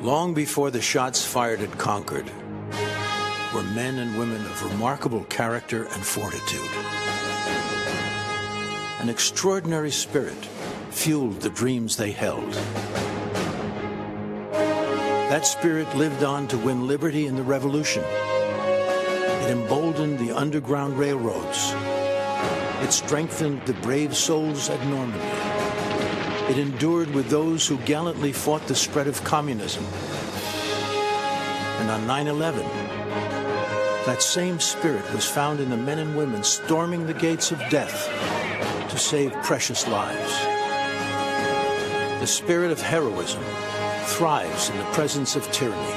Long before the shots fired at Concord were men and women of remarkable character and fortitude. An extraordinary spirit fueled the dreams they held. That spirit lived on to win liberty in the Revolution. It emboldened the Underground Railroads. It strengthened the brave souls at Normandy. It endured with those who gallantly fought the spread of communism. And on 9/11, that same spirit was found in the men and women storming the gates of death to save precious lives. The spirit of heroism thrives in the presence of tyranny,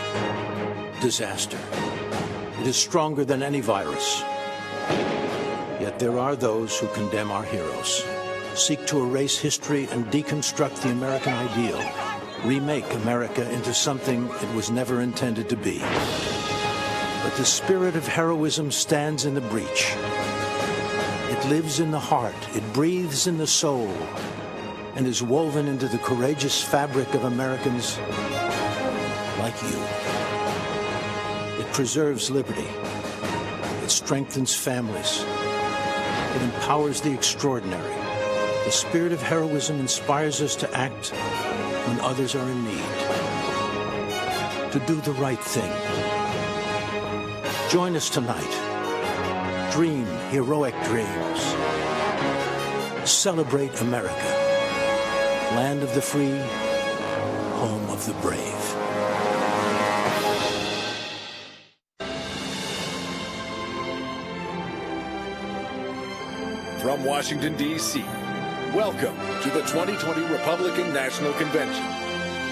disaster. It is stronger than any virus. Yet there are those who condemn our heroes, seek to erase history and deconstruct the American ideal, remake America into something it was never intended to be. But the spirit of heroism stands in the breach. It lives in the heart, it breathes in the soul, and is woven into the courageous fabric of Americans like you. It preserves liberty. It strengthens families. It empowers the extraordinary. The spirit of heroism inspires us to act when others are in need, to do the right thing. Join us tonight. Dream heroic dreams. Celebrate America, land of the free, home of the brave. From Washington, D.C., welcome to the 2020 Republican National Convention.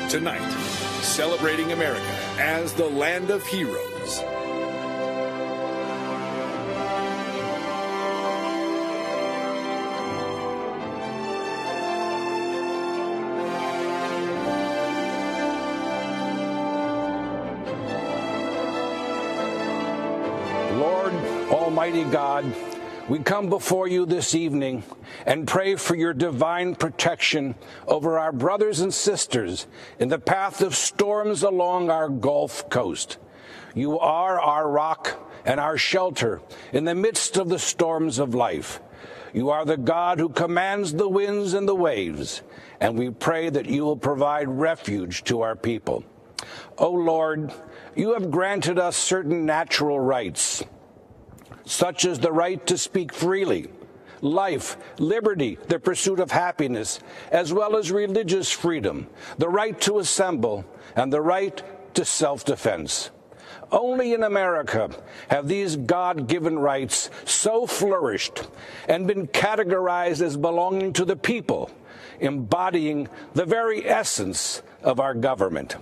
Tonight, celebrating America as the land of heroes. Lord, Almighty God, we come before you this evening and pray for your divine protection over our brothers and sisters in the path of storms along our Gulf Coast. You are our rock and our shelter in the midst of the storms of life. You are the God who commands the winds and the waves, and we pray that you will provide refuge to our people. O Lord, you have granted us certain natural rights, such as the right to speak freely, life, liberty, the pursuit of happiness, as well as religious freedom, the right to assemble, and the right to self-defense. Only in America have these God-given rights so flourished and been categorized as belonging to the people, embodying the very essence of our government.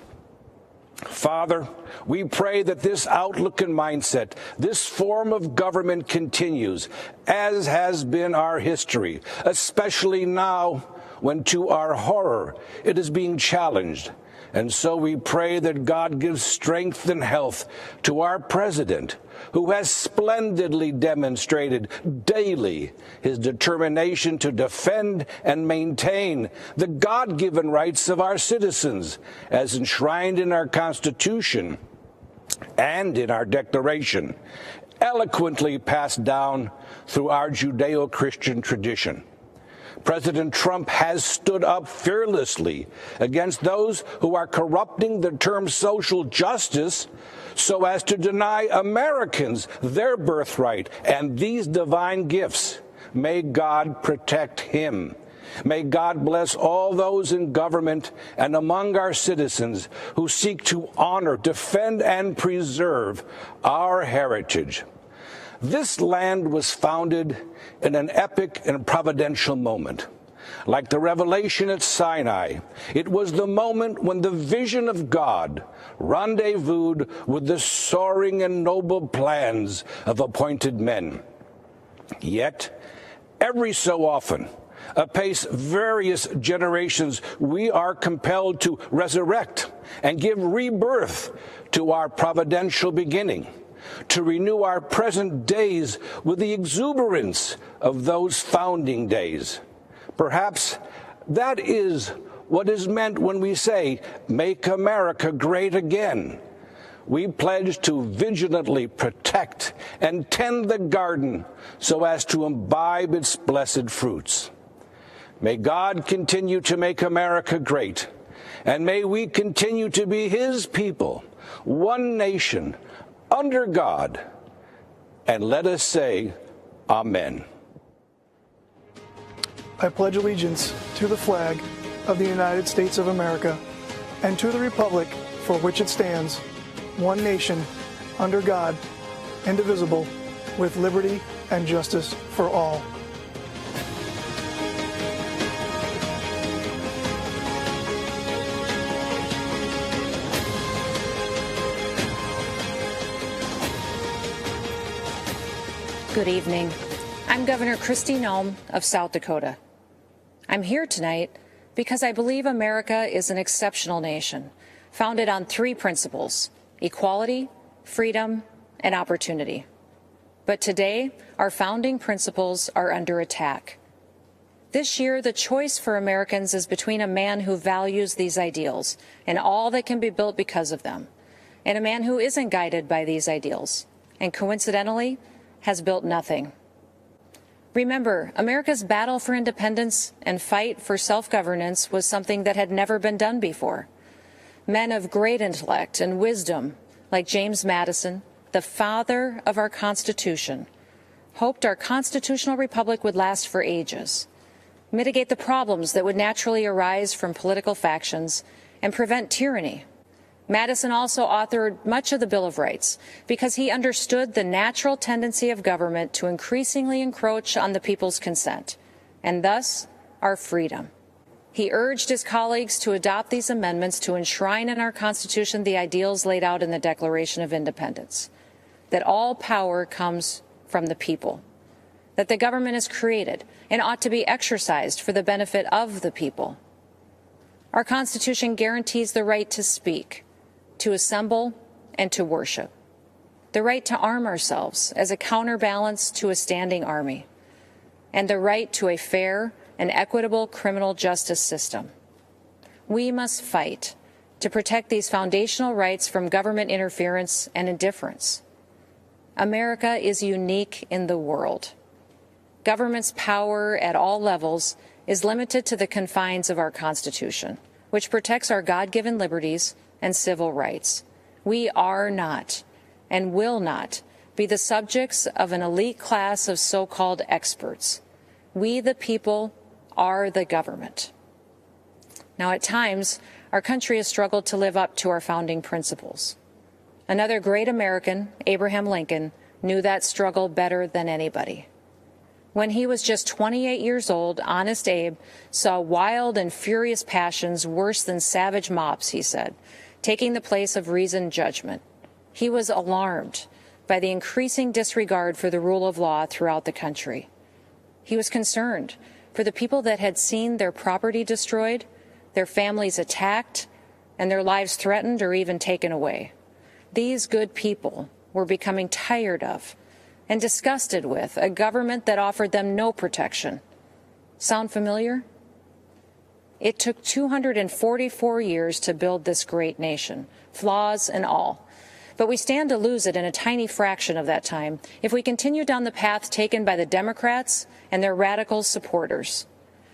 Father, we pray that this outlook and mindset, this form of government continues, as has been our history, especially now when, to our horror, it is being challenged. And so we pray that God gives strength and health to our president, who has splendidly demonstrated daily his determination to defend and maintain the God-given rights of our citizens, as enshrined in our Constitution and in our Declaration, eloquently passed down through our Judeo-Christian tradition. President Trump has stood up fearlessly against those who are corrupting the term social justice so as to deny Americans their birthright and these divine gifts. May God protect him. May God bless all those in government and among our citizens who seek to honor, defend, and preserve our heritage. This land was founded in an epic and providential moment. Like the revelation at Sinai, it was the moment when the vision of God rendezvoused with the soaring and noble plans of appointed men. Yet, every so often, apace various generations, we are compelled to resurrect and give rebirth to our providential beginning, to renew our present days with the exuberance of those founding days. Perhaps that is what is meant when we say, "Make America Great Again." We pledge to vigilantly protect and tend the garden so as to imbibe its blessed fruits. May God continue to make America great, and may we continue to be His people, one nation, under God. And let us say, Amen. I pledge allegiance to the flag of the United States of America and to the republic for which it stands, one nation, under God, indivisible, with liberty and justice for all. Good evening. I'm Governor Kristi Noem of South Dakota. I'm here tonight because I believe America is an exceptional nation, founded on three principles: equality, freedom, and opportunity. But today, our founding principles are under attack. This year, the choice for Americans is between a man who values these ideals and all that can be built because of them, and a man who isn't guided by these ideals, and coincidentally, has built nothing. Remember, America's battle for independence and fight for self-governance was something that had never been done before. Men of great intellect and wisdom, like James Madison, the father of our Constitution, hoped our constitutional republic would last for ages, mitigate the problems that would naturally arise from political factions, and prevent tyranny. Madison also authored much of the Bill of Rights because he understood the natural tendency of government to increasingly encroach on the people's consent, and thus our freedom. He urged his colleagues to adopt these amendments to enshrine in our Constitution the ideals laid out in the Declaration of Independence, that all power comes from the people, that the government is created and ought to be exercised for the benefit of the people. Our Constitution guarantees the right to speak, to assemble, and to worship, the right to arm ourselves as a counterbalance to a standing army, and the right to a fair and equitable criminal justice system. We must fight to protect these foundational rights from government interference and indifference. America is unique in the world. Government's power at all levels is limited to the confines of our Constitution, which protects our God-given liberties and civil rights. We are not and will not be the subjects of an elite class of so-called experts. We, the people, are the government. Now, at times, our country has struggled to live up to our founding principles. Another great American, Abraham Lincoln, knew that struggle better than anybody. When he was just 28 years old, Honest Abe saw wild and furious passions worse than savage mobs, he said, taking the place of reasoned judgment. He was alarmed by the increasing disregard for the rule of law throughout the country. He was concerned for the people that had seen their property destroyed, their families attacked, and their lives threatened or even taken away. These good people were becoming tired of and disgusted with a government that offered them no protection. Sound familiar? It took 244 years to build this great nation, flaws and all. But we stand to lose it in a tiny fraction of that time if we continue down the path taken by the Democrats and their radical supporters.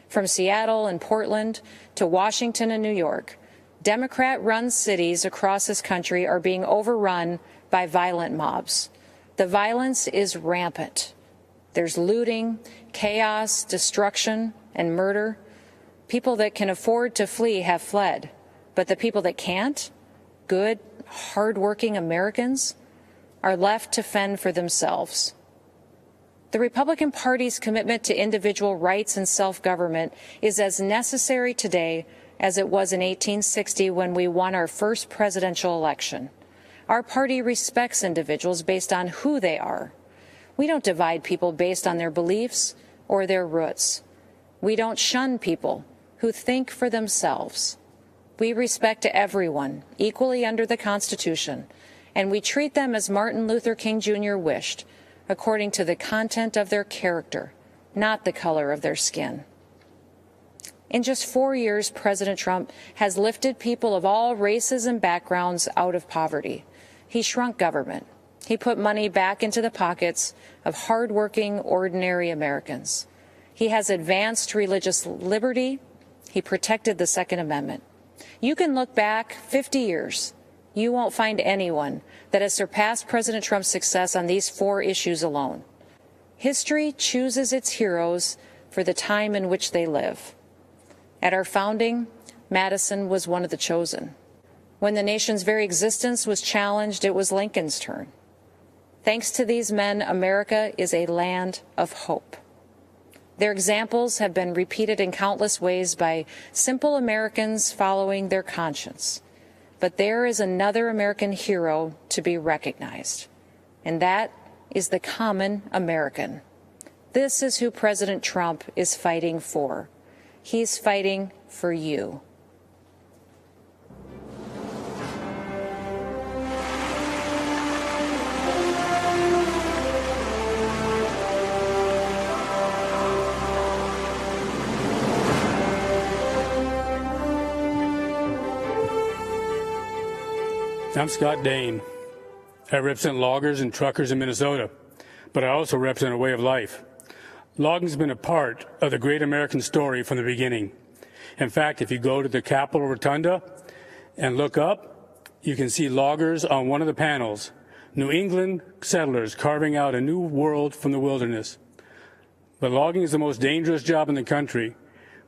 From Seattle and Portland to Washington and New York, Democrat-run cities across this country are being overrun by violent mobs. The violence is rampant. There's looting, chaos, destruction, and murder. People that can afford to flee have fled, but the people that can't, good, hardworking Americans, are left to fend for themselves. The Republican Party's commitment to individual rights and self-government is as necessary today as it was in 1860 when we won our first presidential election. Our party respects individuals based on who they are. We don't divide people based on their beliefs or their roots. We don't shun people who think for themselves. We respect everyone equally under the Constitution, and we treat them as Martin Luther King Jr. wished, according to the content of their character, not the color of their skin. In just 4 years, President Trump has lifted people of all races and backgrounds out of poverty. He shrunk government. He put money back into the pockets of hardworking, ordinary Americans. He has advanced religious liberty. He protected the Second Amendment. You can look back 50 years. You won't find anyone that has surpassed President Trump's success on these 4 issues alone. History chooses its heroes for the time in which they live. At our founding, Madison was one of the chosen. When the nation's very existence was challenged, it was Lincoln's turn. Thanks to these men, America is a land of hope. Their examples have been repeated in countless ways by simple Americans following their conscience. But there is another American hero to be recognized, and that is the common American. This is who President Trump is fighting for. He's fighting for you. I'm Scott Dane. I represent loggers and truckers in Minnesota, but I also represent a way of life. Logging's been a part of the great American story from the beginning. In fact, if you go to the Capitol Rotunda and look up, you can see loggers on one of the panels, New England settlers carving out a new world from the wilderness. But logging is the most dangerous job in the country.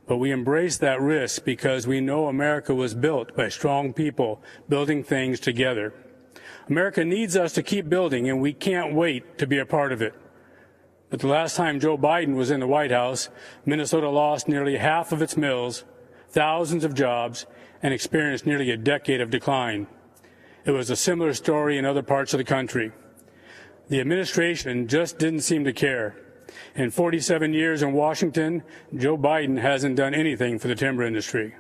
But we embrace that risk because we know America was built by strong people building things together. America needs us to keep building, and we can't wait to be a part of it. But the last time Joe Biden was in the White House, Minnesota lost nearly half of its mills, thousands of jobs, and experienced nearly a decade of decline. It was a similar story in other parts of the country. The administration just didn't seem to care. In 47 years in Washington, Joe Biden hasn't done anything for the timber industry.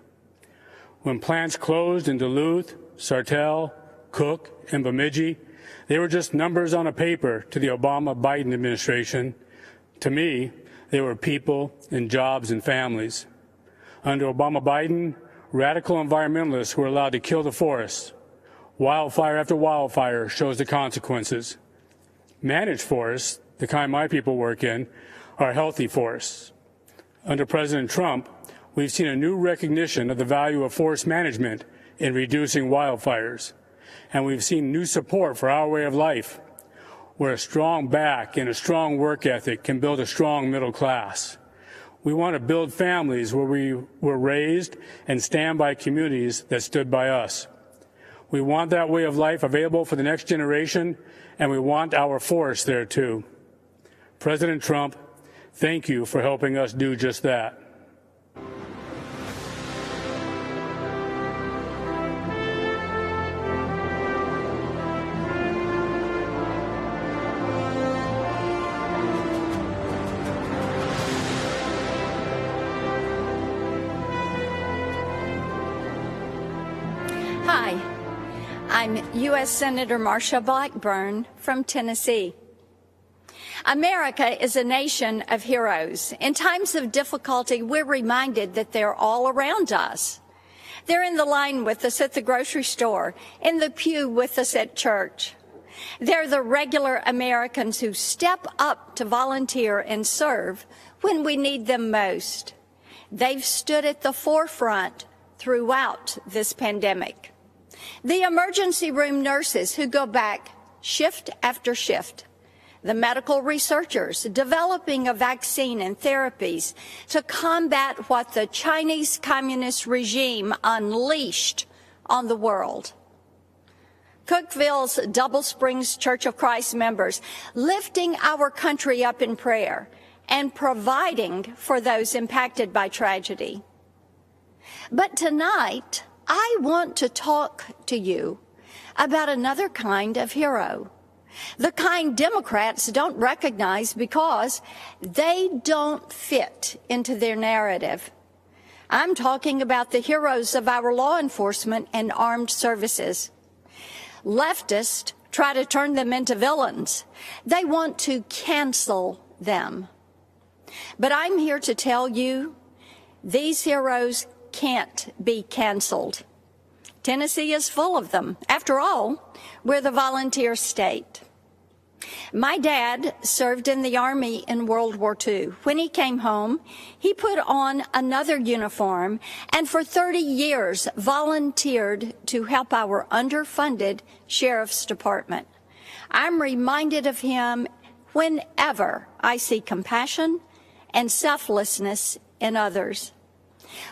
When plants closed in Duluth, Sartell, Cook, and Bemidji, they were just numbers on a paper to the Obama-Biden administration. To me, they were people and jobs and families. Under Obama-Biden, radical environmentalists were allowed to kill the forests. Wildfire after wildfire shows the consequences. Managed forests, the kind my people work in, are healthy forests. Under President Trump, we've seen a new recognition of the value of forest management in reducing wildfires. And we've seen new support for our way of life, where a strong back and a strong work ethic can build a strong middle class. We want to build families where we were raised and stand by communities that stood by us. We want that way of life available for the next generation, and we want our forests there too. President Trump, thank you for helping us do just that. Hi, I'm U.S. Senator Marcia Blackburn from Tennessee. America is a nation of heroes. In times of difficulty, we're reminded that they're all around us. They're in the line with us at the grocery store, in the pew with us at church. They're the regular Americans who step up to volunteer and serve when we need them most. They've stood at the forefront throughout this pandemic. The emergency room nurses who go back shift after shift. The medical researchers developing a vaccine and therapies to combat what the Chinese Communist regime unleashed on the world. Cookeville's Double Springs Church of Christ members lifting our country up in prayer and providing for those impacted by tragedy. But tonight, I want to talk to you about another kind of hero. The kind Democrats don't recognize because they don't fit into their narrative. I'm talking about the heroes of our law enforcement and armed services. Leftists try to turn them into villains. They want to cancel them. But I'm here to tell you These heroes can't be canceled. Tennessee is full of them. After all, we're the volunteer state. My dad served in the Army in World War II. When he came home, he put on another uniform and for 30 years volunteered to help our underfunded Sheriff's Department. I'm reminded of him whenever I see compassion and selflessness in others.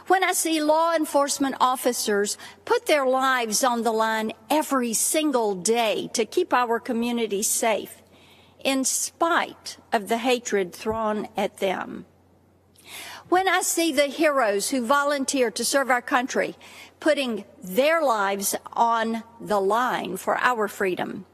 When I see law enforcement officers put their lives on the line every single day to keep our communities safe, in spite of the hatred thrown at them. When I see the heroes who volunteer to serve our country, putting their lives on the line for our freedom.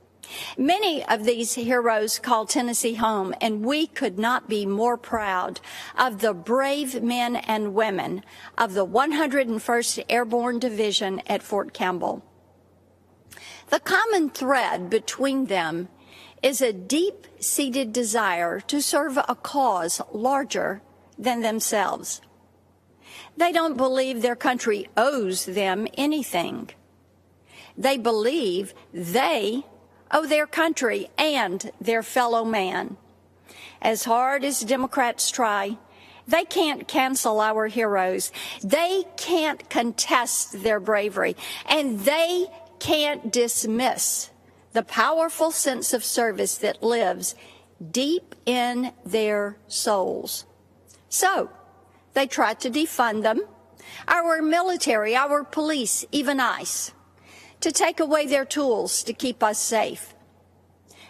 Many of these heroes call Tennessee home, and we could not be more proud of the brave men and women of the 101st Airborne Division at Fort Campbell. The common thread between them is a deep-seated desire to serve a cause larger than themselves. They don't believe their country owes them anything. They believe they owe their country and their fellow man. As hard as Democrats try, they can't cancel our heroes. They can't contest their bravery, and they can't dismiss the powerful sense of service that lives deep in their souls. So, they try to defund them, our military, our police, even ICE, to take away their tools to keep us safe.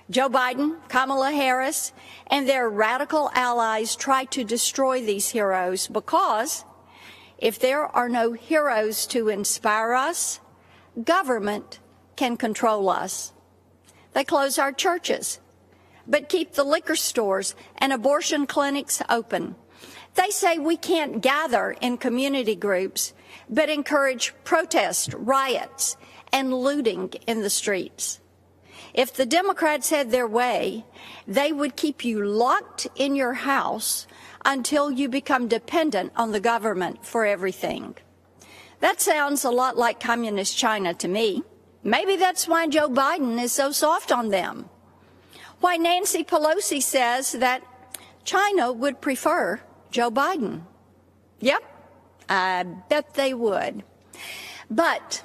Joe Biden, Kamala Harris, and their radical allies try to destroy these heroes because if there are no heroes to inspire us, government can control us. They close our churches, but keep the liquor stores and abortion clinics open. They say we can't gather in community groups, but encourage protest, riots, and looting in the streets. If the Democrats had their way, they would keep you locked in your house until you become dependent on the government for everything. That sounds a lot like communist China to me. Maybe that's why Joe Biden is so soft on them. Why Nancy Pelosi says that China would prefer Joe Biden. Yep, I bet they would. But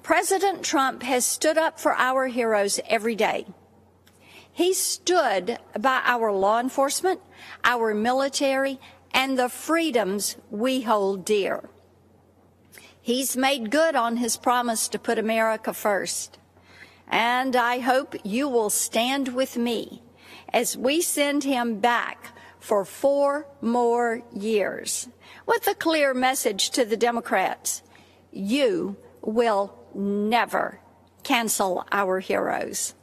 President Trump has stood up for our heroes every day. He stood by our law enforcement, our military, and the freedoms we hold dear. He's made good on his promise to put America first. And I hope you will stand with me as we send him back for 4 more years with a clear message to the Democrats. You will never cancel our heroes.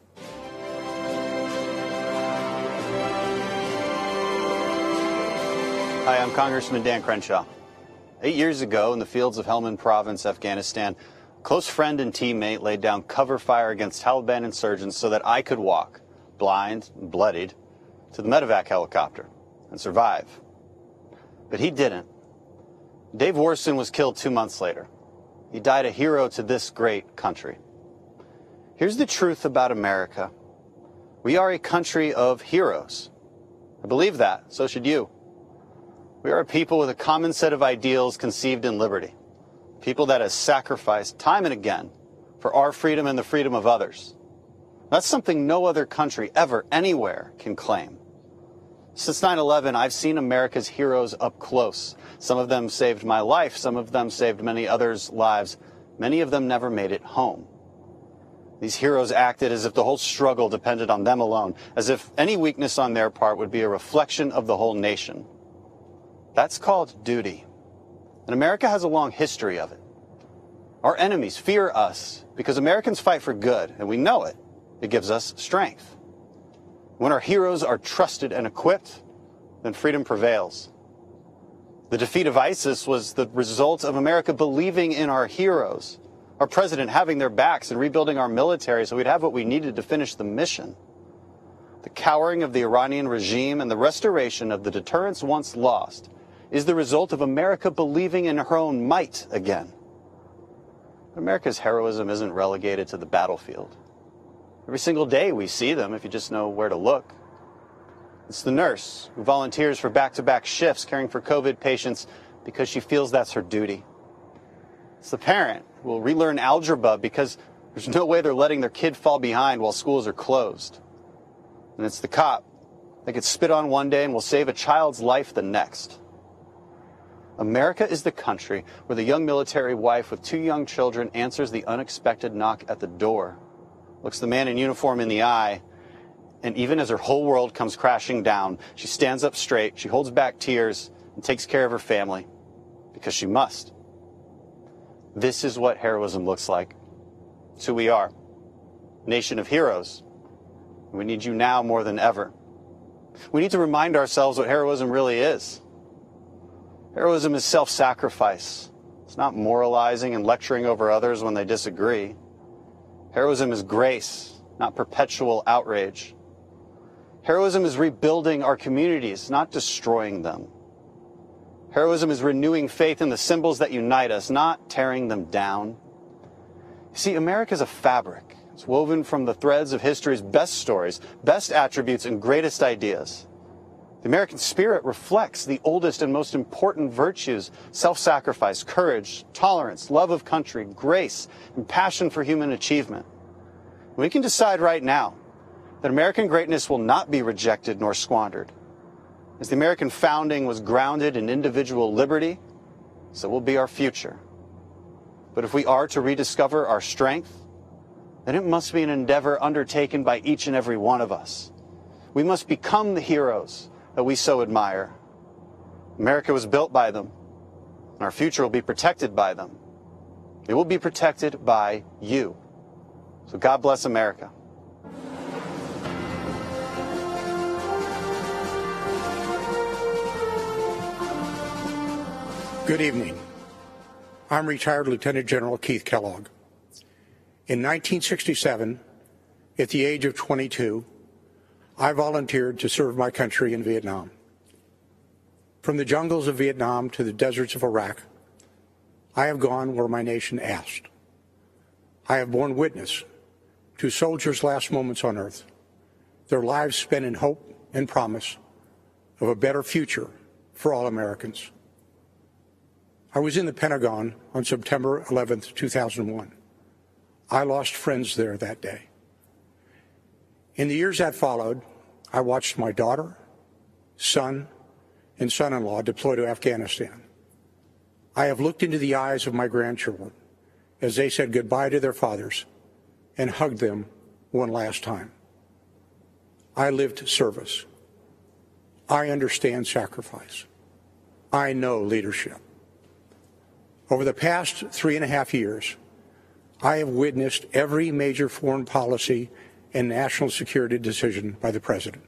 Hi, I'm Congressman Dan Crenshaw. 8 years ago, in the fields of Helmand Province, Afghanistan, a close friend and teammate laid down cover fire against Taliban insurgents so that I could walk, blind and bloodied, to the medevac helicopter and survive. But he didn't. Dave Worson was killed 2 months later. He died a hero to this great country. Here's the truth about America. We are a country of heroes. I believe that. So should you. We are a people with a common set of ideals conceived in liberty. People that have sacrificed time and again for our freedom and the freedom of others. That's something no other country ever, anywhere, can claim. Since 9/11, I've seen America's heroes up close. Some of them saved my life. Some of them saved many others' lives. Many of them never made it home. These heroes acted as if the whole struggle depended on them alone, as if any weakness on their part would be a reflection of the whole nation. That's called duty. And America has a long history of it. Our enemies fear us because Americans fight for good, and we know it. It gives us strength. When our heroes are trusted and equipped, then freedom prevails. The defeat of ISIS was the result of America believing in our heroes, our president having their backs and rebuilding our military so we'd have what we needed to finish the mission. The cowering of the Iranian regime and the restoration of the deterrence once lost is the result of America believing in her own might again. But America's heroism isn't relegated to the battlefield. Every single day we see them, if you just know where to look. It's the nurse who volunteers for back-to-back shifts caring for COVID patients because she feels that's her duty. It's the parent who will relearn algebra because there's no way they're letting their kid fall behind while schools are closed. And it's the cop that gets spit on one day and will save a child's life the next. America is the country where the young military wife with 2 young children answers the unexpected knock at the door, looks the man in uniform in the eye, and even as her whole world comes crashing down, she stands up straight, she holds back tears, and takes care of her family, because she must. This is what heroism looks like. It's who we are. Nation of heroes. We need you now more than ever. We need to remind ourselves what heroism really is. Heroism is self-sacrifice. It's not moralizing and lecturing over others when they disagree. Heroism is grace, not perpetual outrage. Heroism is rebuilding our communities, not destroying them. Heroism is renewing faith in the symbols that unite us, not tearing them down. You see, America is a fabric. It's woven from the threads of history's best stories, best attributes, and greatest ideas. The American spirit reflects the oldest and most important virtues: self-sacrifice, courage, tolerance, love of country, grace, and passion for human achievement. We can decide right now that American greatness will not be rejected nor squandered. As the American founding was grounded in individual liberty, so will be our future. But if we are to rediscover our strength, then it must be an endeavor undertaken by each and every one of us. We must become the heroes that we so admire. America was built by them, and our future will be protected by them. It will be protected by you. So God bless America. Good evening. I'm retired Lieutenant General Keith Kellogg. In 1967, at the age of 22, I volunteered to serve my country in Vietnam. From the jungles of Vietnam to the deserts of Iraq, I have gone where my nation asked. I have borne witness to soldiers' last moments on earth, their lives spent in hope and promise of a better future for all Americans. I was in the Pentagon on September 11th, 2001. I lost friends there that day. In the years that followed, I watched my daughter, son, and son-in-law deploy to Afghanistan. I have looked into the eyes of my grandchildren as they said goodbye to their fathers and hugged them one last time. I lived service. I understand sacrifice. I know leadership. Over the past 3.5 years, I have witnessed every major foreign policy and national security decision by the president.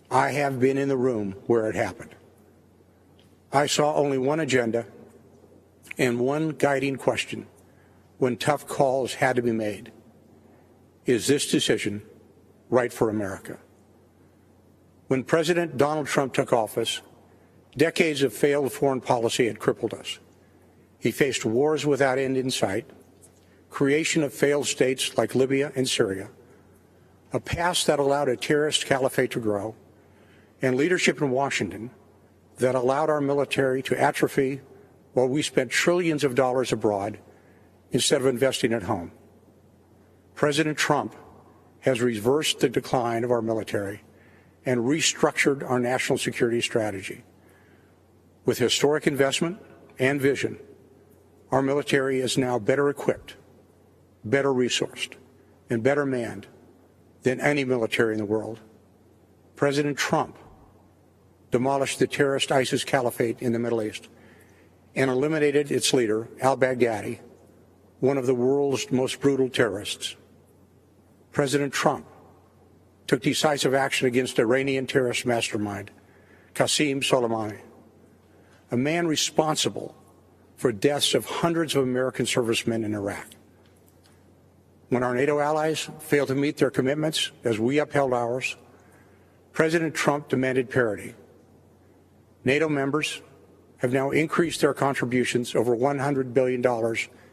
I have been in the room where it happened. I saw only one agenda and one guiding question when tough calls had to be made. Is this decision right for America? When President Donald Trump took office, decades of failed foreign policy had crippled us. He faced wars without end in sight, creation of failed states like Libya and Syria, a past that allowed a terrorist caliphate to grow, and leadership in Washington that allowed our military to atrophy while we spent trillions of dollars abroad instead of investing at home. President Trump has reversed the decline of our military and restructured our national security strategy. With historic investment and vision, our military is now better equipped, better resourced, and better manned than any military in the world. President Trump demolished the terrorist ISIS caliphate in the Middle East and eliminated its leader, al-Baghdadi, one of the world's most brutal terrorists. President Trump took decisive action against Iranian terrorist mastermind, Qasem Soleimani, a man responsible for deaths of hundreds of American servicemen in Iraq. When our NATO allies failed to meet their commitments as we upheld ours, President Trump demanded parity. NATO members have now increased their contributions over $100 billion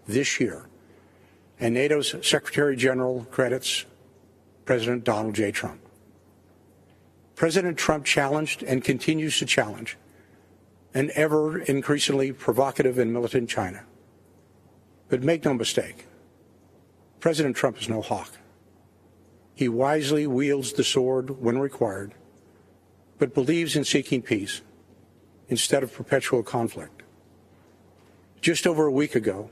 this year, and NATO's Secretary General credits President Donald J. Trump. President Trump challenged and continues to challenge an ever increasingly provocative and militant China. But make no mistake, President Trump is no hawk. He wisely wields the sword when required, but believes in seeking peace instead of perpetual conflict. Just over a week ago,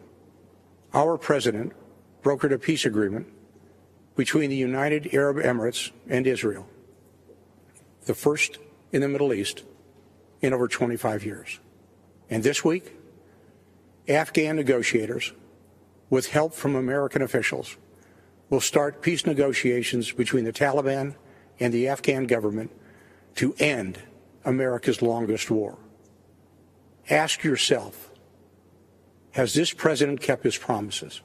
our president brokered a peace agreement between the United Arab Emirates and Israel, the first in the Middle East in over 25 years. And this week, Afghan negotiators, with help from American officials, will start peace negotiations between the Taliban and the Afghan government to end America's longest war. Ask yourself, has this president kept his promises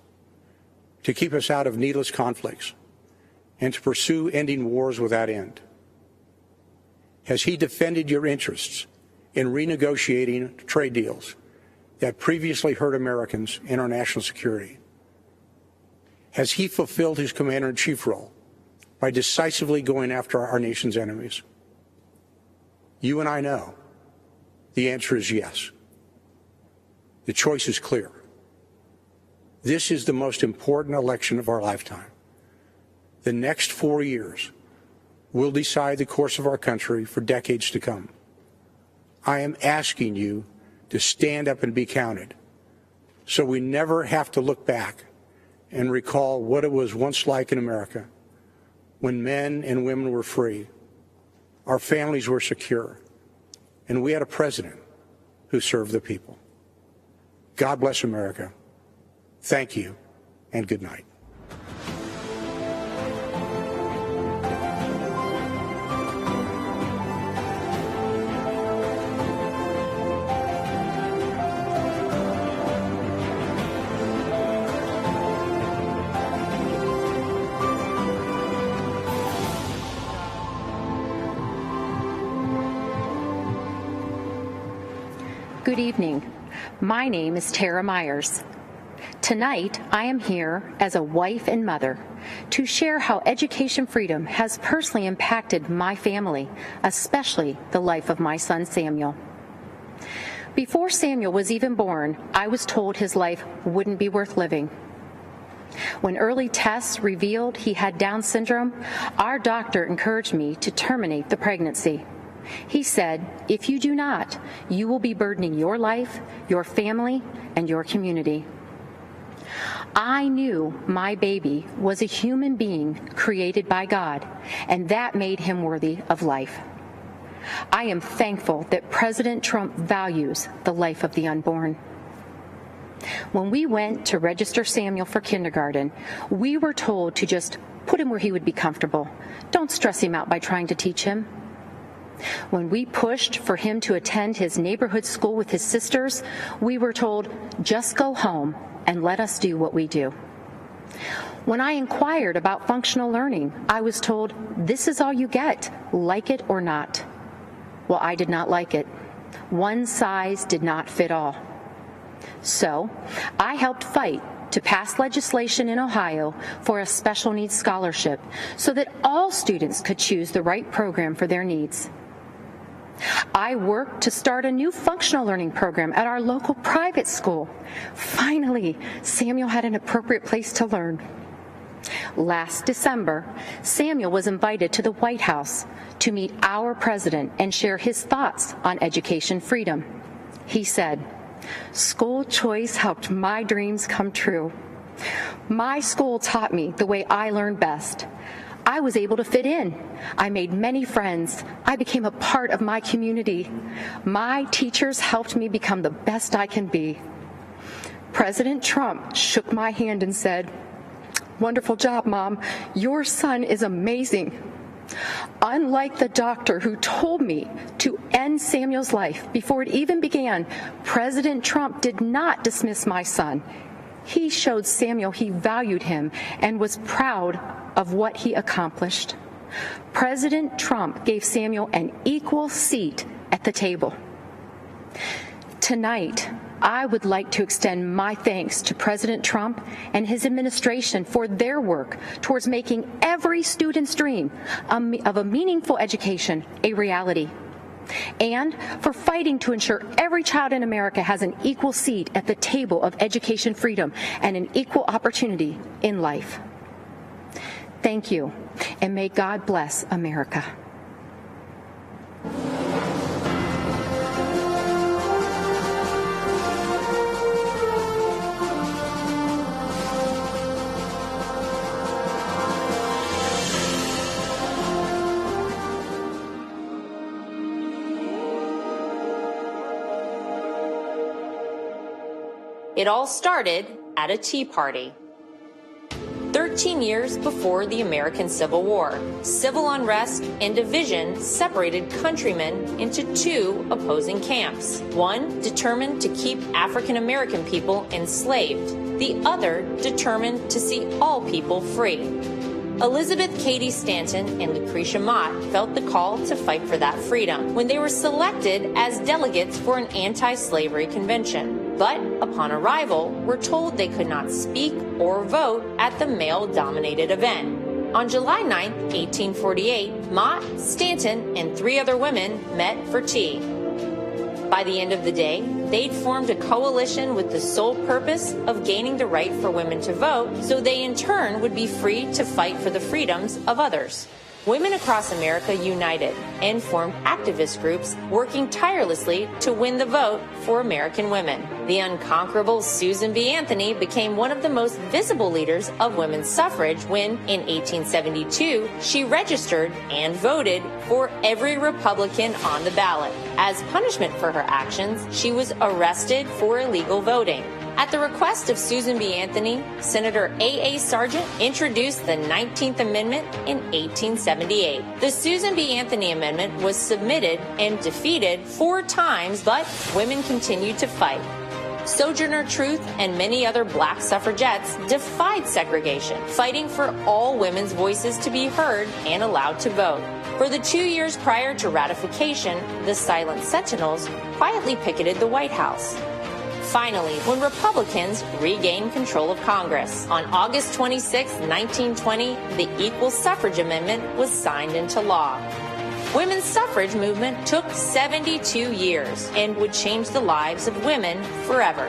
to keep us out of needless conflicts and to pursue ending wars without end? Has he defended your interests in renegotiating trade deals that previously hurt Americans and our national security? Has he fulfilled his commander-in-chief role by decisively going after our nation's enemies? You and I know the answer is yes. The choice is clear. This is the most important election of our lifetime. The next 4 years will decide the course of our country for decades to come. I am asking you to stand up and be counted so we never have to look back and recall what it was once like in America when men and women were free, our families were secure, and we had a president who served the people. God bless America. Thank you, and good night. Good evening. My name is Tara Myers. Tonight, I am here as a wife and mother to share how education freedom has personally impacted my family, especially the life of my son Samuel. Before Samuel was even born, I was told his life wouldn't be worth living. When early tests revealed he had Down syndrome, our doctor encouraged me to terminate the pregnancy. He said, if you do not, you will be burdening your life, your family, and your community. I knew my baby was a human being created by God, and that made him worthy of life. I am thankful that President Trump values the life of the unborn. When we went to register Samuel for kindergarten, we were told to just put him where he would be comfortable. Don't stress him out by trying to teach him. When we pushed for him to attend his neighborhood school with his sisters, we were told, just go home and let us do what we do. When I inquired about functional learning, I was told, this is all you get, like it or not. Well, I did not like it. One size did not fit all. So I helped fight to pass legislation in Ohio for a special needs scholarship so that all students could choose the right program for their needs. I worked to start a new functional learning program at our local private school. Finally, Samuel had an appropriate place to learn. Last December, Samuel was invited to the White House to meet our president and share his thoughts on education freedom. He said, "School choice helped my dreams come true. My school taught me the way I learned best. I was able to fit in. I made many friends. I became a part of my community. My teachers helped me become the best I can be." President Trump shook my hand and said, "Wonderful job, Mom. Your son is amazing." Unlike the doctor who told me to end Samuel's life before it even began, President Trump did not dismiss my son. He showed Samuel he valued him and was proud of what he accomplished. President Trump gave Samuel an equal seat at the table. Tonight, I would like to extend my thanks to President Trump and his administration for their work towards making every student's dream of a meaningful education a reality, and for fighting to ensure every child in America has an equal seat at the table of education freedom and an equal opportunity in life. Thank you, and may God bless America. It all started at a tea party. 13 years before the American Civil War, civil unrest and division separated countrymen into two opposing camps. One determined to keep African American people enslaved, the other determined to see all people free. Elizabeth Cady Stanton and Lucretia Mott felt the call to fight for that freedom when they were selected as delegates for an anti-slavery convention. But upon arrival, were told they could not speak or vote at the male-dominated event. On July 9, 1848, Mott, Stanton, and 3 other women met for tea. By the end of the day, they'd formed a coalition with the sole purpose of gaining the right for women to vote, so they in turn would be free to fight for the freedoms of others. Women across America united and formed activist groups working tirelessly to win the vote for American women. The unconquerable Susan B. Anthony became one of the most visible leaders of women's suffrage when, in 1872, she registered and voted for every Republican on the ballot. As punishment for her actions, she was arrested for illegal voting. At the request of Susan B. Anthony, Senator A.A. Sargent introduced the 19th Amendment in 1878. The Susan B. Anthony Amendment was submitted and defeated 4 times, but women continued to fight. Sojourner Truth and many other black suffragettes defied segregation, fighting for all women's voices to be heard and allowed to vote. For the 2 years prior to ratification, the Silent Sentinels quietly picketed the White House. Finally, when Republicans regained control of Congress, on August 26, 1920, the Equal Suffrage Amendment was signed into law. Women's suffrage movement took 72 years and would change the lives of women forever.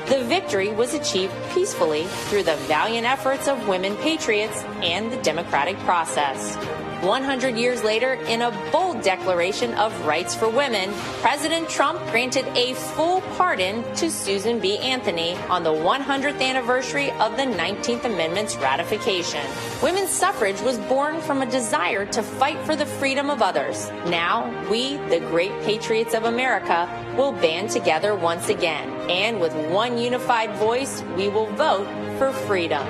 The victory was achieved peacefully through the valiant efforts of women patriots and the democratic process. 100 years later, in a bold declaration of rights for women, President Trump granted a full pardon to Susan B. Anthony on the 100th anniversary of the 19th Amendment's ratification. Women's suffrage was born from a desire to fight for the freedom of others. Now, we, the great patriots of America, will band together once again. And with one unified voice, we will vote for freedom.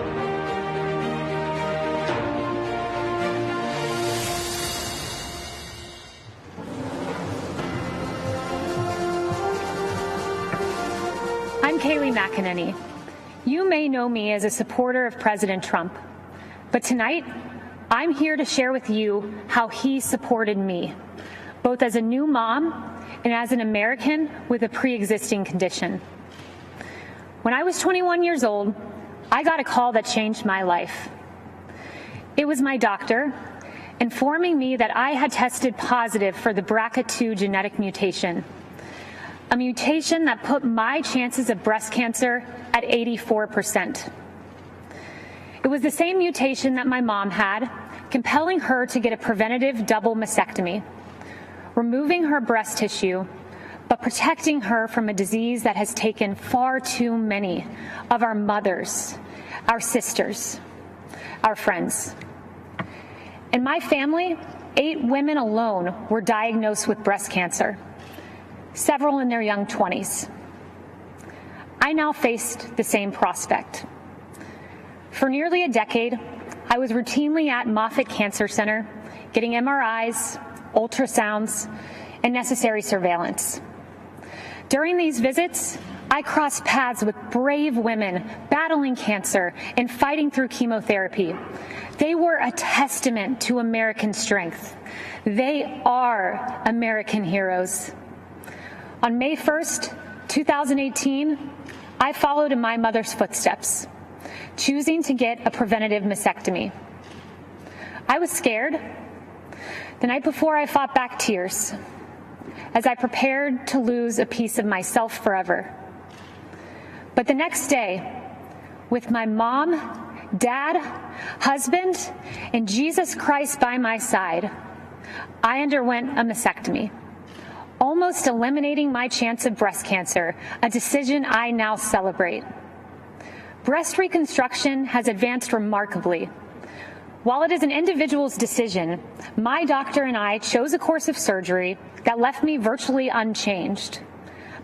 I'm Kaylee Mcinerney. You may know me as a supporter of President Trump, but tonight I'm here to share with you how he supported me, both as a new mom and as an American with a pre-existing condition. When I was 21 years old, I got a call that changed my life. It was my doctor informing me that I had tested positive for the BRCA2 genetic mutation, a mutation that put my chances of breast cancer at 84%. It was the same mutation that my mom had, compelling her to get a preventative double mastectomy, removing her breast tissue, but protecting her from a disease that has taken far too many of our mothers, our sisters, our friends. In my family, 8 women alone were diagnosed with breast cancer, several in their young 20s. I now faced the same prospect. For nearly a decade, I was routinely at Moffitt Cancer Center, getting MRIs, ultrasounds, and necessary surveillance. During these visits, I crossed paths with brave women battling cancer and fighting through chemotherapy. They were a testament to American strength. They are American heroes. On May 1st, 2018, I followed in my mother's footsteps, choosing to get a preventative mastectomy. I was scared. The night before, I fought back tears as I prepared to lose a piece of myself forever. But the next day, with my mom, dad, husband, and Jesus Christ by my side, I underwent a mastectomy, almost eliminating my chance of breast cancer, a decision I now celebrate. Breast reconstruction has advanced remarkably. While it is an individual's decision, my doctor and I chose a course of surgery that left me virtually unchanged.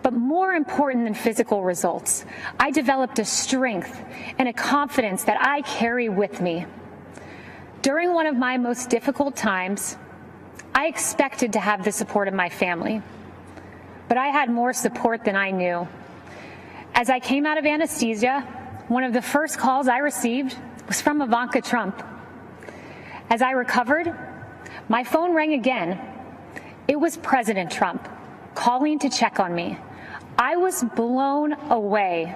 But more important than physical results, I developed a strength and a confidence that I carry with me. During one of my most difficult times, I expected to have the support of my family, but I had more support than I knew. As I came out of anesthesia, one of the first calls I received was from Ivanka Trump. As I recovered, my phone rang again. It was President Trump calling to check on me. I was blown away.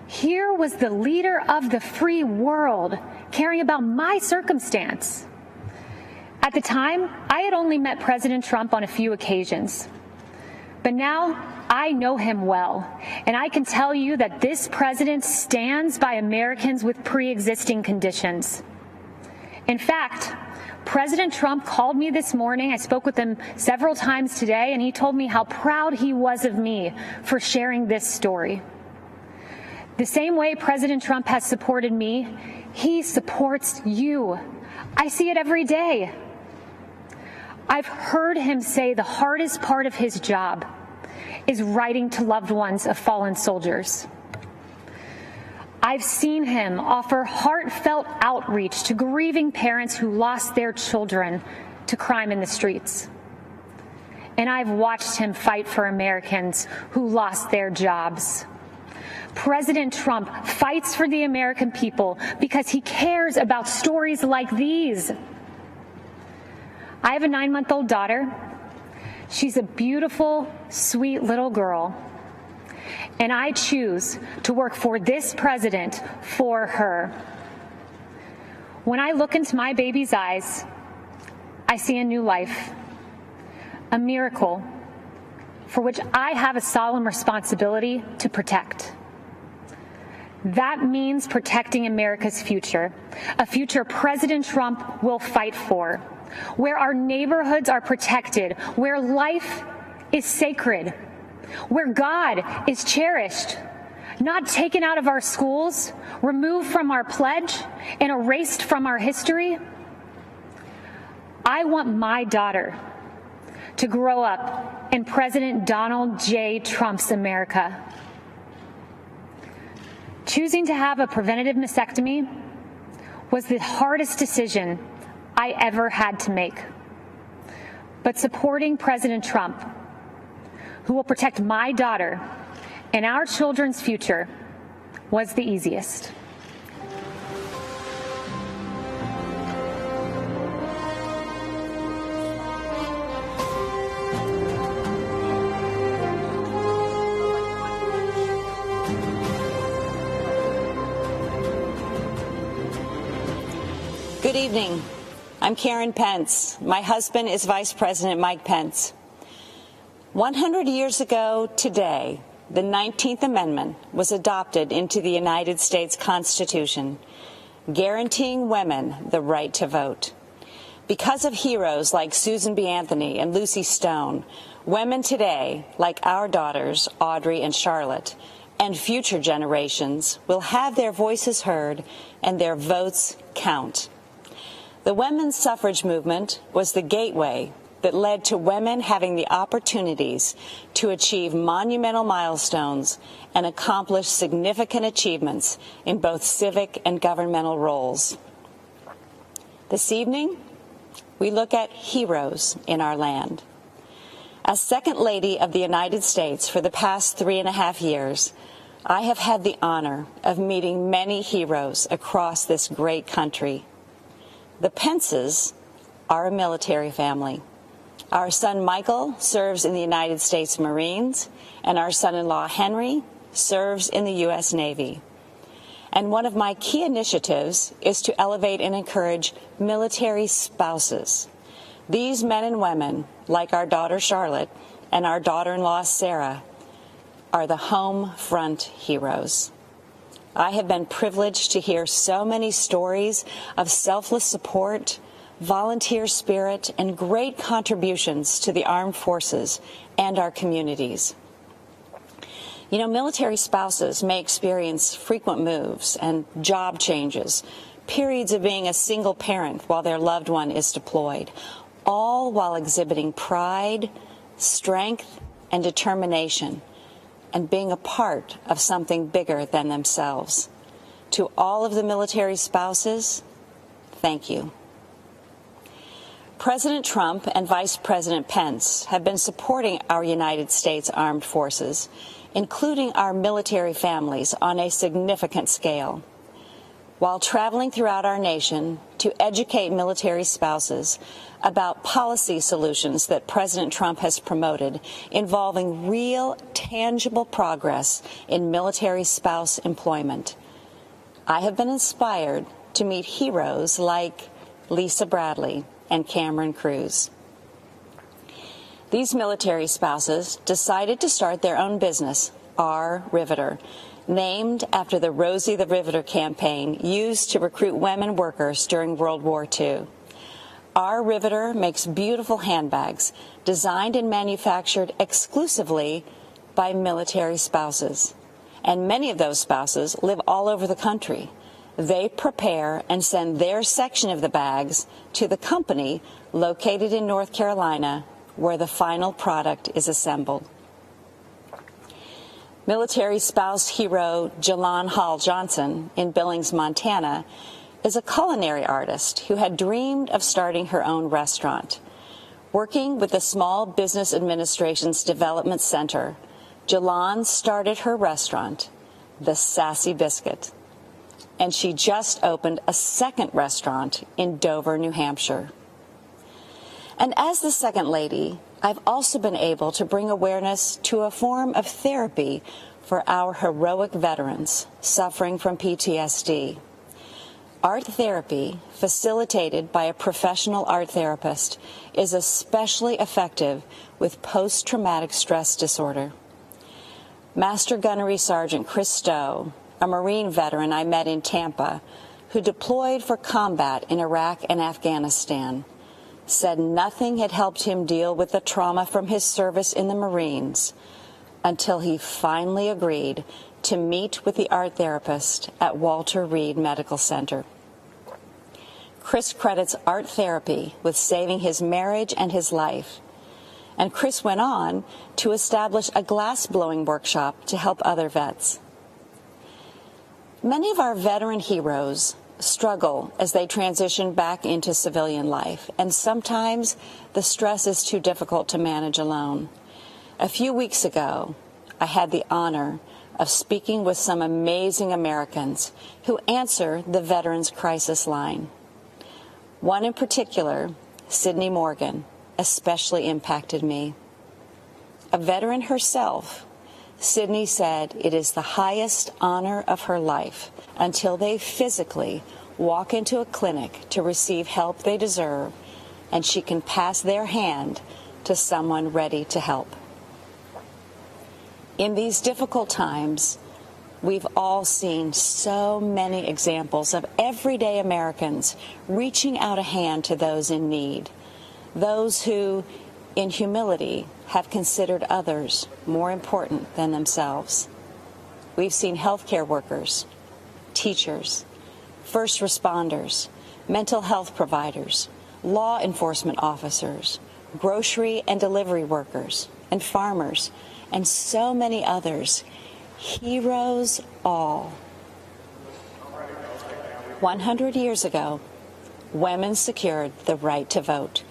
Here was the leader of the free world caring about my circumstance. At the time, I had only met President Trump on a few occasions. But now I know him well, and I can tell you that this president stands by Americans with pre-existing conditions. In fact, President Trump called me this morning. I spoke with him several times today, and he told me how proud he was of me for sharing this story. The same way President Trump has supported me, he supports you. I see it every day. I've heard him say the hardest part of his job is writing to loved ones of fallen soldiers. I've seen him offer heartfelt outreach to grieving parents who lost their children to crime in the streets. And I've watched him fight for Americans who lost their jobs. President Trump fights for the American people because he cares about stories like these. I have a 9-month-old daughter. She's a beautiful, sweet little girl. And I choose to work for this president for her. When I look into my baby's eyes, I see a new life, a miracle for which I have a solemn responsibility to protect. That means protecting America's future, a future President Trump will fight for, where our neighborhoods are protected, where life is sacred, where God is cherished, not taken out of our schools, removed from our pledge, and erased from our history. I want my daughter to grow up in President Donald J. Trump's America. Choosing to have a preventative mastectomy was the hardest decision I ever had to make. But supporting President Trump, who will protect my daughter and our children's future, was the easiest. Good evening. I'm Karen Pence. My husband is Vice President Mike Pence. 100 years ago today, the 19th Amendment was adopted into the United States Constitution, guaranteeing women the right to vote. Because of heroes like Susan B. Anthony and Lucy Stone, women today, like our daughters, Audrey and Charlotte, and future generations, will have their voices heard and their votes count. The women's suffrage movement was the gateway that led to women having the opportunities to achieve monumental milestones and accomplish significant achievements in both civic and governmental roles. This evening, we look at heroes in our land. As Second Lady of the United States for the past 3.5 years, I have had the honor of meeting many heroes across this great country. The Pences are a military family. Our son Michael serves in the United States Marines, and our son-in-law Henry serves in the U.S. Navy. And one of my key initiatives is to elevate and encourage military spouses. These men and women, like our daughter Charlotte and our daughter-in-law Sarah, are the home front heroes. I have been privileged to hear so many stories of selfless support, volunteer spirit, and great contributions to the armed forces and our communities. You know, military spouses may experience frequent moves and job changes, periods of being a single parent while their loved one is deployed, all while exhibiting pride, strength, and determination, and being a part of something bigger than themselves. To all of the military spouses, thank you. President Trump and Vice President Pence have been supporting our United States Armed Forces, including our military families, on a significant scale. While traveling throughout our nation to educate military spouses about policy solutions that President Trump has promoted involving real, tangible progress in military spouse employment, I have been inspired to meet heroes like Lisa Bradley and Cameron Cruz. These military spouses decided to start their own business, Our Riveter, named after the Rosie the Riveter campaign used to recruit women workers during World War II. Our Riveter makes beautiful handbags designed and manufactured exclusively by military spouses. And many of those spouses live all over the country. They prepare and send their section of the bags to the company located in North Carolina, where the final product is assembled. Military spouse hero Jalon Hall Johnson in Billings, Montana, is a culinary artist who had dreamed of starting her own restaurant. Working with the Small Business Administration's Development Center, Jalon started her restaurant, The Sassy Biscuit, and she just opened a second restaurant in Dover, New Hampshire. And as the second lady, I've also been able to bring awareness to a form of therapy for our heroic veterans suffering from PTSD. Art therapy, facilitated by a professional art therapist, is especially effective with post-traumatic stress disorder. Master Gunnery Sergeant Chris Stowe, a Marine veteran I met in Tampa, who deployed for combat in Iraq and Afghanistan, said nothing had helped him deal with the trauma from his service in the Marines until he finally agreed to meet with the art therapist at Walter Reed Medical Center. Chris credits art therapy with saving his marriage and his life. And Chris went on to establish a glass-blowing workshop to help other vets. Many of our veteran heroes struggle as they transition back into civilian life, and sometimes the stress is too difficult to manage alone. A few weeks ago, I had the honor of speaking with some amazing Americans who answer the Veterans Crisis Line. One in particular, Sydney Morgan, especially impacted me. A veteran herself, Sydney said it is the highest honor of her life until they physically walk into a clinic to receive help they deserve, and she can pass their hand to someone ready to help. In these difficult times, we've all seen so many examples of everyday Americans reaching out a hand to those in need, those who, in humility, have considered others more important than themselves. We've seen healthcare workers, teachers, first responders, mental health providers, law enforcement officers, grocery and delivery workers, and farmers, and so many others. Heroes all. 100 years ago, women secured the right to vote.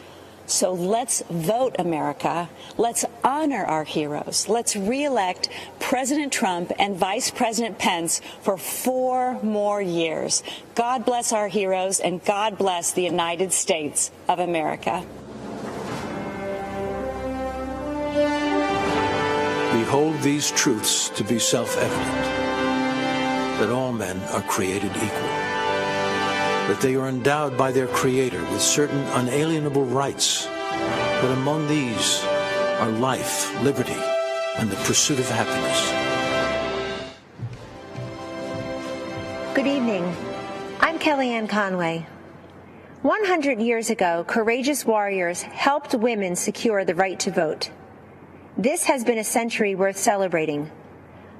So let's vote, America. Let's honor our heroes. Let's re-elect President Trump and Vice President Pence for 4 more years. God bless our heroes, and God bless the United States of America. We hold these truths to be self-evident, that all men are created equal, that they are endowed by their Creator with certain unalienable rights, but among these are life, liberty, and the pursuit of happiness. Good evening. I'm Kellyanne Conway. 100 years ago, courageous warriors helped women secure the right to vote. This has been a century worth celebrating,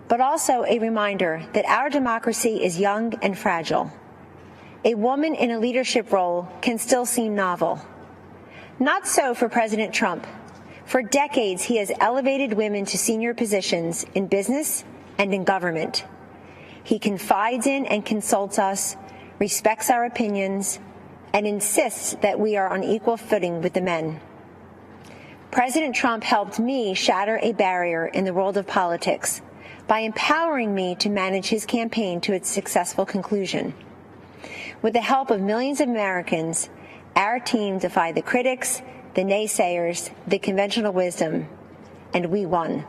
but also a reminder that our democracy is young and fragile. A woman in a leadership role can still seem novel. Not so for President Trump. For decades, he has elevated women to senior positions in business and in government. He confides in and consults us, respects our opinions, and insists that we are on equal footing with the men. President Trump helped me shatter a barrier in the world of politics by empowering me to manage his campaign to its successful conclusion. With the help of millions of Americans, our team defied the critics, the naysayers, the conventional wisdom, and we won.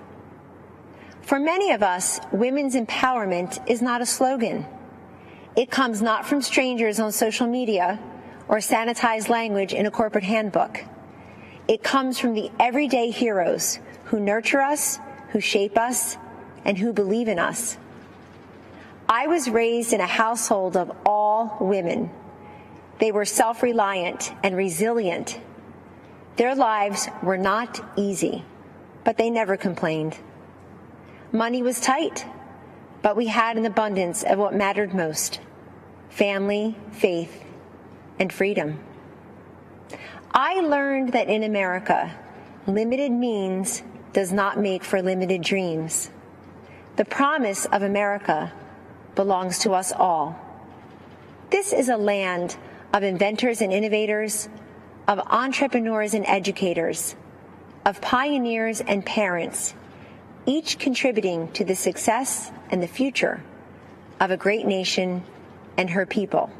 For many of us, women's empowerment is not a slogan. It comes not from strangers on social media or sanitized language in a corporate handbook. It comes from the everyday heroes who nurture us, who shape us, and who believe in us. I was raised in a household of all women. They were self-reliant and resilient. Their lives were not easy, but they never complained. Money was tight, but we had an abundance of what mattered most: family, faith, and freedom. I learned that in America, limited means does not make for limited dreams. The promise of America belongs to us all. This is a land of inventors and innovators, of entrepreneurs and educators, of pioneers and parents, each contributing to the success and the future of a great nation and her people.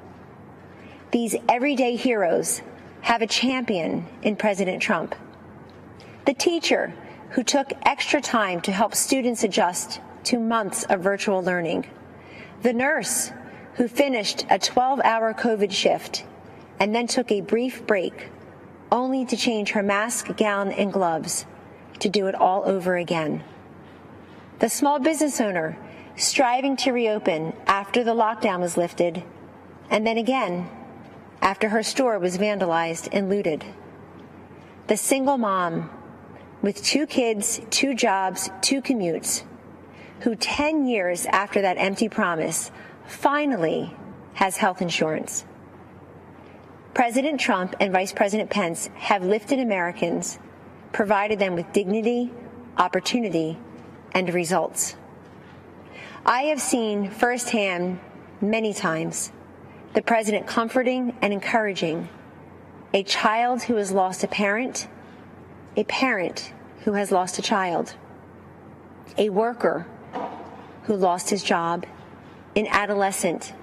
These everyday heroes have a champion in President Trump. The teacher who took extra time to help students adjust to months of virtual learning. The nurse who finished a 12-hour COVID shift and then took a brief break only to change her mask, gown, and gloves to do it all over again. The small business owner striving to reopen after the lockdown was lifted, and then again after her store was vandalized and looted. The single mom with 2 kids, 2 jobs, 2 commutes, who 10 years after that empty promise finally has health insurance. President Trump and Vice President Pence have lifted Americans, provided them with dignity, opportunity, and results. I have seen firsthand many times the president comforting and encouraging a child who has lost a parent who has lost a child, a worker who lost his job, an adolescent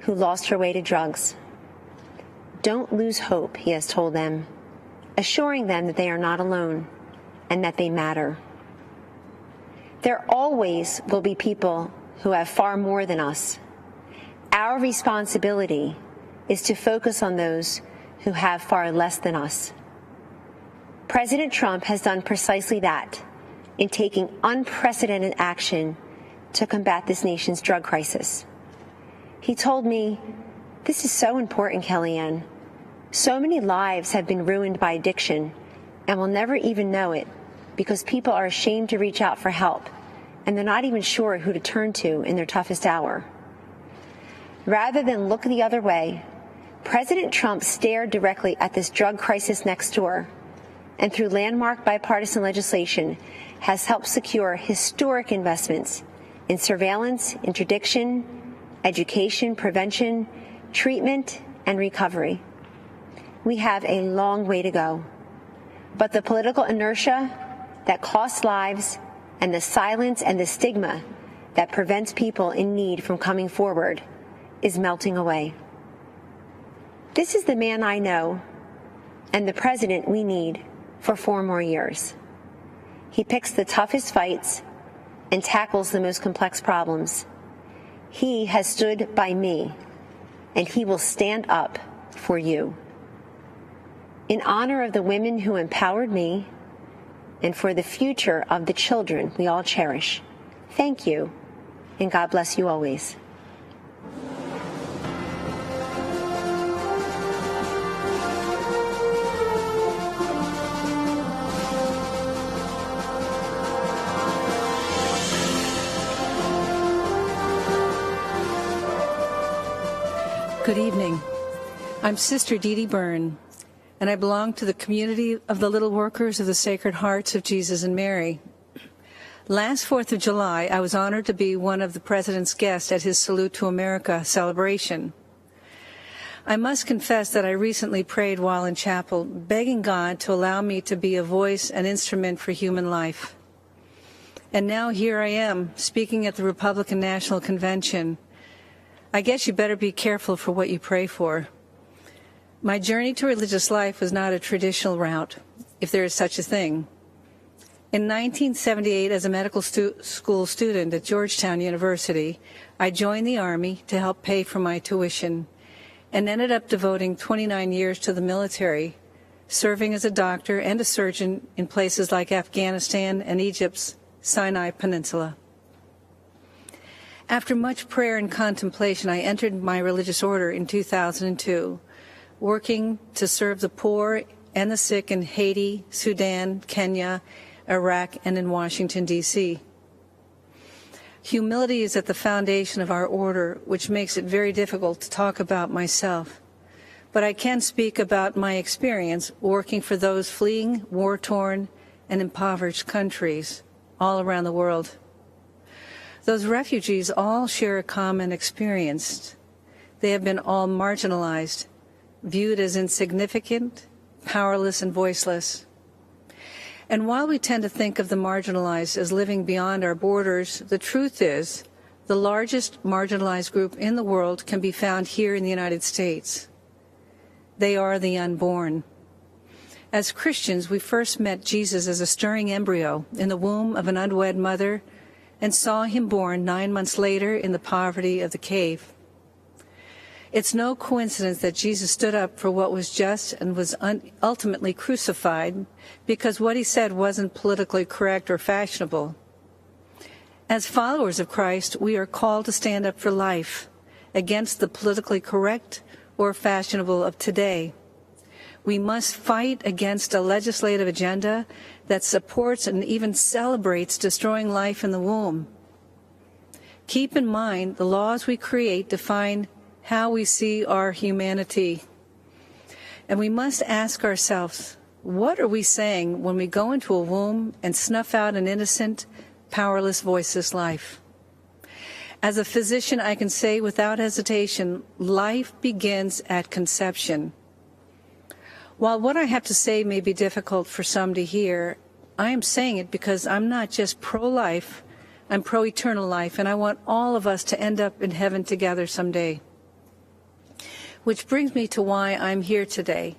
who lost her way to drugs. Don't lose hope, he has told them, assuring them that they are not alone and that they matter. There always will be people who have far more than us. Our responsibility is to focus on those who have far less than us. President Trump has done precisely that in taking unprecedented action to combat this nation's drug crisis. He told me, "This is so important, Kellyanne. So many lives have been ruined by addiction and will never even know it because people are ashamed to reach out for help and they're not even sure who to turn to in their toughest hour." Rather than look the other way, President Trump stared directly at this drug crisis next door and through landmark bipartisan legislation has helped secure historic investments in surveillance, interdiction, education, prevention, treatment, and recovery. We have a long way to go, but the political inertia that costs lives and the silence and the stigma that prevents people in need from coming forward is melting away. This is the man I know and the president we need for 4 more years. He picks the toughest fights and tackles the most complex problems. He has stood by me, and he will stand up for you. In honor of the women who empowered me and for the future of the children we all cherish, thank you, and God bless you always. Good evening. I'm Sister Dede Byrne, and I belong to the community of the Little Workers of the Sacred Hearts of Jesus and Mary. Last 4th of July, I was honored to be one of the President's guests at his Salute to America celebration. I must confess that I recently prayed while in chapel, begging God to allow me to be a voice and instrument for human life. And now here I am, speaking at the Republican National Convention. I guess you better be careful for what you pray for. My journey to religious life was not a traditional route, if there is such a thing. In 1978, as a medical school student at Georgetown University, I joined the Army to help pay for my tuition and ended up devoting 29 years to the military, serving as a doctor and a surgeon in places like Afghanistan and Egypt's Sinai Peninsula. After much prayer and contemplation, I entered my religious order in 2002, working to serve the poor and the sick in Haiti, Sudan, Kenya, Iraq, and in Washington, D.C. Humility is at the foundation of our order, which makes it very difficult to talk about myself. But I can speak about my experience working for those fleeing war-torn and impoverished countries all around the world. Those refugees all share a common experience. They have been all marginalized, viewed as insignificant, powerless, and voiceless. And while we tend to think of the marginalized as living beyond our borders, the truth is the largest marginalized group in the world can be found here in the United States. They are the unborn. As Christians, we first met Jesus as a stirring embryo in the womb of an unwed mother and saw him born 9 months later in the poverty of the cave. It's no coincidence that Jesus stood up for what was just and was ultimately crucified because what he said wasn't politically correct or fashionable. As followers of Christ, we are called to stand up for life against the politically correct or fashionable of today. We must fight against a legislative agenda that supports and even celebrates destroying life in the womb. Keep in mind, the laws we create define how we see our humanity. And we must ask ourselves, what are we saying when we go into a womb and snuff out an innocent, powerless, voiceless life? As a physician, I can say without hesitation, life begins at conception. While what I have to say may be difficult for some to hear, I am saying it because I'm not just pro-life, I'm pro-eternal life, and I want all of us to end up in heaven together someday. Which brings me to why I'm here today.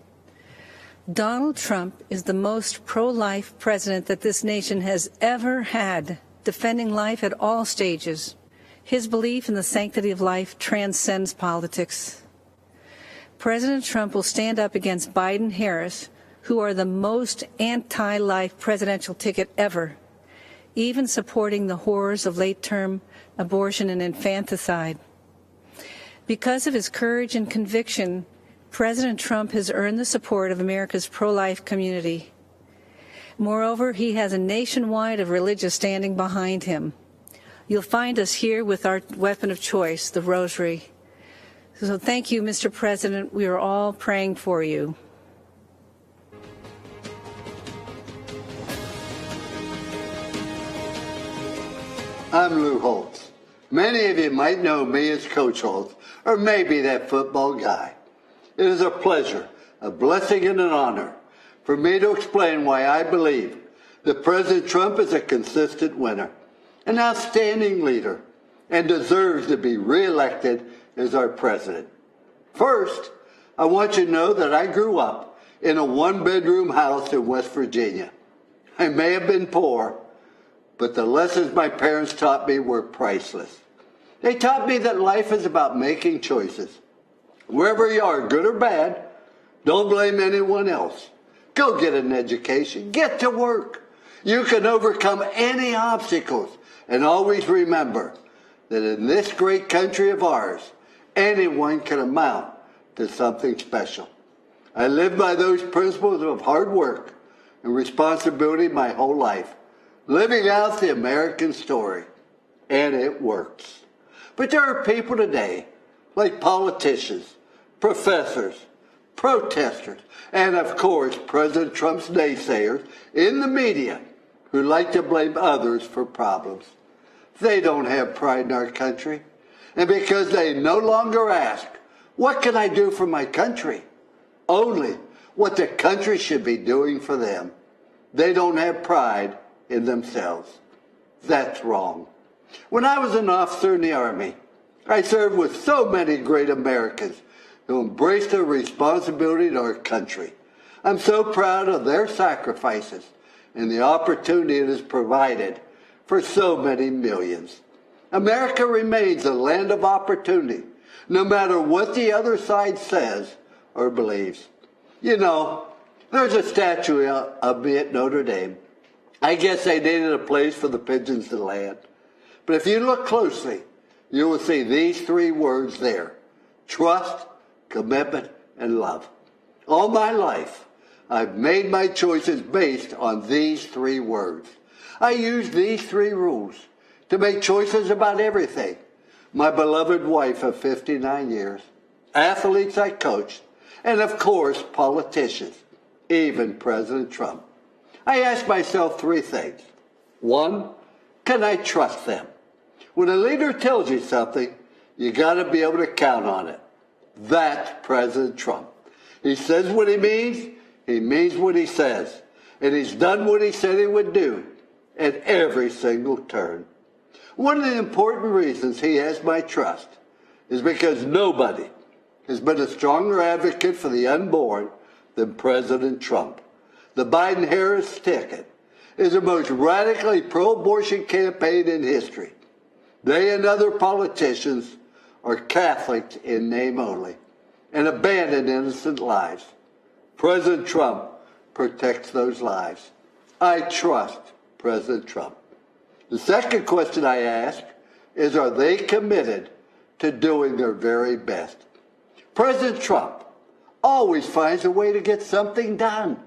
Donald Trump is the most pro-life president that this nation has ever had, defending life at all stages. His belief in the sanctity of life transcends politics. President Trump will stand up against Biden-Harris, who are the most anti-life presidential ticket ever, even supporting the horrors of late-term abortion and infanticide. Because of his courage and conviction, President Trump has earned the support of America's pro-life community. Moreover, he has a nationwide of religious standing behind him. You'll find us here with our weapon of choice, the rosary. So thank you, Mr. President. We are all praying for you. I'm Lou Holtz. Many of you might know me as Coach Holtz, or maybe that football guy. It is a pleasure, a blessing, and an honor for me to explain why I believe that President Trump is a consistent winner, an outstanding leader, and deserves to be reelected as our president. First, I want you to know that I grew up in a one-bedroom house in West Virginia. I may have been poor, but the lessons my parents taught me were priceless. They taught me that life is about making choices. Wherever you are, good or bad, don't blame anyone else. Go get an education. Get to work. You can overcome any obstacles. And always remember that in this great country of ours, anyone can amount to something special. I lived by those principles of hard work and responsibility my whole life, living out the American story. And it works. But there are people today, like politicians, professors, protesters, and of course, President Trump's naysayers in the media who like to blame others for problems. They don't have pride in our country. And because they no longer ask, what can I do for my country? Only what the country should be doing for them. They don't have pride in themselves. That's wrong. When I was an officer in the Army, I served with so many great Americans who embraced their responsibility to our country. I'm so proud of their sacrifices and the opportunity it has provided for so many millions. America remains a land of opportunity, no matter what the other side says or believes. You know, there's a statue of me at Notre Dame. I guess they needed a place for the pigeons to land. But if you look closely, you will see these three words there: trust, commitment, and love. All my life, I've made my choices based on these three words. I use these three rules to make choices about everything. My beloved wife of 59 years, athletes I coached, and of course, politicians, even President Trump. I ask myself three things. One, can I trust them? When a leader tells you something, you got to be able to count on it. That's President Trump. He says what he means what he says, and he's done what he said he would do at every single turn. One of the important reasons he has my trust is because nobody has been a stronger advocate for the unborn than President Trump. The Biden-Harris ticket is the most radically pro-abortion campaign in history. They and other politicians are Catholics in name only and abandon innocent lives. President Trump protects those lives. I trust President Trump. The second question I ask is, are they committed to doing their very best? President Trump always finds a way to get something done.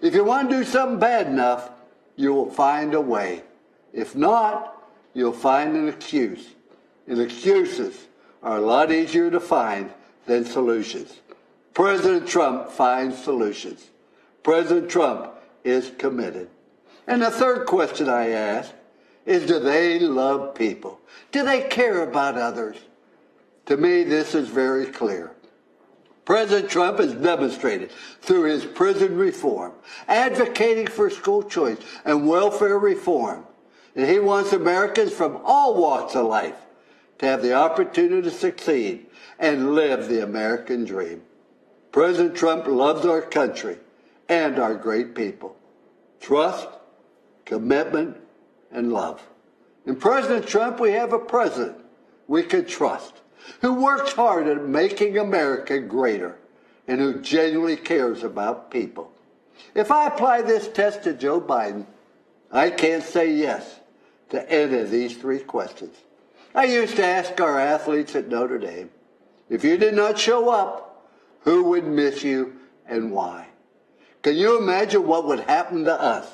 If you want to do something bad enough, you will find a way. If not, you'll find an excuse. And excuses are a lot easier to find than solutions. President Trump finds solutions. President Trump is committed. And the third question I ask is, do they love people? Do they care about others? To me, this is very clear. President Trump has demonstrated through his prison reform, advocating for school choice and welfare reform, and he wants Americans from all walks of life to have the opportunity to succeed and live the American dream. President Trump loves our country and our great people. Trust, commitment, and love. In President Trump, we have a president we can trust, who works hard at making America greater and who genuinely cares about people. If I apply this test to Joe Biden, I can't say yes to any of these three questions. I used to ask our athletes at Notre Dame, if you did not show up, who would miss you and why? Can you imagine what would happen to us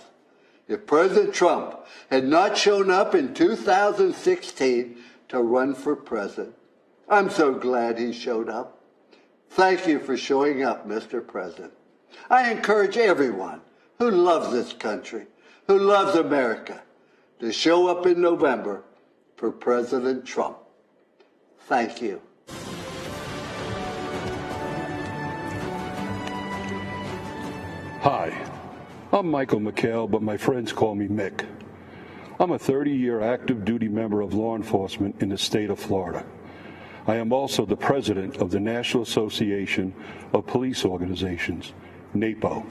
if President Trump had not shown up in 2016 to run for president? I'm so glad he showed up. Thank you for showing up, Mr. President. I encourage everyone who loves this country, who loves America, to show up in November for President Trump. Thank you. Hi, I'm Michael McHale, but my friends call me Mick. I'm a 30-year active duty member of law enforcement in the state of Florida. I am also the president of the National Association of Police Organizations, NAPO.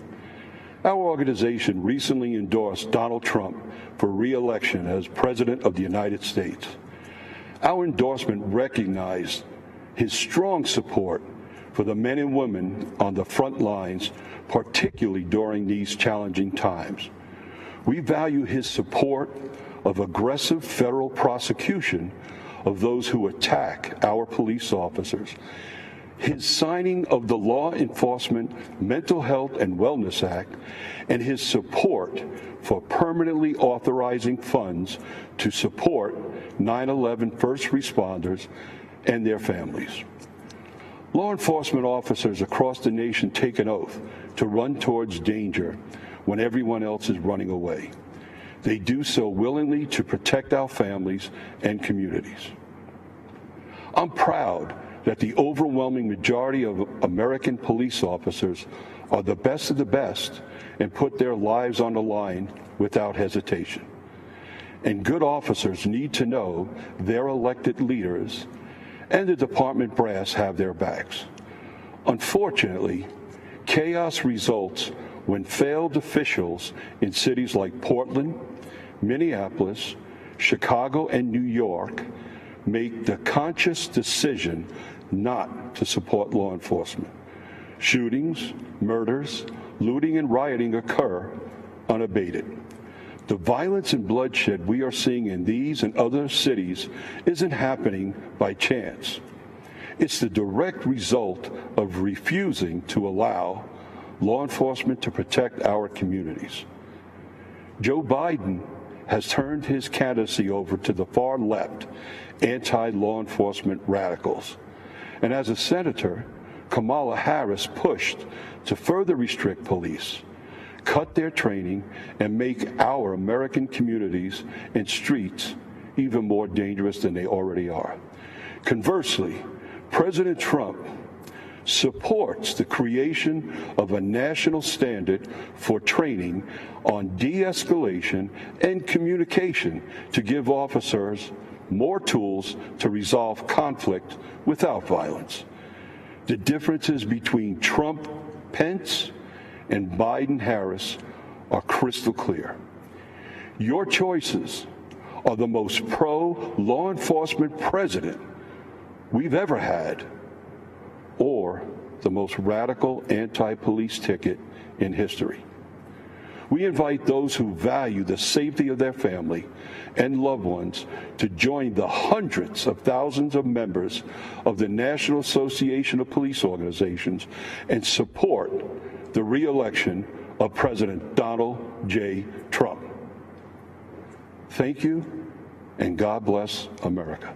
Our organization recently endorsed Donald Trump for re-election as President of the United States. Our endorsement recognized his strong support for the men and women on the front lines, particularly during these challenging times. We value his support of aggressive federal prosecution of those who attack our police officers, his signing of the Law Enforcement Mental Health and Wellness Act, and his support for permanently authorizing funds to support 9/11 first responders and their families. Law enforcement officers across the nation take an oath to run towards danger when everyone else is running away. They do so willingly to protect our families and communities. I'm proud that the overwhelming majority of American police officers are the best of the best and put their lives on the line without hesitation. And good officers need to know their elected leaders and the department brass have their backs. Unfortunately, chaos results when failed officials in cities like Portland, Minneapolis, Chicago, and New York make the conscious decision not to support law enforcement. Shootings, murders, looting, and rioting occur unabated. The violence and bloodshed we are seeing in these and other cities isn't happening by chance. It's the direct result of refusing to allow law enforcement to protect our communities. Joe Biden has turned his candidacy over to the far left anti-law enforcement radicals. And as a senator, Kamala Harris pushed to further restrict police, cut their training, and make our American communities and streets even more dangerous than they already are. Conversely, President Trump supports the creation of a national standard for training on de-escalation and communication to give officers more tools to resolve conflict without violence. The differences between Trump, Pence, and Biden-Harris are crystal clear. Your choices are the most pro-law enforcement president we've ever had, or the most radical anti-police ticket in history. We invite those who value the safety of their family and loved ones to join the hundreds of thousands of members of the National Association of Police Organizations and support the re-election of President Donald J. Trump. Thank you, and God bless America.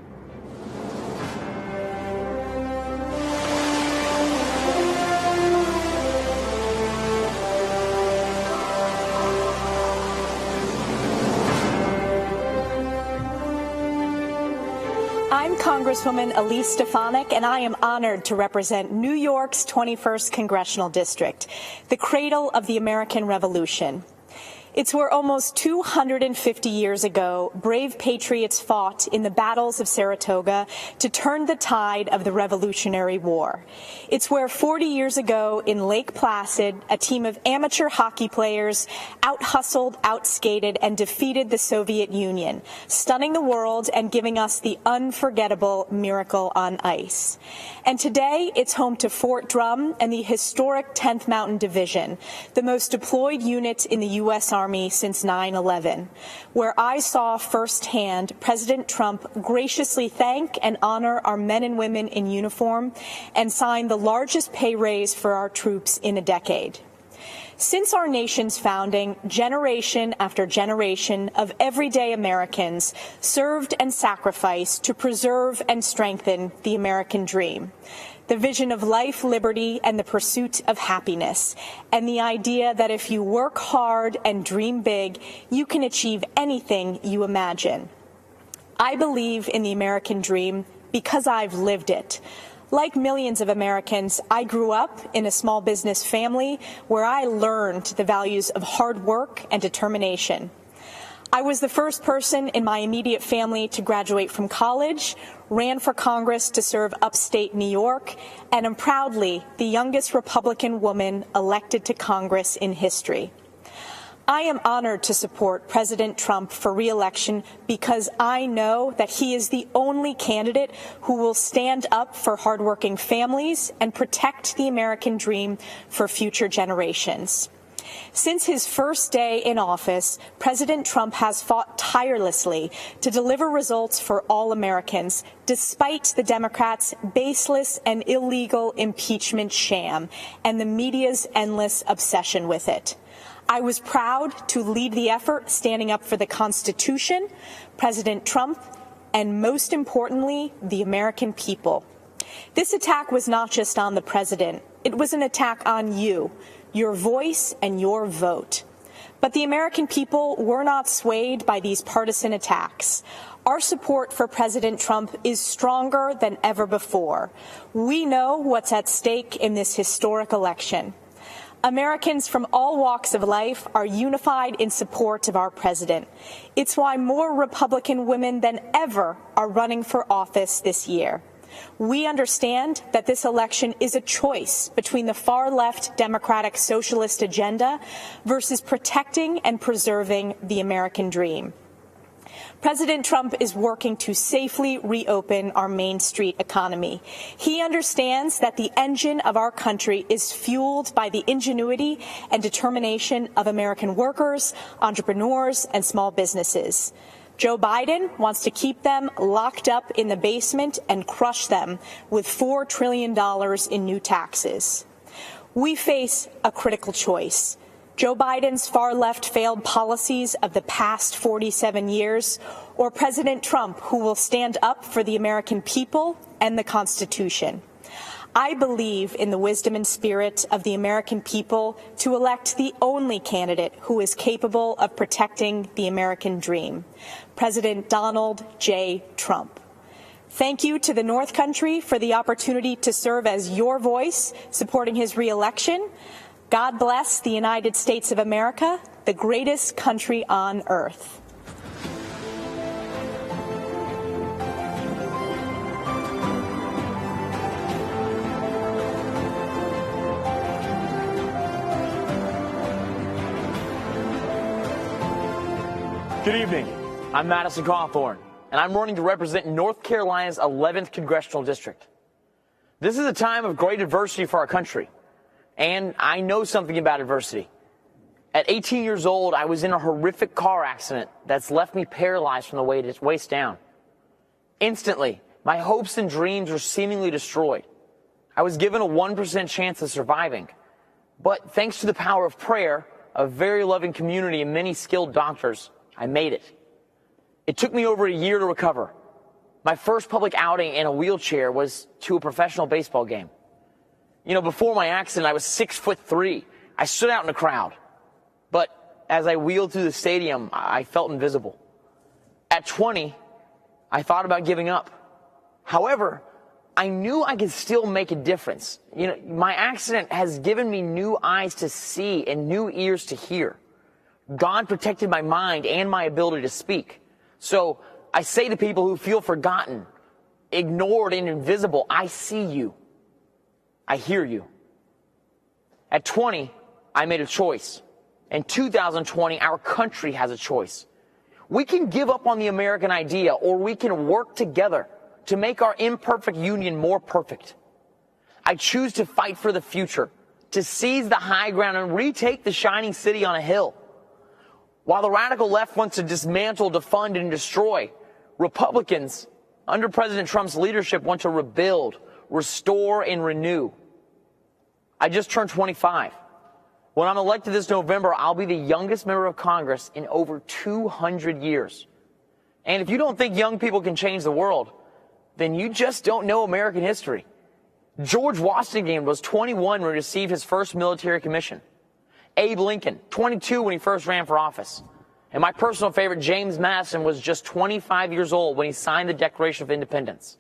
I'm Congresswoman Elise Stefanik, and I am honored to represent New York's 21st Congressional District, the cradle of the American Revolution. It's where almost 250 years ago, brave patriots fought in the battles of Saratoga to turn the tide of the Revolutionary War. It's where 40 years ago in Lake Placid, a team of amateur hockey players out-hustled, out-skated, and defeated the Soviet Union, stunning the world and giving us the unforgettable Miracle on Ice. And today, it's home to Fort Drum and the historic 10th Mountain Division, the most deployed unit in the U.S. Army since 9/11, where I saw firsthand President Trump graciously thank and honor our men and women in uniform and sign the largest pay raise for our troops in a decade. Since our nation's founding, generation after generation of everyday Americans served and sacrificed to preserve and strengthen the American dream, the vision of life, liberty, and the pursuit of happiness, and the idea that if you work hard and dream big, you can achieve anything you imagine. I believe in the American dream because I've lived it. Like millions of Americans, I grew up in a small business family where I learned the values of hard work and determination. I was the first person in my immediate family to graduate from college, ran for Congress to serve upstate New York, and am proudly the youngest Republican woman elected to Congress in history. I am honored to support President Trump for re-election because I know that he is the only candidate who will stand up for hardworking families and protect the American dream for future generations. Since his first day in office, President Trump has fought tirelessly to deliver results for all Americans, despite the Democrats' baseless and illegal impeachment sham and the media's endless obsession with it. I was proud to lead the effort standing up for the Constitution, President Trump, and most importantly, the American people. This attack was not just on the president. It was an attack on you, your voice and your vote. But the American people were not swayed by these partisan attacks. Our support for President Trump is stronger than ever before. We know what's at stake in this historic election. Americans from all walks of life are unified in support of our president. It's why more Republican women than ever are running for office this year. We understand that this election is a choice between the far-left Democratic socialist agenda versus protecting and preserving the American dream. President Trump is working to safely reopen our Main Street economy. He understands that the engine of our country is fueled by the ingenuity and determination of American workers, entrepreneurs, and small businesses. Joe Biden wants to keep them locked up in the basement and crush them with $4 trillion in new taxes. We face a critical choice. Joe Biden's far-left failed policies of the past 47 years, or President Trump, who will stand up for the American people and the Constitution. I believe in the wisdom and spirit of the American people to elect the only candidate who is capable of protecting the American dream, President Donald J. Trump. Thank you to the North Country for the opportunity to serve as your voice supporting his re-election. God bless the United States of America, the greatest country on earth. Good evening. I'm Madison Cawthorn, and I'm running to represent North Carolina's 11th Congressional District. This is a time of great adversity for our country. And I know something about adversity. At 18 years old, I was in a horrific car accident that's left me paralyzed from the waist down. Instantly, my hopes and dreams were seemingly destroyed. I was given a 1% chance of surviving. But thanks to the power of prayer, a very loving community, and many skilled doctors, I made it. It took me over a year to recover. My first public outing in a wheelchair was to a professional baseball game. You know, before my accident, I was 6'3". I stood out in the crowd. But as I wheeled through the stadium, I felt invisible. At 20, I thought about giving up. However, I knew I could still make a difference. You know, my accident has given me new eyes to see and new ears to hear. God protected my mind and my ability to speak. So I say to people who feel forgotten, ignored, and invisible, I see you. I hear you. At 20, I made a choice. In 2020, our country has a choice. We can give up on the American idea, or we can work together to make our imperfect union more perfect. I choose to fight for the future, to seize the high ground and retake the shining city on a hill. While the radical left wants to dismantle, defund, and destroy, Republicans, under President Trump's leadership, want to rebuild, restore, and renew. I just turned 25. When I'm elected this November, I'll be the youngest member of Congress in over 200 years. And if you don't think young people can change the world, then you just don't know American history. George Washington was 21 when he received his first military commission. Abe Lincoln, 22 when he first ran for office. And my personal favorite, James Madison, was just 25 years old when he signed the Declaration of Independence.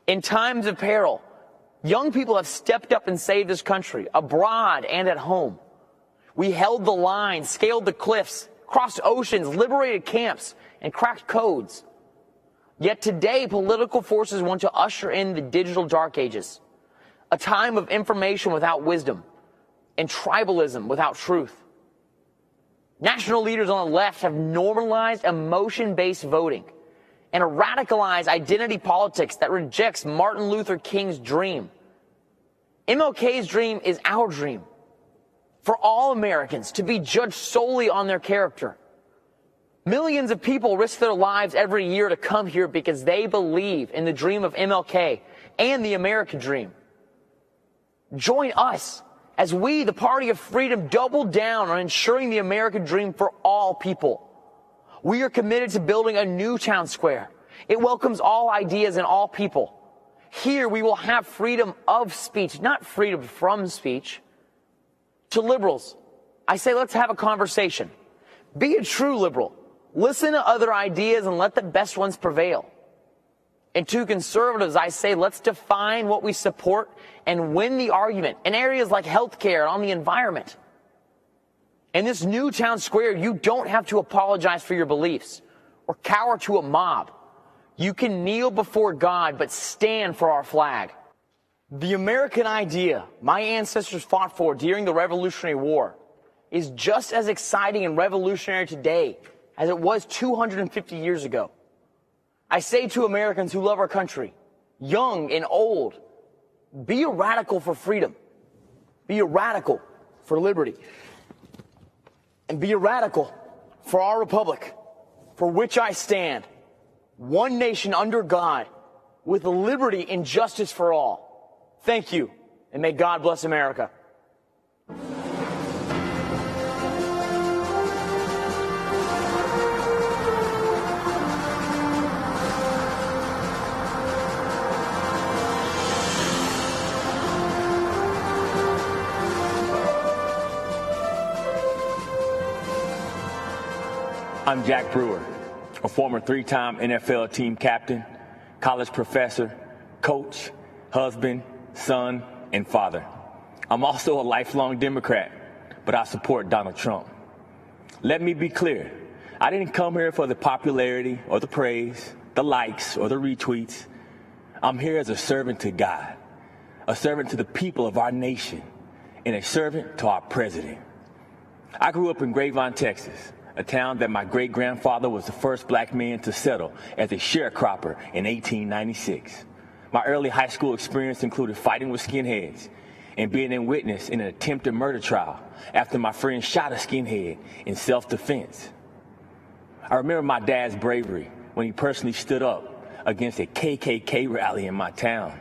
In times of peril, young people have stepped up and saved this country, abroad and at home. We held the line, scaled the cliffs, crossed oceans, liberated camps, and cracked codes. Yet today, political forces want to usher in the digital dark ages, a time of information without wisdom and tribalism without truth. National leaders on the left have normalized emotion-based voting and a radicalized identity politics that rejects Martin Luther King's dream. MLK's dream is our dream, for all Americans to be judged solely on their character. Millions of people risk their lives every year to come here because they believe in the dream of MLK and the American dream. Join us as we, the Party of Freedom, double down on ensuring the American dream for all people. We are committed to building a new town square. It welcomes all ideas and all people. Here we will have freedom of speech, not freedom from speech. To liberals, I say let's have a conversation. Be a true liberal. Listen to other ideas and let the best ones prevail. And to conservatives, I say let's define what we support and win the argument in areas like healthcare and on the environment. In this new town square, you don't have to apologize for your beliefs or cower to a mob. You can kneel before God, but stand for our flag. The American idea my ancestors fought for during the Revolutionary War is just as exciting and revolutionary today as it was 250 years ago. I say to Americans who love our country, young and old, be a radical for freedom. Be a radical for liberty. And be a radical for our republic, for which I stand, one nation under God, with liberty and justice for all. Thank you, and may God bless America. I'm Jack Brewer, a former three-time NFL team captain, college professor, coach, husband, son, and father. I'm also a lifelong Democrat, but I support Donald Trump. Let me be clear. I didn't come here for the popularity or the praise, the likes or the retweets. I'm here as a servant to God, a servant to the people of our nation, and a servant to our president. I grew up in Grapevine, Texas, a town that my great-grandfather was the first black man to settle as a sharecropper in 1896. My early high school experience included fighting with skinheads and being a witness in an attempted murder trial after my friend shot a skinhead in self-defense. I remember my dad's bravery when he personally stood up against a KKK rally in my town.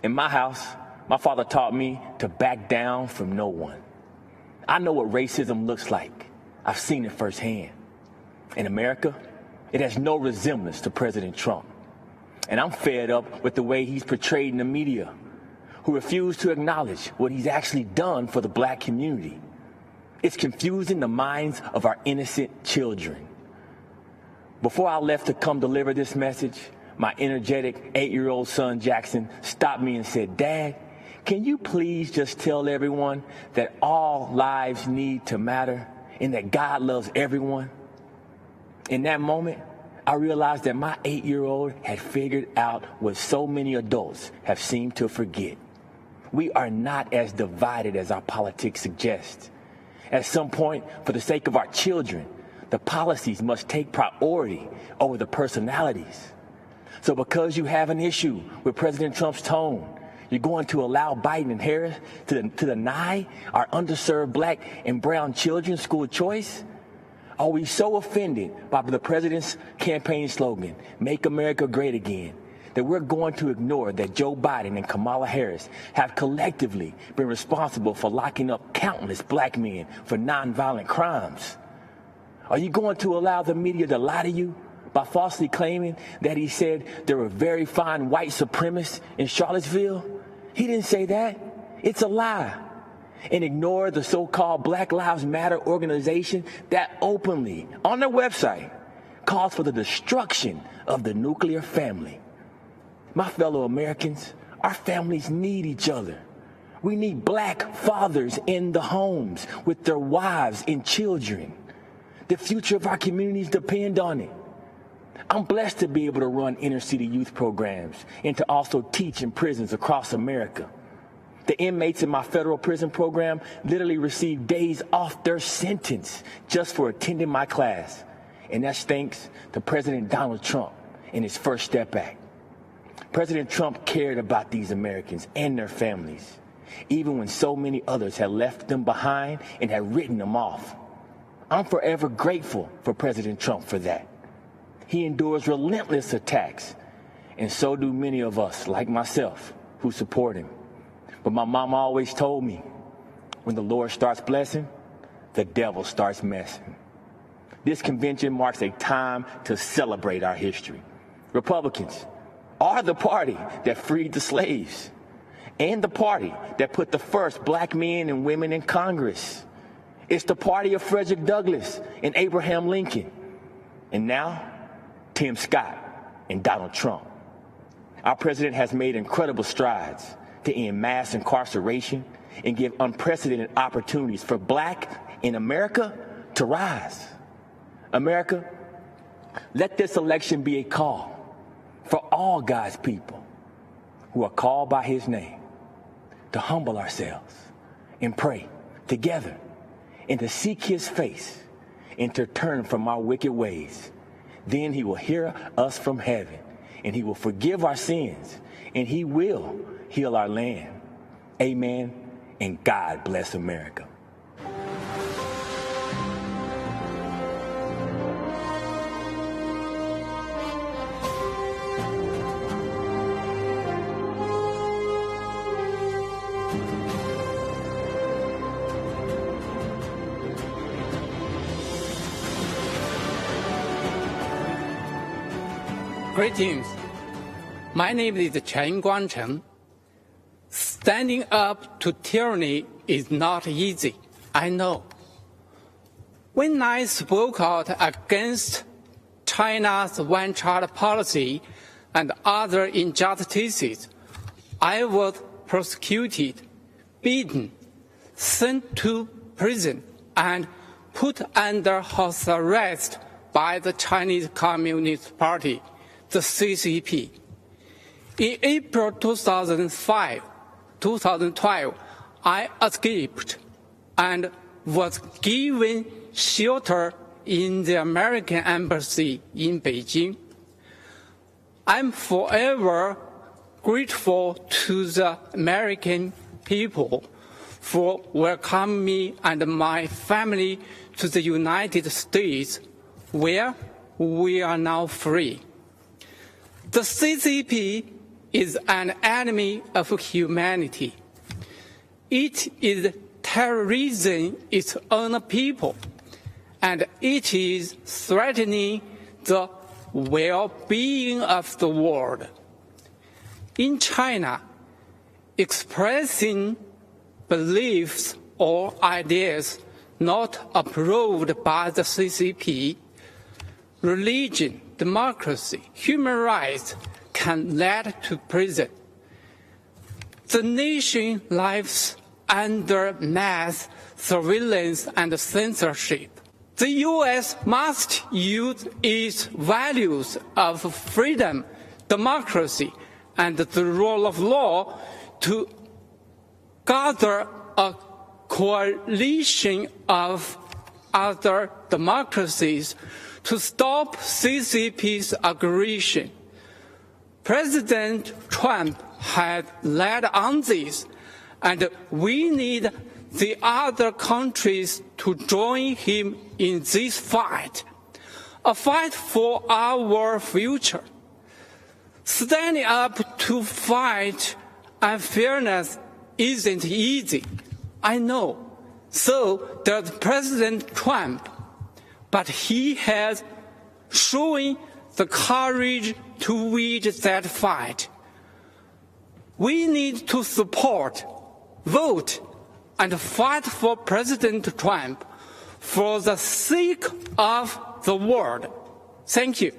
In my house, my father taught me to back down from no one. I know what racism looks like. I've seen it firsthand. In America, it has no resemblance to President Trump. And I'm fed up with the way he's portrayed in the media, who refuse to acknowledge what he's actually done for the black community. It's confusing the minds of our innocent children. Before I left to come deliver this message, my energetic 8-year-old son Jackson stopped me and said, "Dad, can you please just tell everyone that all lives need to matter and that God loves everyone?" In that moment, I realized that my 8-year-old had figured out what so many adults have seemed to forget. We are not as divided as our politics suggests. At some point, for the sake of our children, the policies must take priority over the personalities. So because you have an issue with President Trump's tone, you're going to allow Biden and Harris to deny our underserved black and brown children school choice? Are we so offended by the president's campaign slogan, "Make America Great Again," that we're going to ignore that Joe Biden and Kamala Harris have collectively been responsible for locking up countless black men for nonviolent crimes? Are you going to allow the media to lie to you by falsely claiming that he said there were very fine white supremacists in Charlottesville? He didn't say that. It's a lie. And ignore the so-called Black Lives Matter organization that openly, on their website, calls for the destruction of the nuclear family. My fellow Americans, our families need each other. We need black fathers in the homes with their wives and children. The future of our communities depend on it. I'm blessed to be able to run inner city youth programs and to also teach in prisons across America. The inmates in my federal prison program literally receive days off their sentence just for attending my class. And that's thanks to President Donald Trump and his First Step Act. President Trump cared about these Americans and their families, even when so many others had left them behind and had written them off. I'm forever grateful for President Trump for that. He endures relentless attacks, and so do many of us, like myself, who support him. But my mama always told me, when the Lord starts blessing, the devil starts messing. This convention marks a time to celebrate our history. Republicans are the party that freed the slaves and the party that put the first black men and women in Congress. It's the party of Frederick Douglass and Abraham Lincoln. And now, Tim Scott and Donald Trump. Our president has made incredible strides to end mass incarceration and give unprecedented opportunities for black in America to rise. America, let this election be a call for all God's people who are called by his name to humble ourselves and pray together and to seek his face and to turn from our wicked ways. Then he will hear us from heaven and he will forgive our sins and he will heal our land. Amen. And God bless America. Greetings. My name is Chen Guangcheng. Standing up to tyranny is not easy, I know. When I spoke out against China's one-child policy and other injustices, I was prosecuted, beaten, sent to prison, and put under house arrest by the Chinese Communist Party, the CCP. In April 2012, I escaped and was given shelter in the American Embassy in Beijing. I'm forever grateful to the American people for welcoming me and my family to the United States, where we are now free. The CCP is an enemy of humanity. It is terrorizing its own people, and it is threatening the well-being of the world. In China, expressing beliefs or ideas not approved by the CCP, religion, democracy, human rights can lead to prison. The nation lives under mass surveillance and censorship. The U.S. must use its values of freedom, democracy, and the rule of law to gather a coalition of other democracies to stop CCP's aggression. President Trump had led on this, and we need the other countries to join him in this fight, a fight for our future. Standing up to fight unfairness isn't easy, I know. So does President Trump, but he has shown the courage to wage that fight. We need to support, vote, and fight for President Trump for the sake of the world. Thank you.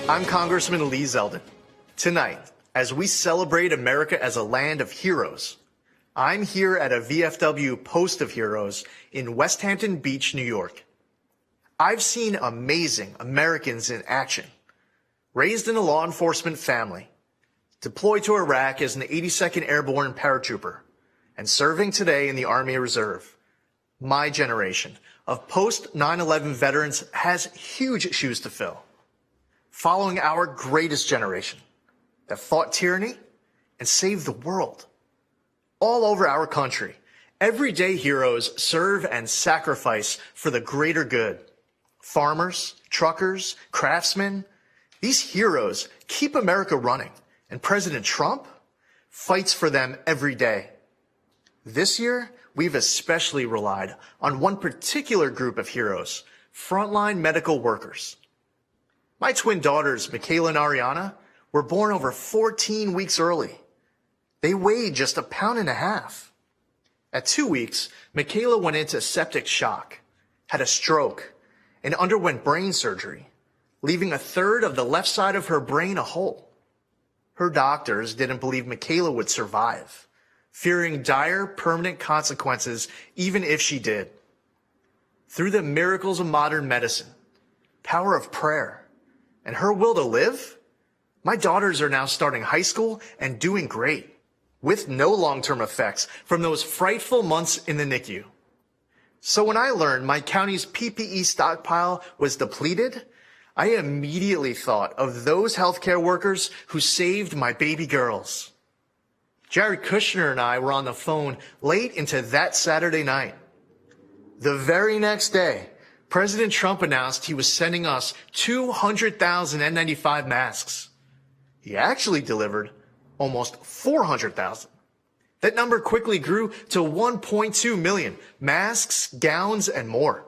I'm Congressman Lee Zeldin. Tonight, as we celebrate America as a land of heroes. I'm here at a VFW Post of Heroes in West Hampton Beach, New York. I've seen amazing Americans in action. Raised in a law enforcement family, deployed to Iraq as an 82nd Airborne paratrooper, and serving today in the Army Reserve. My generation of post 9/11 veterans has huge shoes to fill. Following our greatest generation that fought tyranny and saved the world. All over our country, everyday heroes serve and sacrifice for the greater good. Farmers, truckers, craftsmen, these heroes keep America running, and President Trump fights for them every day. This year, we've especially relied on one particular group of heroes, frontline medical workers. My twin daughters, Michaela and Ariana, were born over 14 weeks early. They weighed just 1.5 pounds. At 2 weeks, Michaela went into septic shock, had a stroke, and underwent brain surgery, leaving 1/3 of the left side of her brain a hole. Her doctors didn't believe Michaela would survive, fearing dire permanent consequences even if she did. Through the miracles of modern medicine, power of prayer, and her will to live, my daughters are now starting high school and doing great, with no long-term effects from those frightful months in the NICU. So when I learned my county's PPE stockpile was depleted, I immediately thought of those healthcare workers who saved my baby girls. Jared Kushner and I were on the phone late into that Saturday night. The very next day, President Trump announced he was sending us 200,000 N95 masks. He actually delivered almost 400,000. That number quickly grew to 1.2 million masks, gowns, and more.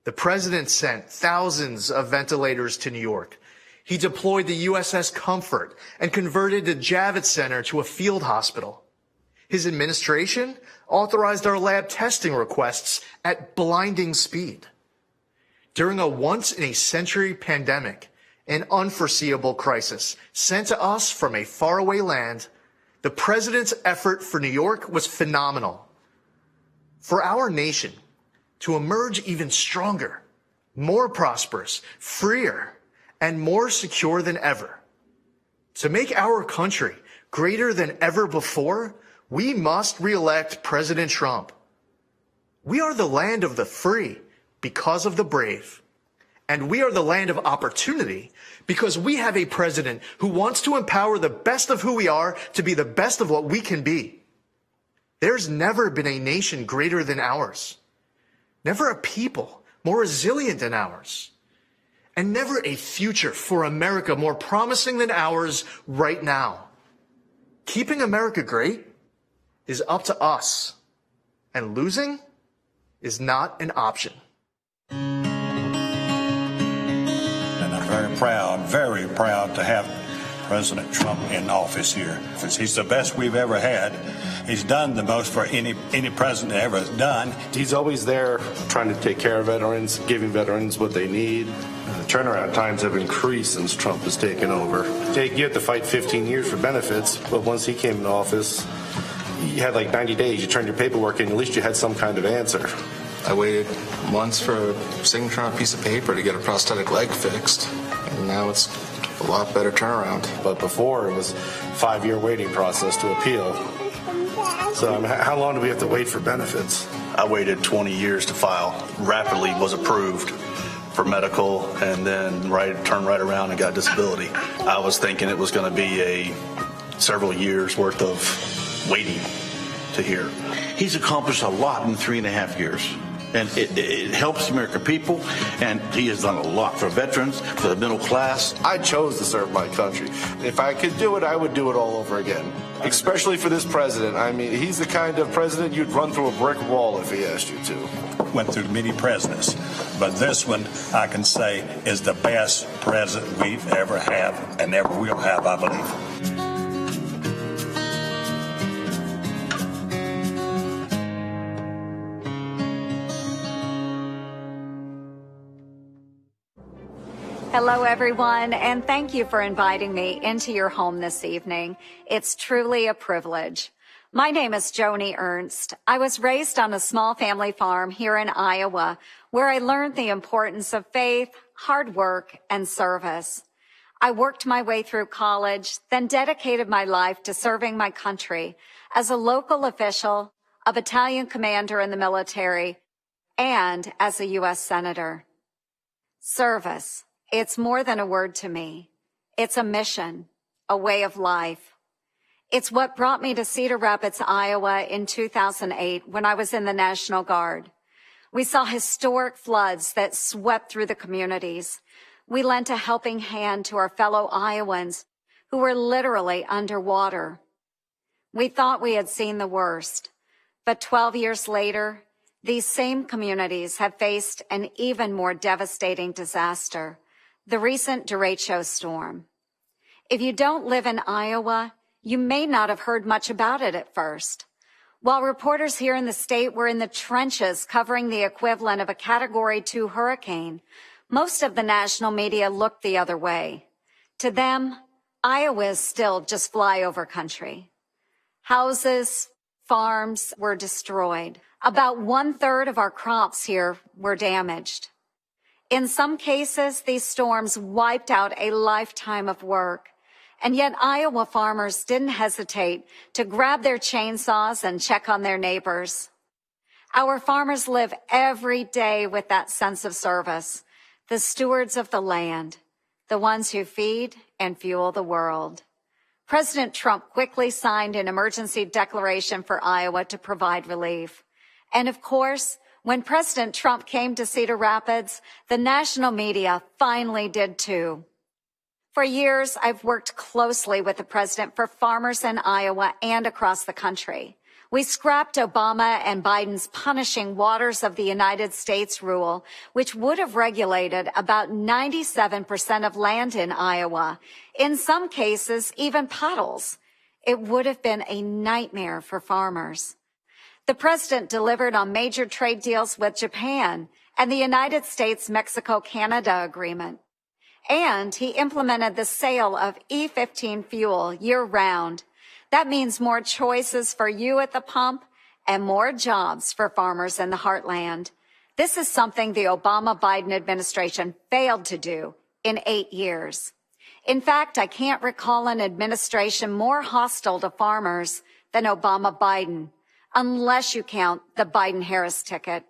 The president sent thousands of ventilators to New York. He deployed the USS Comfort and converted the Javits Center to a field hospital. His administration authorized our lab testing requests at blinding speed. During a once-in-a-century pandemic, an unforeseeable crisis sent to us from a faraway land, the president's effort for New York was phenomenal. For our nation to emerge even stronger, more prosperous, freer, and more secure than ever. To make our country greater than ever before, we must re-elect President Trump. We are the land of the free because of the brave. And we are the land of opportunity because we have a president who wants to empower the best of who we are to be the best of what we can be. There's never been a nation greater than ours. Never a people more resilient than ours. And never a future for America more promising than ours right now. Keeping America great is up to us, and losing is not an option. And I'm very proud to have President Trump in office here. He's the best we've ever had. He's done the most for any president ever done. He's always there trying to take care of veterans, giving veterans what they need. The turnaround times have increased since Trump has taken over. You have to fight 15 years for benefits, but once he came into office, you had like 90 days. You turned your paperwork in, at least you had some kind of answer. I waited months for a signature on a piece of paper to get a prosthetic leg fixed, and now it's a lot better turnaround. But before, it was a 5-year waiting process to appeal. So how long do we have to wait for benefits? I waited 20 years to file. Rapidly was approved for medical, and then turned right around and got disability. I was thinking it was going to be several years worth of waiting to hear. He's accomplished a lot in 3.5 years. And it helps the American people, and he has done a lot for veterans, for the middle class. I chose to serve my country. If I could do it, I would do it all over again, especially for this president. I mean, he's the kind of president you'd run through a brick wall if he asked you to. Went through many presidents, but this one, I can say, is the best president we've ever had and ever will have, I believe. Hello, everyone, and thank you for inviting me into your home this evening. It's truly a privilege. My name is Joni Ernst. I was raised on a small family farm here in Iowa, where I learned the importance of faith, hard work, and service. I worked my way through college, then dedicated my life to serving my country as a local official, a battalion commander in the military, and as a U.S. Senator. Service. It's more than a word to me. It's a mission, a way of life. It's what brought me to Cedar Rapids, Iowa in 2008 when I was in the National Guard. We saw historic floods that swept through the communities. We lent a helping hand to our fellow Iowans who were literally underwater. We thought we had seen the worst, but 12 years later, these same communities have faced an even more devastating disaster, the recent derecho storm. If you don't live in Iowa, you may not have heard much about it at first. While reporters here in the state were in the trenches covering the equivalent of a Category 2 hurricane, most of the national media looked the other way. To them, Iowa is still just flyover country. Houses, farms were destroyed. About 1/3 of our crops here were damaged. In some cases, these storms wiped out a lifetime of work. And yet Iowa farmers didn't hesitate to grab their chainsaws and check on their neighbors. Our farmers live every day with that sense of service, the stewards of the land, the ones who feed and fuel the world. President Trump quickly signed an emergency declaration for Iowa to provide relief. And of course, when President Trump came to Cedar Rapids, the national media finally did too. For years, I've worked closely with the president for farmers in Iowa and across the country. We scrapped Obama and Biden's punishing waters of the United States rule, which would have regulated about 97% of land in Iowa, in some cases, even puddles. It would have been a nightmare for farmers. The president delivered on major trade deals with Japan and the United States-Mexico-Canada agreement. And he implemented the sale of E15 fuel year-round. That means more choices for you at the pump and more jobs for farmers in the heartland. This is something the Obama-Biden administration failed to do in 8 years. In fact, I can't recall an administration more hostile to farmers than Obama-Biden, unless you count the Biden-Harris ticket.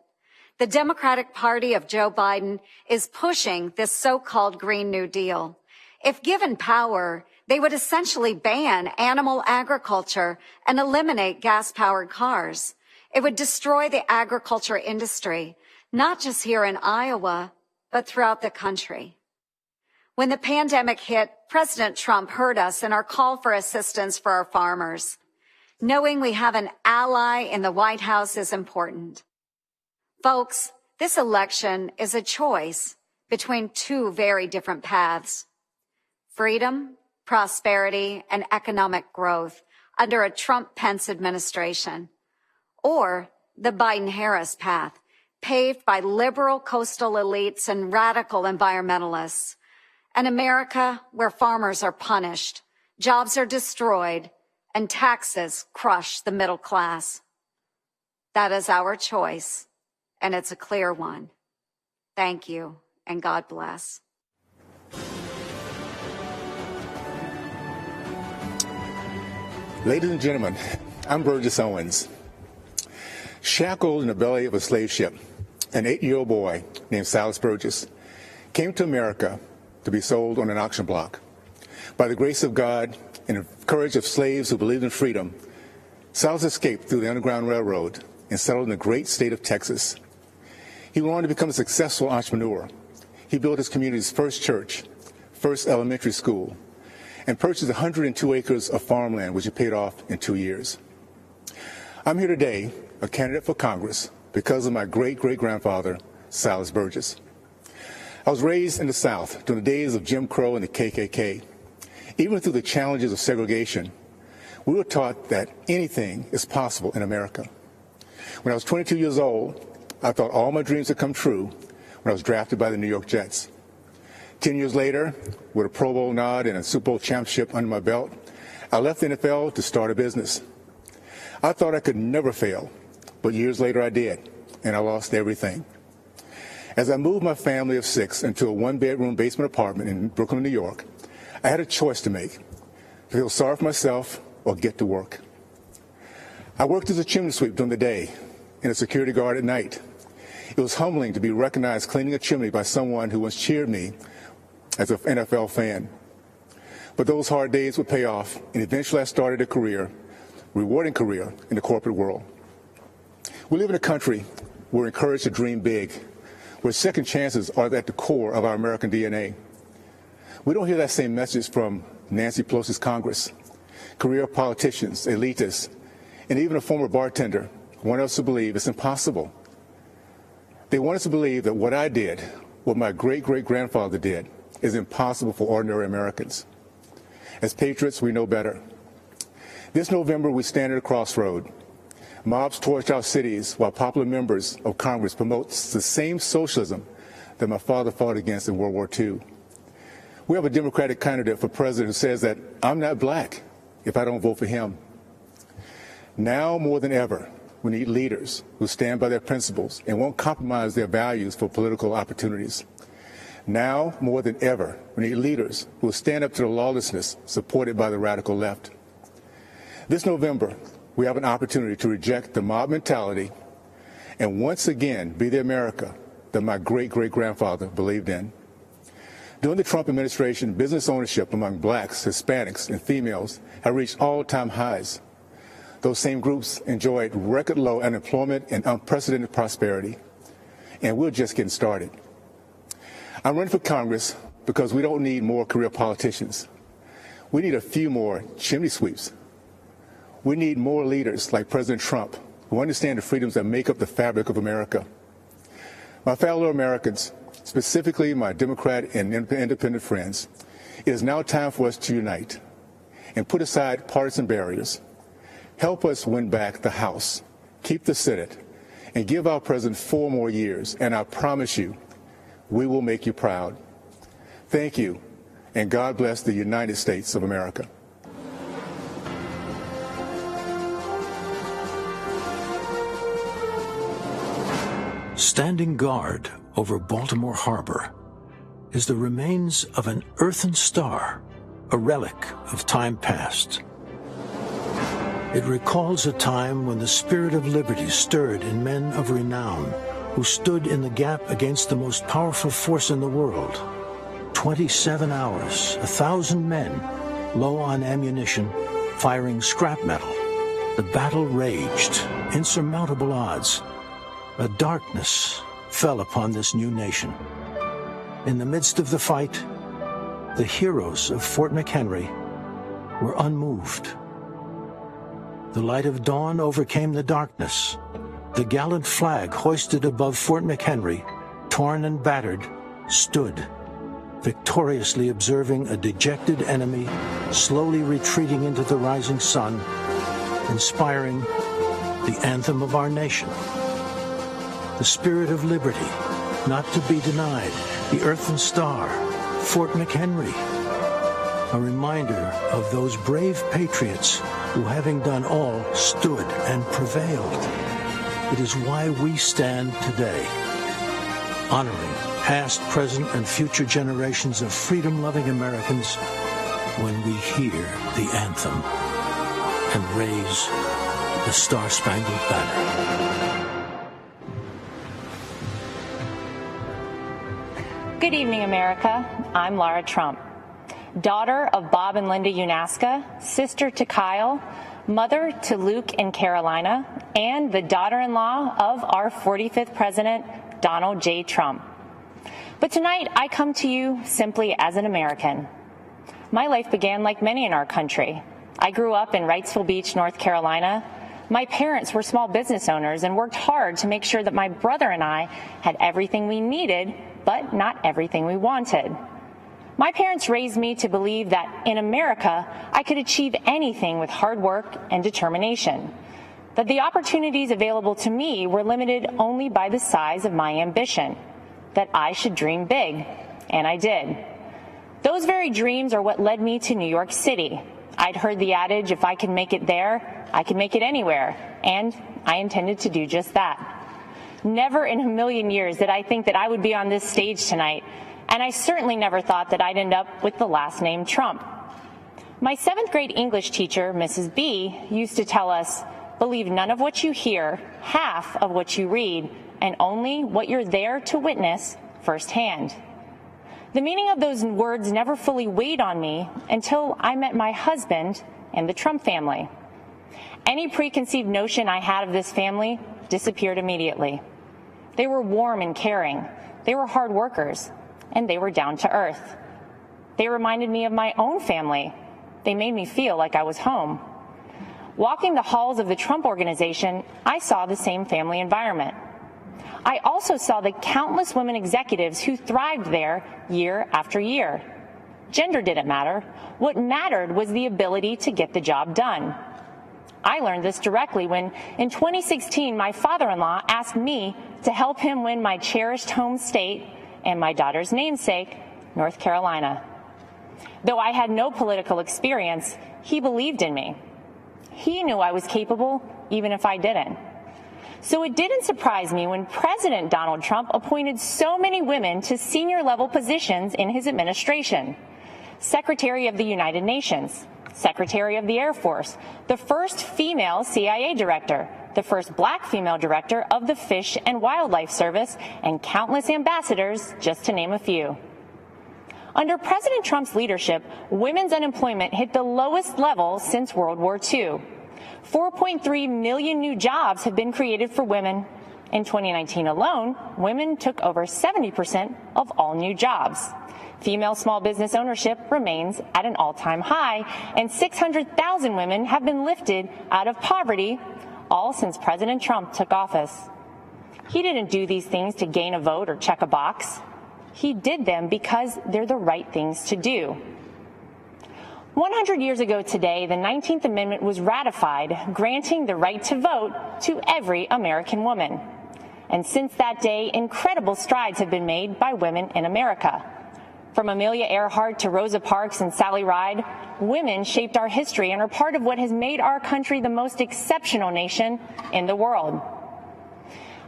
The Democratic Party of Joe Biden is pushing this so-called Green New Deal. If given power, they would essentially ban animal agriculture and eliminate gas-powered cars. It would destroy the agriculture industry, not just here in Iowa, but throughout the country. When the pandemic hit, President Trump heard us in our call for assistance for our farmers. Knowing we have an ally in the White House is important. Folks, this election is a choice between two very different paths: freedom, prosperity, and economic growth under a Trump-Pence administration, or the Biden-Harris path, paved by liberal coastal elites and radical environmentalists. An America where farmers are punished, jobs are destroyed, and taxes crush the middle class. That is our choice, and it's a clear one. Thank you, and God bless. Ladies and gentlemen, I'm Burgess Owens. Shackled in the belly of a slave ship, an 8-year-old boy named Silas Burgess came to America to be sold on an auction block. By the grace of God and the courage of slaves who believed in freedom, Silas escaped through the Underground Railroad and settled in the great state of Texas. He went on to become a successful entrepreneur. He built his community's first church, first elementary school, and purchased 102 acres of farmland, which he paid off in 2 years. I'm here today, a candidate for Congress, because of my great-great-grandfather, Silas Burgess. I was raised in the South during the days of Jim Crow and the KKK. Even through the challenges of segregation, we were taught that anything is possible in America. When I was 22 years old, I thought all my dreams had come true when I was drafted by the New York Jets. 10 years later, with a Pro Bowl nod and a Super Bowl championship under my belt, I left the NFL to start a business. I thought I could never fail, but years later I did, and I lost everything. As I moved my family of 6 into a one-bedroom basement apartment in Brooklyn, New York, I had a choice to make: to feel sorry for myself or get to work. I worked as a chimney sweep during the day and a security guard at night. It was humbling to be recognized cleaning a chimney by someone who once cheered me as an NFL fan. But those hard days would pay off, and eventually I started a rewarding career in the corporate world. We live in a country where we're encouraged to dream big, where second chances are at the core of our American DNA. We don't hear that same message from Nancy Pelosi's Congress, career politicians, elitists, and even a former bartender want us to believe it's impossible. They want us to believe that what I did, what my great-great-grandfather did, is impossible for ordinary Americans. As patriots, we know better. This November, we stand at a crossroad. Mobs torch our cities while popular members of Congress promote the same socialism that my father fought against in World War II. We have a Democratic candidate for president who says that I'm not black if I don't vote for him. Now more than ever, we need leaders who stand by their principles and won't compromise their values for political opportunities. Now more than ever, we need leaders who will stand up to the lawlessness supported by the radical left. This November, we have an opportunity to reject the mob mentality and once again be the America that my great-great-grandfather believed in. During the Trump administration, business ownership among blacks, Hispanics, and females have reached all-time highs. Those same groups enjoyed record low unemployment and unprecedented prosperity, and we're just getting started. I'm running for Congress because we don't need more career politicians. We need a few more chimney sweeps. We need more leaders like President Trump who understand the freedoms that make up the fabric of America. My fellow Americans, specifically my Democrat and independent friends, it is now time for us to unite and put aside partisan barriers. Help us win back the House, keep the Senate, and give our president 4 more years, and I promise you, we will make you proud. Thank you, and God bless the United States of America. Standing guard over Baltimore Harbor is the remains of an earthen star, a relic of time past. It recalls a time when the spirit of liberty stirred in men of renown who stood in the gap against the most powerful force in the world. 27 hours, 1,000 men, low on ammunition, firing scrap metal. The battle raged, insurmountable odds. A darkness fell upon this new nation. In the midst of the fight, the heroes of Fort McHenry were unmoved. The light of dawn overcame the darkness. The gallant flag hoisted above Fort McHenry, torn and battered, stood, victoriously observing a dejected enemy slowly retreating into the rising sun, inspiring the anthem of our nation. The spirit of liberty, not to be denied, the earthen star, Fort McHenry, a reminder of those brave patriots who, having done all, stood and prevailed. It is why we stand today, honoring past, present, and future generations of freedom-loving Americans when we hear the anthem and raise the Star-Spangled Banner. Good evening, America. I'm Lara Trump, daughter of Bob and Linda Unaska, sister to Kyle, mother to Luke and Carolina, and the daughter-in-law of our 45th president, Donald J. Trump. But tonight, I come to you simply as an American. My life began like many in our country. I grew up in Wrightsville Beach, North Carolina. My parents were small business owners and worked hard to make sure that my brother and I had everything we needed, but not everything we wanted. My parents raised me to believe that in America, I could achieve anything with hard work and determination, that the opportunities available to me were limited only by the size of my ambition, that I should dream big, And I did. Those very dreams are what led me to New York City. I'd heard the adage, if I can make it there, I can make it anywhere. And I intended to do just that. Never in a million years did I think that I would be on this stage tonight, and I certainly never thought that I'd end up with the last name Trump. My 7th grade English teacher, Mrs. B, used to tell us, believe none of what you hear, half of what you read, and only what you're there to witness firsthand. The meaning of those words never fully weighed on me until I met my husband and the Trump family. Any preconceived notion I had of this family disappeared immediately. They were warm and caring, they were hard workers, and they were down to earth. They reminded me of my own family. They made me feel like I was home. Walking the halls of the Trump organization, I saw the same family environment. I also saw the countless women executives who thrived there year after year. Gender didn't matter. What mattered was the ability to get the job done. I learned this directly when, in 2016, my father-in-law asked me to help him win my cherished home state and my daughter's namesake, North Carolina. Though I had no political experience, he believed in me. He knew I was capable, even if I didn't. So it didn't surprise me when President Donald Trump appointed so many women to senior-level positions in his administration. Secretary of the United Nations, Secretary of the Air Force, the first female CIA director, the first black female director of the Fish and Wildlife Service, and countless ambassadors, just to name a few. Under President Trump's leadership, women's unemployment hit the lowest level since World War II. 4.3 million new jobs have been created for women. In 2019 alone, women took over 70% of all new jobs. Female small business ownership remains at an all-time high, and 600,000 women have been lifted out of poverty, all since President Trump took office. He didn't do these things to gain a vote or check a box. He did them because they're the right things to do. 100 years ago today, the 19th Amendment was ratified, granting the right to vote to every American woman. And since that day, incredible strides have been made by women in America. From Amelia Earhart to Rosa Parks and Sally Ride, women shaped our history and are part of what has made our country the most exceptional nation in the world.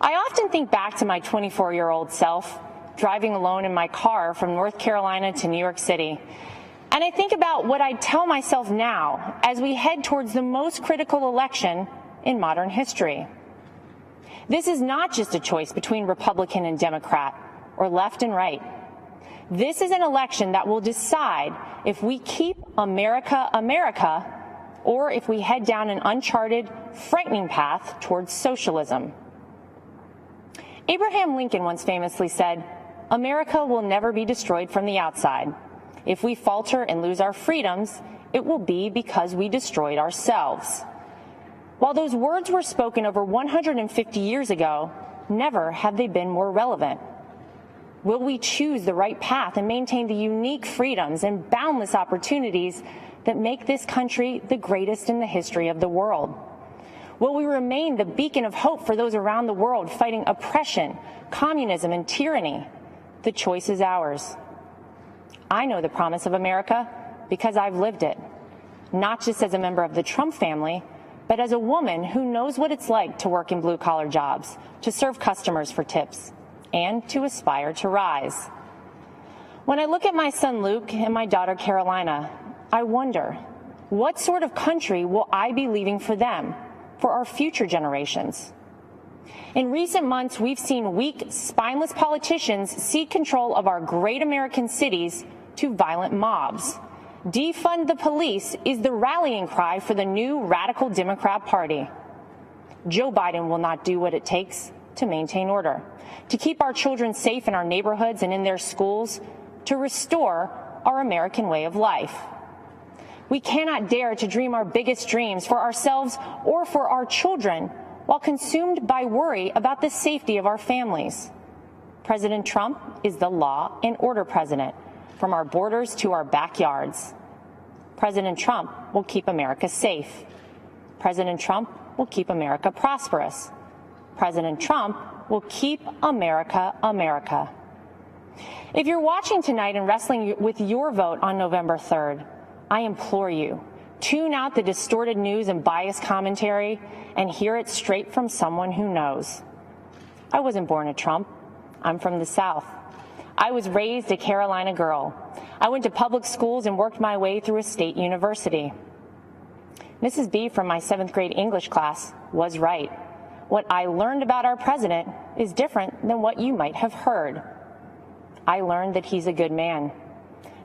I often think back to my 24-year-old self, driving alone in my car from North Carolina to New York City. And I think about what I'd tell myself now as we head towards the most critical election in modern history. This is not just a choice between Republican and Democrat or left and right. This is an election that will decide if we keep America America or if we head down an uncharted, frightening path towards socialism. Abraham Lincoln once famously said, "America will never be destroyed from the outside. If we falter and lose our freedoms, it will be because we destroyed ourselves." While those words were spoken over 150 years ago, never have they been more relevant. Will we choose the right path and maintain the unique freedoms and boundless opportunities that make this country the greatest in the history of the world? Will we remain the beacon of hope for those around the world fighting oppression, communism, and tyranny? The choice is ours. I know the promise of America because I've lived it, not just as a member of the Trump family, but as a woman who knows what it's like to work in blue-collar jobs, to serve customers for tips, and to aspire to rise. When I look at my son Luke and my daughter Carolina, I wonder, what sort of country will I be leaving for them, for our future generations? In recent months, we've seen weak, spineless politicians cede control of our great American cities to violent mobs. Defund the police is the rallying cry for the new radical Democrat Party. Joe Biden will not do what it takes to maintain order, to keep our children safe in our neighborhoods and in their schools, to restore our American way of life. We cannot dare to dream our biggest dreams for ourselves or for our children while consumed by worry about the safety of our families. President Trump is the law and order president, from our borders to our backyards. President Trump will keep America safe. President Trump will keep America prosperous. President Trump will keep America America. If you're watching tonight and wrestling with your vote on November 3rd, I implore you, tune out the distorted news and biased commentary and hear it straight from someone who knows. I wasn't born a Trump. I'm from the South. I was raised a Carolina girl. I went to public schools and worked my way through a state university. Mrs. B from my 7th grade English class was right. What I learned about our president is different than what you might have heard. I learned that he's a good man,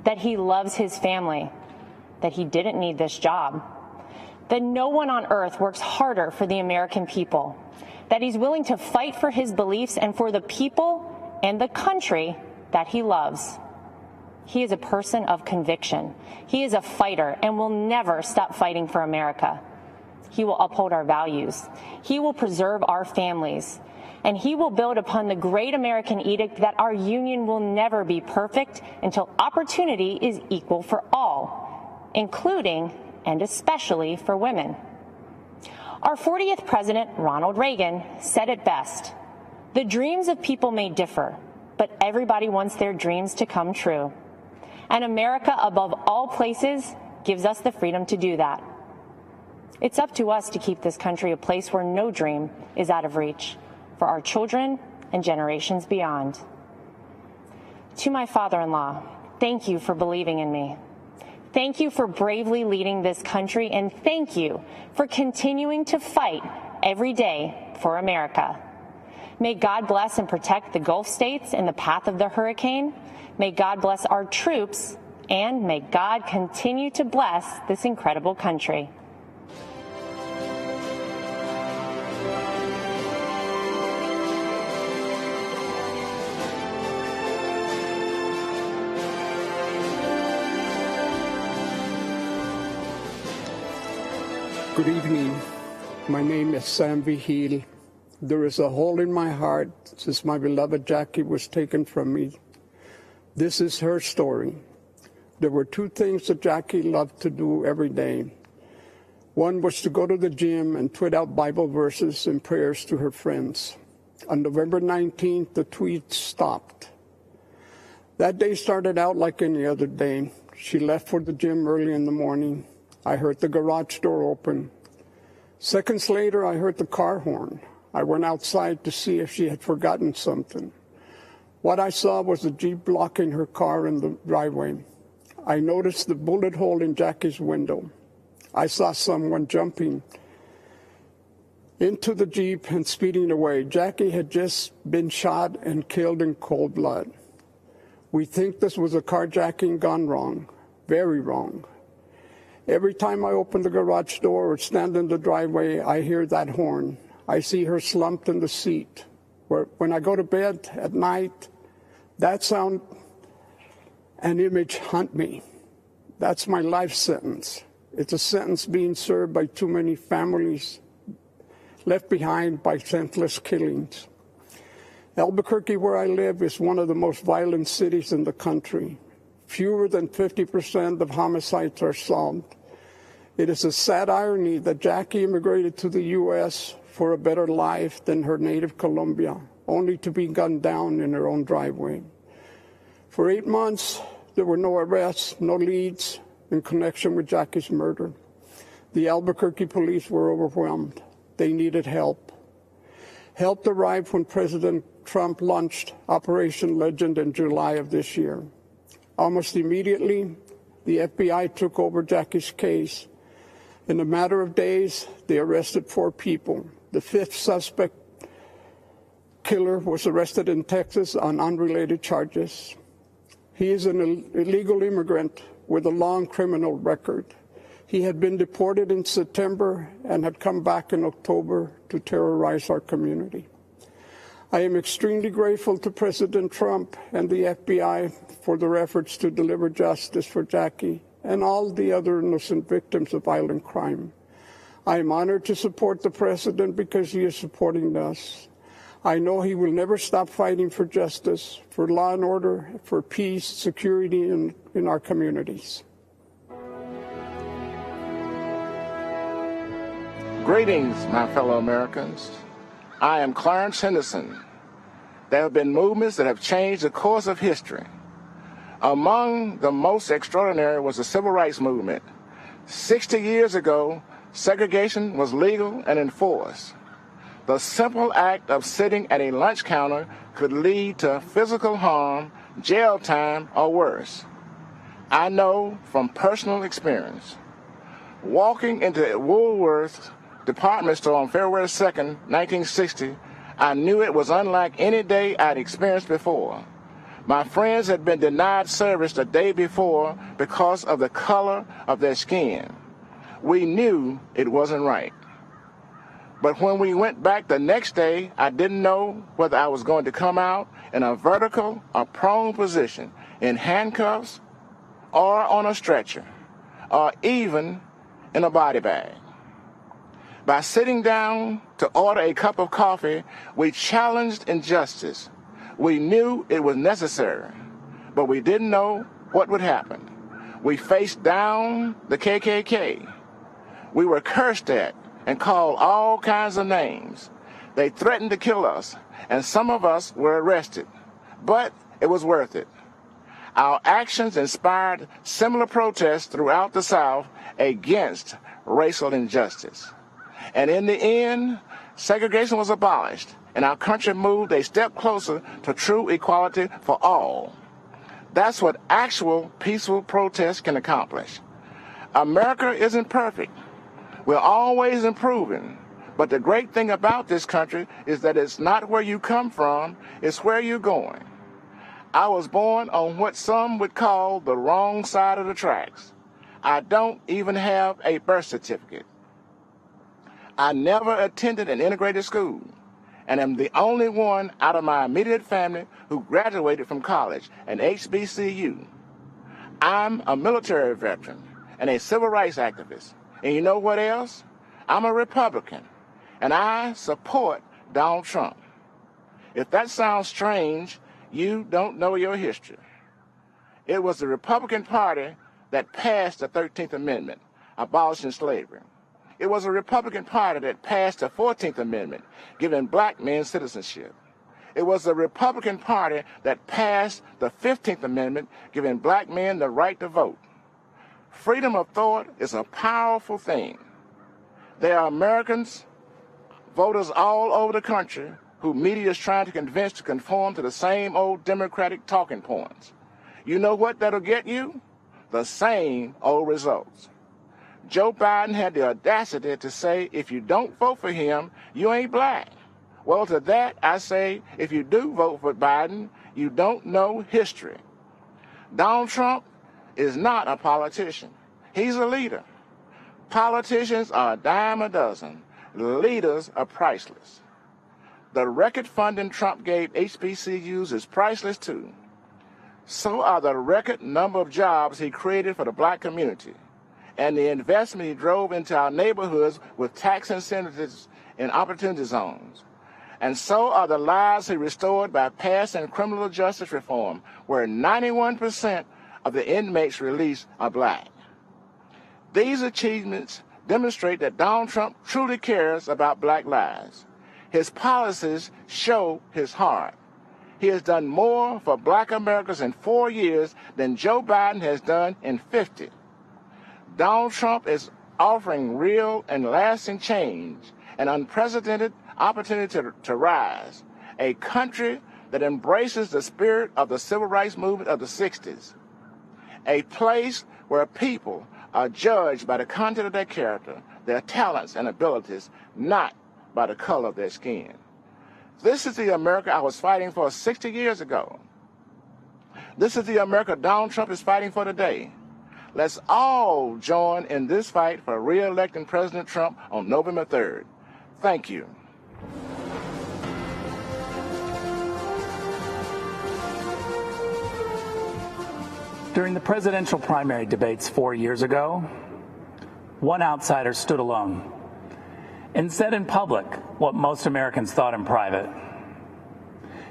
that he loves his family, that he didn't need this job, that no one on earth works harder for the American people, that he's willing to fight for his beliefs and for the people and the country that he loves. He is a person of conviction. He is a fighter and will never stop fighting for America. He will uphold our values. He will preserve our families. And he will build upon the great American edict that our union will never be perfect until opportunity is equal for all, including and especially for women. Our 40th president, Ronald Reagan, said it best: "The dreams of people may differ, but everybody wants their dreams to come true. And America, above all places, gives us the freedom to do that." It's up to us to keep this country a place where no dream is out of reach for our children and generations beyond. To my father-in-law, thank you for believing in me. Thank you for bravely leading this country, and thank you for continuing to fight every day for America. May God bless and protect the Gulf states in the path of the hurricane. May God bless our troops, and may God continue to bless this incredible country. Good evening. My name is Sam Vigil. There is a hole in my heart since my beloved Jackie was taken from me. This is her story. There were two things that Jackie loved to do every day. One was to go to the gym and tweet out Bible verses and prayers to her friends. On November 19th, the tweets stopped. That day started out like any other day. She left for the gym early in the morning. I heard the garage door open. Seconds later, I heard the car horn. I went outside to see if she had forgotten something. What I saw was a Jeep blocking her car in the driveway. I noticed the bullet hole in Jackie's window. I saw someone jumping into the Jeep and speeding away. Jackie had just been shot and killed in cold blood. We think this was a carjacking gone wrong, very wrong. Every time I open the garage door or stand in the driveway, I hear that horn. I see her slumped in the seat. When I go to bed at night, that sound and image haunt me. That's my life sentence. It's a sentence being served by too many families left behind by senseless killings. Albuquerque, where I live, is one of the most violent cities in the country. Fewer than 50% of homicides are solved. It is a sad irony that Jackie immigrated to the U.S. for a better life than her native Colombia, only to be gunned down in her own driveway. For 8 months, there were no arrests, no leads in connection with Jackie's murder. The Albuquerque police were overwhelmed. They needed help. Help arrived when President Trump launched Operation Legend in July of this year. Almost immediately, the FBI took over Jackie's case. In a matter of days, they arrested 4 people. The 5th suspect killer was arrested in Texas on unrelated charges. He is an illegal immigrant with a long criminal record. He had been deported in September and had come back in October to terrorize our community. I am extremely grateful to President Trump and the FBI for their efforts to deliver justice for Jackie and all the other innocent victims of violent crime. I am honored to support the president because he is supporting us. I know he will never stop fighting for justice, for law and order, for peace, security in our communities. Greetings, my fellow Americans. I am Clarence Henderson, There have been movements that have changed the course of history. Among the most extraordinary was the Civil Rights Movement. 60 years ago, segregation was legal and enforced. The simple act of sitting at a lunch counter could lead to physical harm, jail time, or worse. I know from personal experience. Walking into Woolworth's department store on February 2nd, 1960, I knew it was unlike any day I'd experienced before. My friends had been denied service the day before because of the color of their skin. We knew it wasn't right. But when we went back the next day, I didn't know whether I was going to come out in a vertical or prone position, in handcuffs or on a stretcher, or even in a body bag. By sitting down to order a cup of coffee, we challenged injustice. We knew it was necessary, but we didn't know what would happen. We faced down the KKK. We were cursed at and called all kinds of names. They threatened to kill us, and some of us were arrested, but it was worth it. Our actions inspired similar protests throughout the South against racial injustice. And in the end, segregation was abolished, and our country moved a step closer to true equality for all. That's what actual peaceful protest can accomplish. America isn't perfect. We're always improving. But the great thing about this country is that it's not where you come from, it's where you're going. I was born on what some would call the wrong side of the tracks. I don't even have a birth certificate. I never attended an integrated school, and am the only one out of my immediate family who graduated from college, an HBCU. I'm a military veteran and a civil rights activist. And you know what else? I'm a Republican, and I support Donald Trump. If that sounds strange, you don't know your history. It was the Republican Party that passed the 13th Amendment, abolishing slavery. It was a Republican Party that passed the 14th Amendment, giving black men citizenship. It was the Republican Party that passed the 15th Amendment, giving black men the right to vote. Freedom of thought is a powerful thing. There are Americans, voters all over the country, who media is trying to convince to conform to the same old Democratic talking points. You know what that'll get you? The same old results. Joe Biden had the audacity to say, if you don't vote for him, you ain't black. Well, to that, I say, if you do vote for Biden, you don't know history. Donald Trump is not a politician. He's a leader. Politicians are a dime a dozen. Leaders are priceless. The record funding Trump gave HBCUs is priceless too. So are the record number of jobs he created for the black community, and the investment he drove into our neighborhoods with tax incentives and opportunity zones. And so are the lives he restored by passing criminal justice reform, where 91% of the inmates released are black. These achievements demonstrate that Donald Trump truly cares about black lives. His policies show his heart. He has done more for black Americans in 4 years than Joe Biden has done in 50. Donald Trump is offering real and lasting change, an unprecedented opportunity to rise, a country that embraces the spirit of the civil rights movement of the 60s, a place where people are judged by the content of their character, their talents and abilities, not by the color of their skin. This is the America I was fighting for 60 years ago. This is the America Donald Trump is fighting for today. Let's all join in this fight for re-electing President Trump on November 3rd. Thank you. During the presidential primary debates 4 years ago, one outsider stood alone and said in public what most Americans thought in private.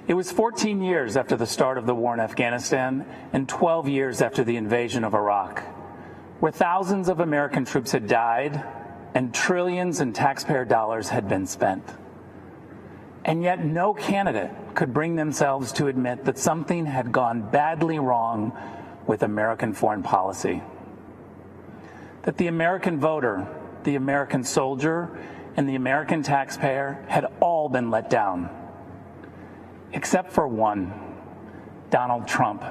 It was 14 years after the start of the war in Afghanistan and 12 years after the invasion of Iraq, where thousands of American troops had died and trillions in taxpayer dollars had been spent. And yet no candidate could bring themselves to admit that something had gone badly wrong with American foreign policy. That the American voter, the American soldier, and the American taxpayer had all been let down. Except for one, Donald Trump.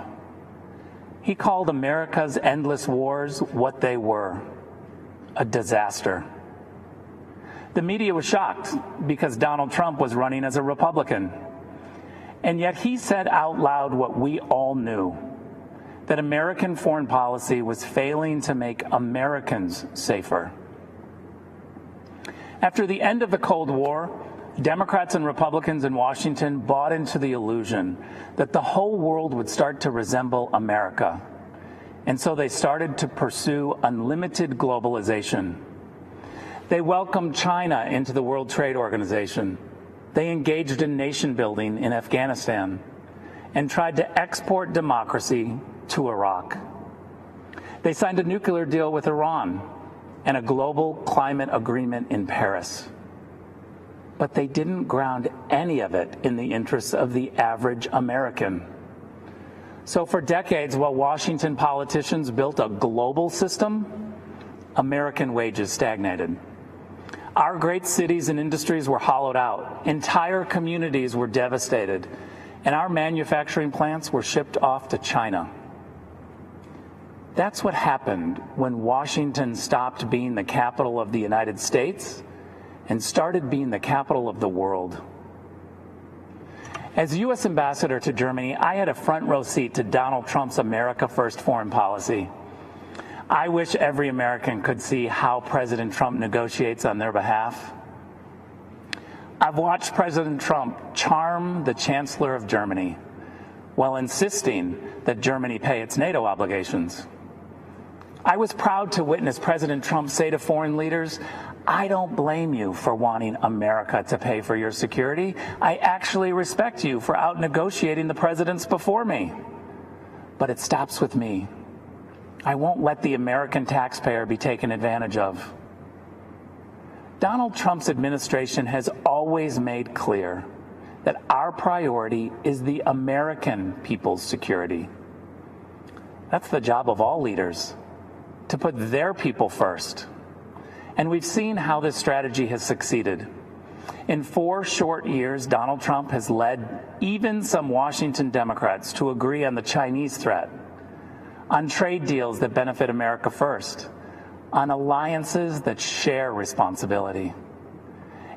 He called America's endless wars what they were, a disaster. The media was shocked because Donald Trump was running as a Republican. And yet he said out loud what we all knew, that American foreign policy was failing to make Americans safer. After the end of the Cold War, Democrats and Republicans in Washington bought into the illusion that the whole world would start to resemble America. And so they started to pursue unlimited globalization. They welcomed China into the World Trade Organization. They engaged in nation building in Afghanistan and tried to export democracy to Iraq. They signed a nuclear deal with Iran and a global climate agreement in Paris. But they didn't ground any of it in the interests of the average American. So for decades, while Washington politicians built a global system, American wages stagnated. Our great cities and industries were hollowed out. Entire communities were devastated. And our manufacturing plants were shipped off to China. That's what happened when Washington stopped being the capital of the United States and started being the capital of the world. As U.S. ambassador to Germany, I had a front row seat to Donald Trump's America First foreign policy. I wish every American could see how President Trump negotiates on their behalf. I've watched President Trump charm the Chancellor of Germany while insisting that Germany pay its NATO obligations. I was proud to witness President Trump say to foreign leaders, "I don't blame you for wanting America to pay for your security. I actually respect you for out-negotiating the presidents before me. But it stops with me. I won't let the American taxpayer be taken advantage of." Donald Trump's administration has always made clear that our priority is the American people's security. That's the job of all leaders, to put their people first. And we've seen how this strategy has succeeded. In 4 short years, Donald Trump has led even some Washington Democrats to agree on the Chinese threat, on trade deals that benefit America first, on alliances that share responsibility.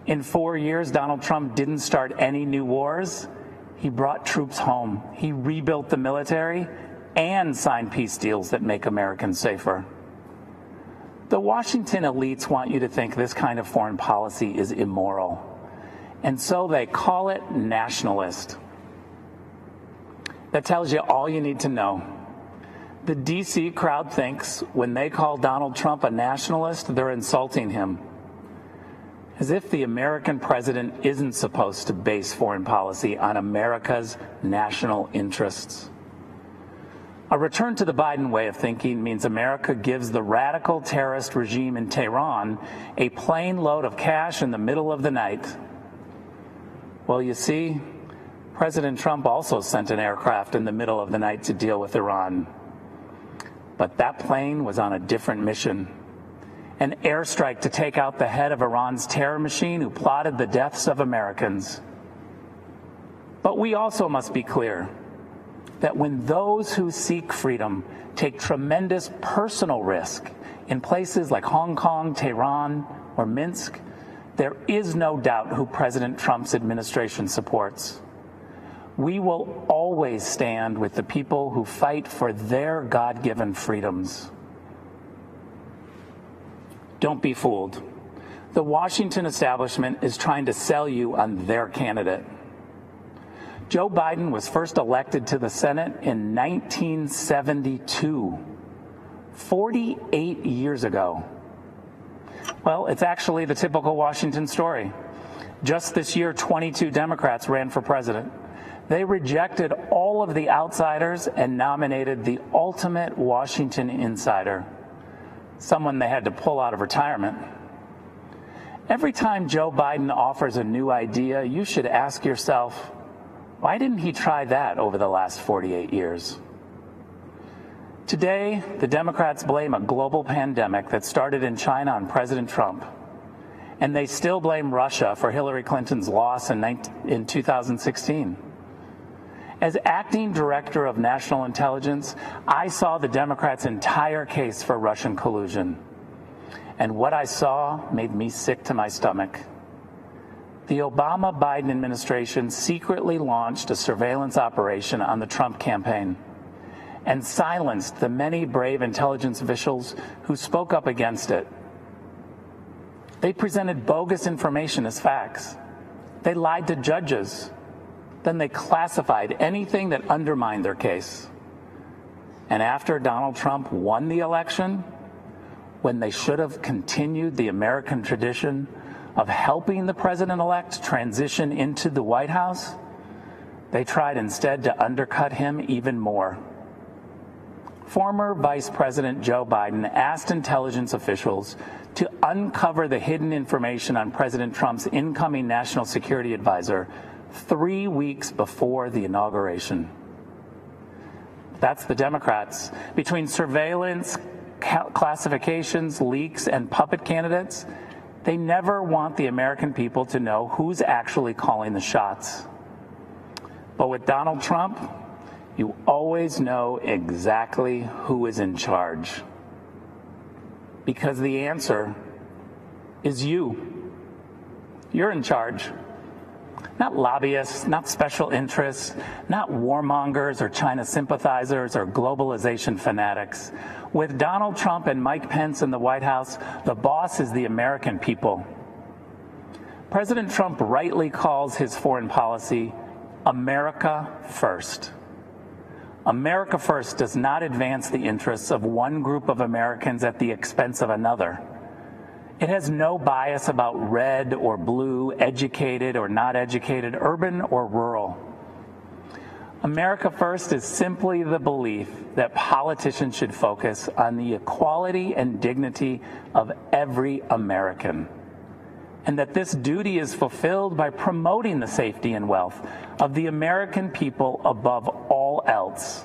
In 4 years, Donald Trump didn't start any new wars. He brought troops home. He rebuilt the military and signed peace deals that make Americans safer. The Washington elites want you to think this kind of foreign policy is immoral, and so they call it nationalist. That tells you all you need to know. The D.C. crowd thinks when they call Donald Trump a nationalist, they're insulting him. As if the American president isn't supposed to base foreign policy on America's national interests. A return to the Biden way of thinking means America gives the radical terrorist regime in Tehran a plane load of cash in the middle of the night. Well, you see, President Trump also sent an aircraft in the middle of the night to deal with Iran. But that plane was on a different mission. An airstrike to take out the head of Iran's terror machine who plotted the deaths of Americans. But we also must be clear that when those who seek freedom take tremendous personal risk in places like Hong Kong, Tehran, or Minsk, there is no doubt who President Trump's administration supports. We will always stand with the people who fight for their God-given freedoms. Don't be fooled. The Washington establishment is trying to sell you on their candidate. Joe Biden was first elected to the Senate in 1972, 48 years ago. Well, it's actually the typical Washington story. Just this year, 22 Democrats ran for president. They rejected all of the outsiders and nominated the ultimate Washington insider, someone they had to pull out of retirement. Every time Joe Biden offers a new idea, you should ask yourself, why didn't he try that over the last 48 years? Today, the Democrats blame a global pandemic that started in China on President Trump, and they still blame Russia for Hillary Clinton's loss in 2016. As acting director of national intelligence, I saw the Democrats' entire case for Russian collusion. And what I saw made me sick to my stomach. The Obama-Biden administration secretly launched a surveillance operation on the Trump campaign and silenced the many brave intelligence officials who spoke up against it. They presented bogus information as facts. They lied to judges. Then they classified anything that undermined their case. And after Donald Trump won the election, when they should have continued the American tradition of helping the president-elect transition into the White House, they tried instead to undercut him even more. Former Vice President Joe Biden asked intelligence officials to uncover the hidden information on President Trump's incoming national security advisor 3 weeks before the inauguration. That's the Democrats. Between surveillance, classifications, leaks, and puppet candidates, they never want the American people to know who's actually calling the shots. But with Donald Trump, you always know exactly who is in charge. Because the answer is you. You're in charge. Not lobbyists, not special interests, not warmongers or China sympathizers or globalization fanatics. With Donald Trump and Mike Pence in the White House, the boss is the American people. President Trump rightly calls his foreign policy America First. America First does not advance the interests of one group of Americans at the expense of another. It has no bias about red or blue, educated or not educated, urban or rural. America First is simply the belief that politicians should focus on the equality and dignity of every American, and that this duty is fulfilled by promoting the safety and wealth of the American people above all else.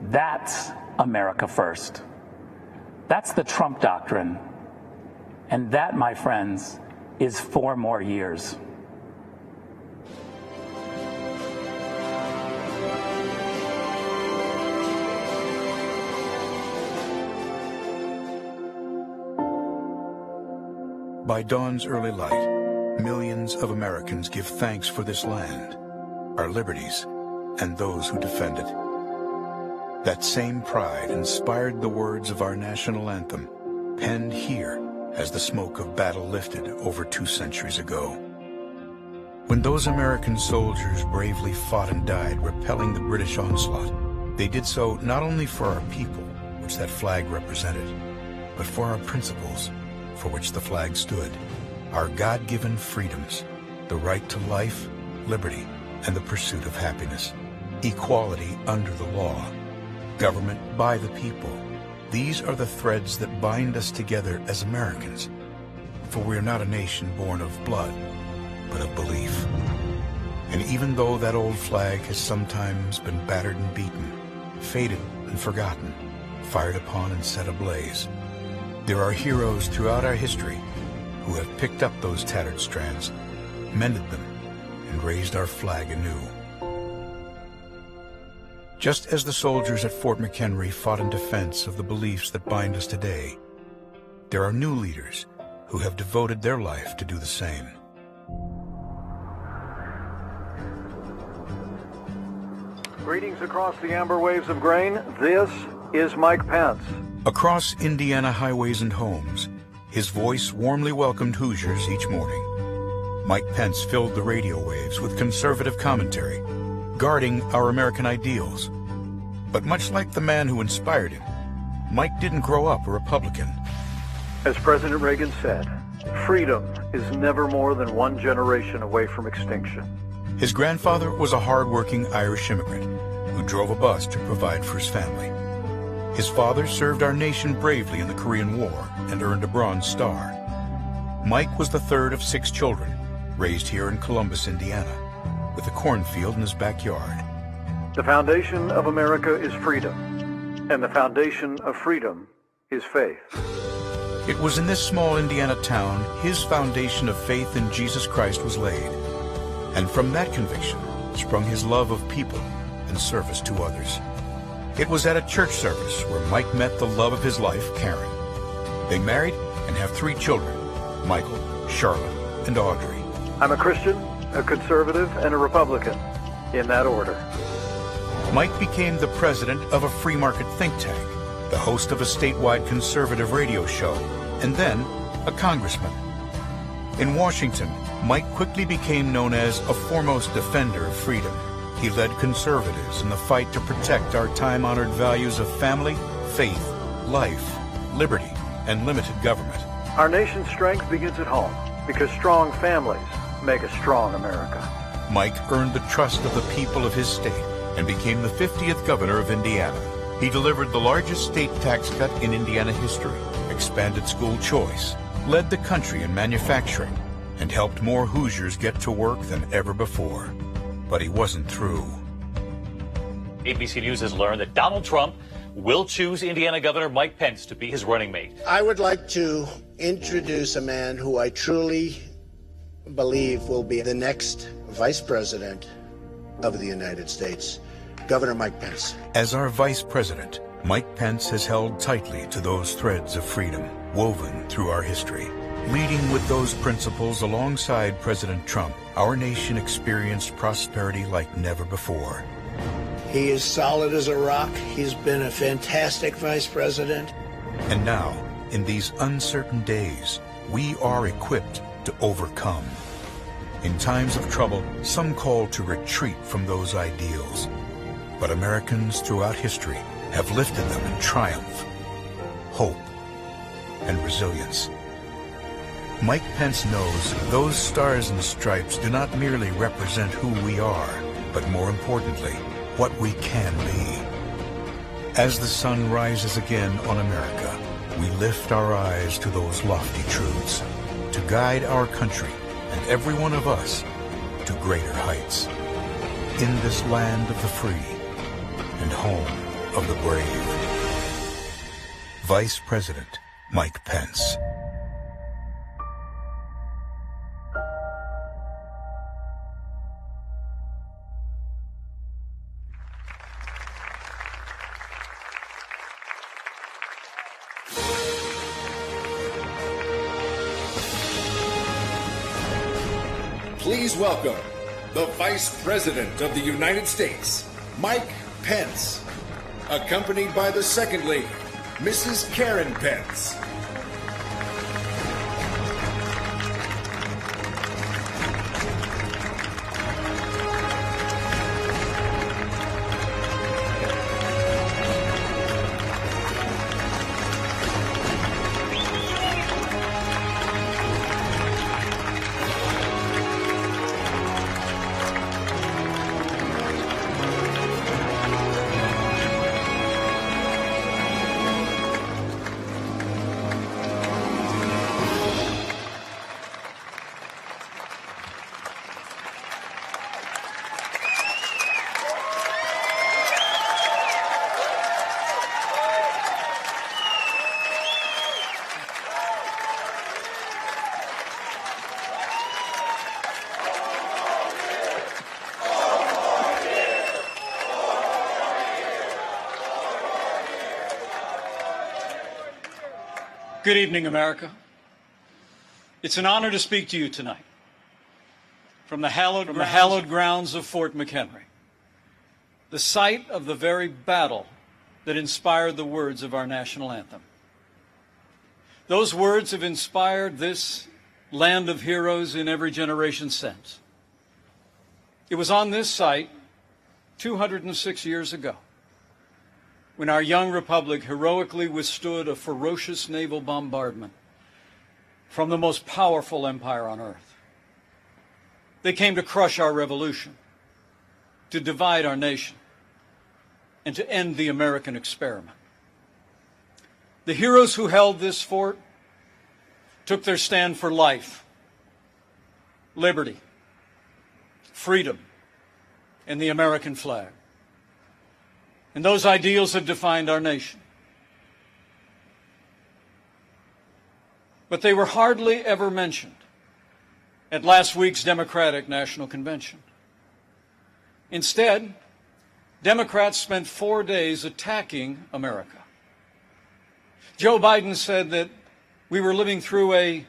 That's America First. That's the Trump doctrine. And that, my friends, is 4 more years. By dawn's early light, millions of Americans give thanks for this land, our liberties, and those who defend it. That same pride inspired the words of our national anthem, penned here as the smoke of battle lifted over 2 centuries ago. When those American soldiers bravely fought and died, repelling the British onslaught, they did so not only for our people, which that flag represented, but for our principles, for which the flag stood, our God-given freedoms, the right to life, liberty, and the pursuit of happiness, equality under the law, government by the people. These are the threads that bind us together as Americans, for we are not a nation born of blood, but of belief. And even though that old flag has sometimes been battered and beaten, faded and forgotten, fired upon and set ablaze, there are heroes throughout our history who have picked up those tattered strands, mended them, and raised our flag anew. Just as the soldiers at Fort McHenry fought in defense of the beliefs that bind us today, there are new leaders who have devoted their life to do the same. Greetings across the amber waves of grain. This is Mike Pence. Across Indiana highways and homes, his voice warmly welcomed Hoosiers each morning. Mike Pence filled the radio waves with conservative commentary, guarding our American ideals. But much like the man who inspired him, Mike didn't grow up a Republican. As President Reagan said, freedom is never more than 1 generation away from extinction. His grandfather was a hard-working Irish immigrant who drove a bus to provide for his family. His father served our nation bravely in the Korean War and earned a Bronze Star. Mike was the third of 6 children, raised here in Columbus, Indiana, with a cornfield in his backyard. The foundation of America is freedom, and the foundation of freedom is faith. It was in this small Indiana town his foundation of faith in Jesus Christ was laid. And from that conviction sprung his love of people and service to others. It was at a church service where Mike met the love of his life, Karen. They married and have 3 children, Michael, Charlotte, and Audrey. I'm a Christian, a conservative, and a Republican, in that order. Mike became the president of a free market think tank, the host of a statewide conservative radio show, and then a congressman. In Washington, Mike quickly became known as a foremost defender of freedom. He led conservatives in the fight to protect our time-honored values of family, faith, life, liberty, and limited government. Our nation's strength begins at home, because strong families make a strong America. Mike earned the trust of the people of his state and became the 50th governor of Indiana. He delivered the largest state tax cut in Indiana history, expanded school choice, led the country in manufacturing, and helped more Hoosiers get to work than ever before. But he wasn't through. ABC News has learned that Donald Trump will choose Indiana Governor Mike Pence to be his running mate. I would like to introduce a man who I truly believe will be the next vice president of the United States, Governor Mike Pence. As our vice president, Mike Pence has held tightly to those threads of freedom woven through our history. Leading with those principles alongside President Trump, our nation experienced prosperity like never before. He is solid as a rock. He's been a fantastic vice president. And now, in these uncertain days, we are equipped to overcome. In times of trouble, some call to retreat from those ideals. But Americans throughout history have lifted them in triumph, hope, and resilience. Mike Pence knows those stars and stripes do not merely represent who we are, but more importantly, what we can be. As the sun rises again on America, we lift our eyes to those lofty truths, to guide our country and every one of us to greater heights. In this land of the free and home of the brave. Vice President Mike Pence. Please welcome the Vice President of the United States, Mike Pence, accompanied by the Second Lady, Mrs. Karen Pence. Good evening, America. It's an honor to speak to you tonight from the hallowed grounds of Fort McHenry, the site of the very battle that inspired the words of our national anthem. Those words have inspired this land of heroes in every generation since. It was on this site 206 years ago when our young republic heroically withstood a ferocious naval bombardment from the most powerful empire on earth. They came to crush our revolution, to divide our nation, and to end the American experiment. The heroes who held this fort took their stand for life, liberty, freedom, and the American flag. And those ideals have defined our nation. But they were hardly ever mentioned at last week's Democratic National Convention. Instead, Democrats spent 4 days attacking America. Joe Biden said that we were living through a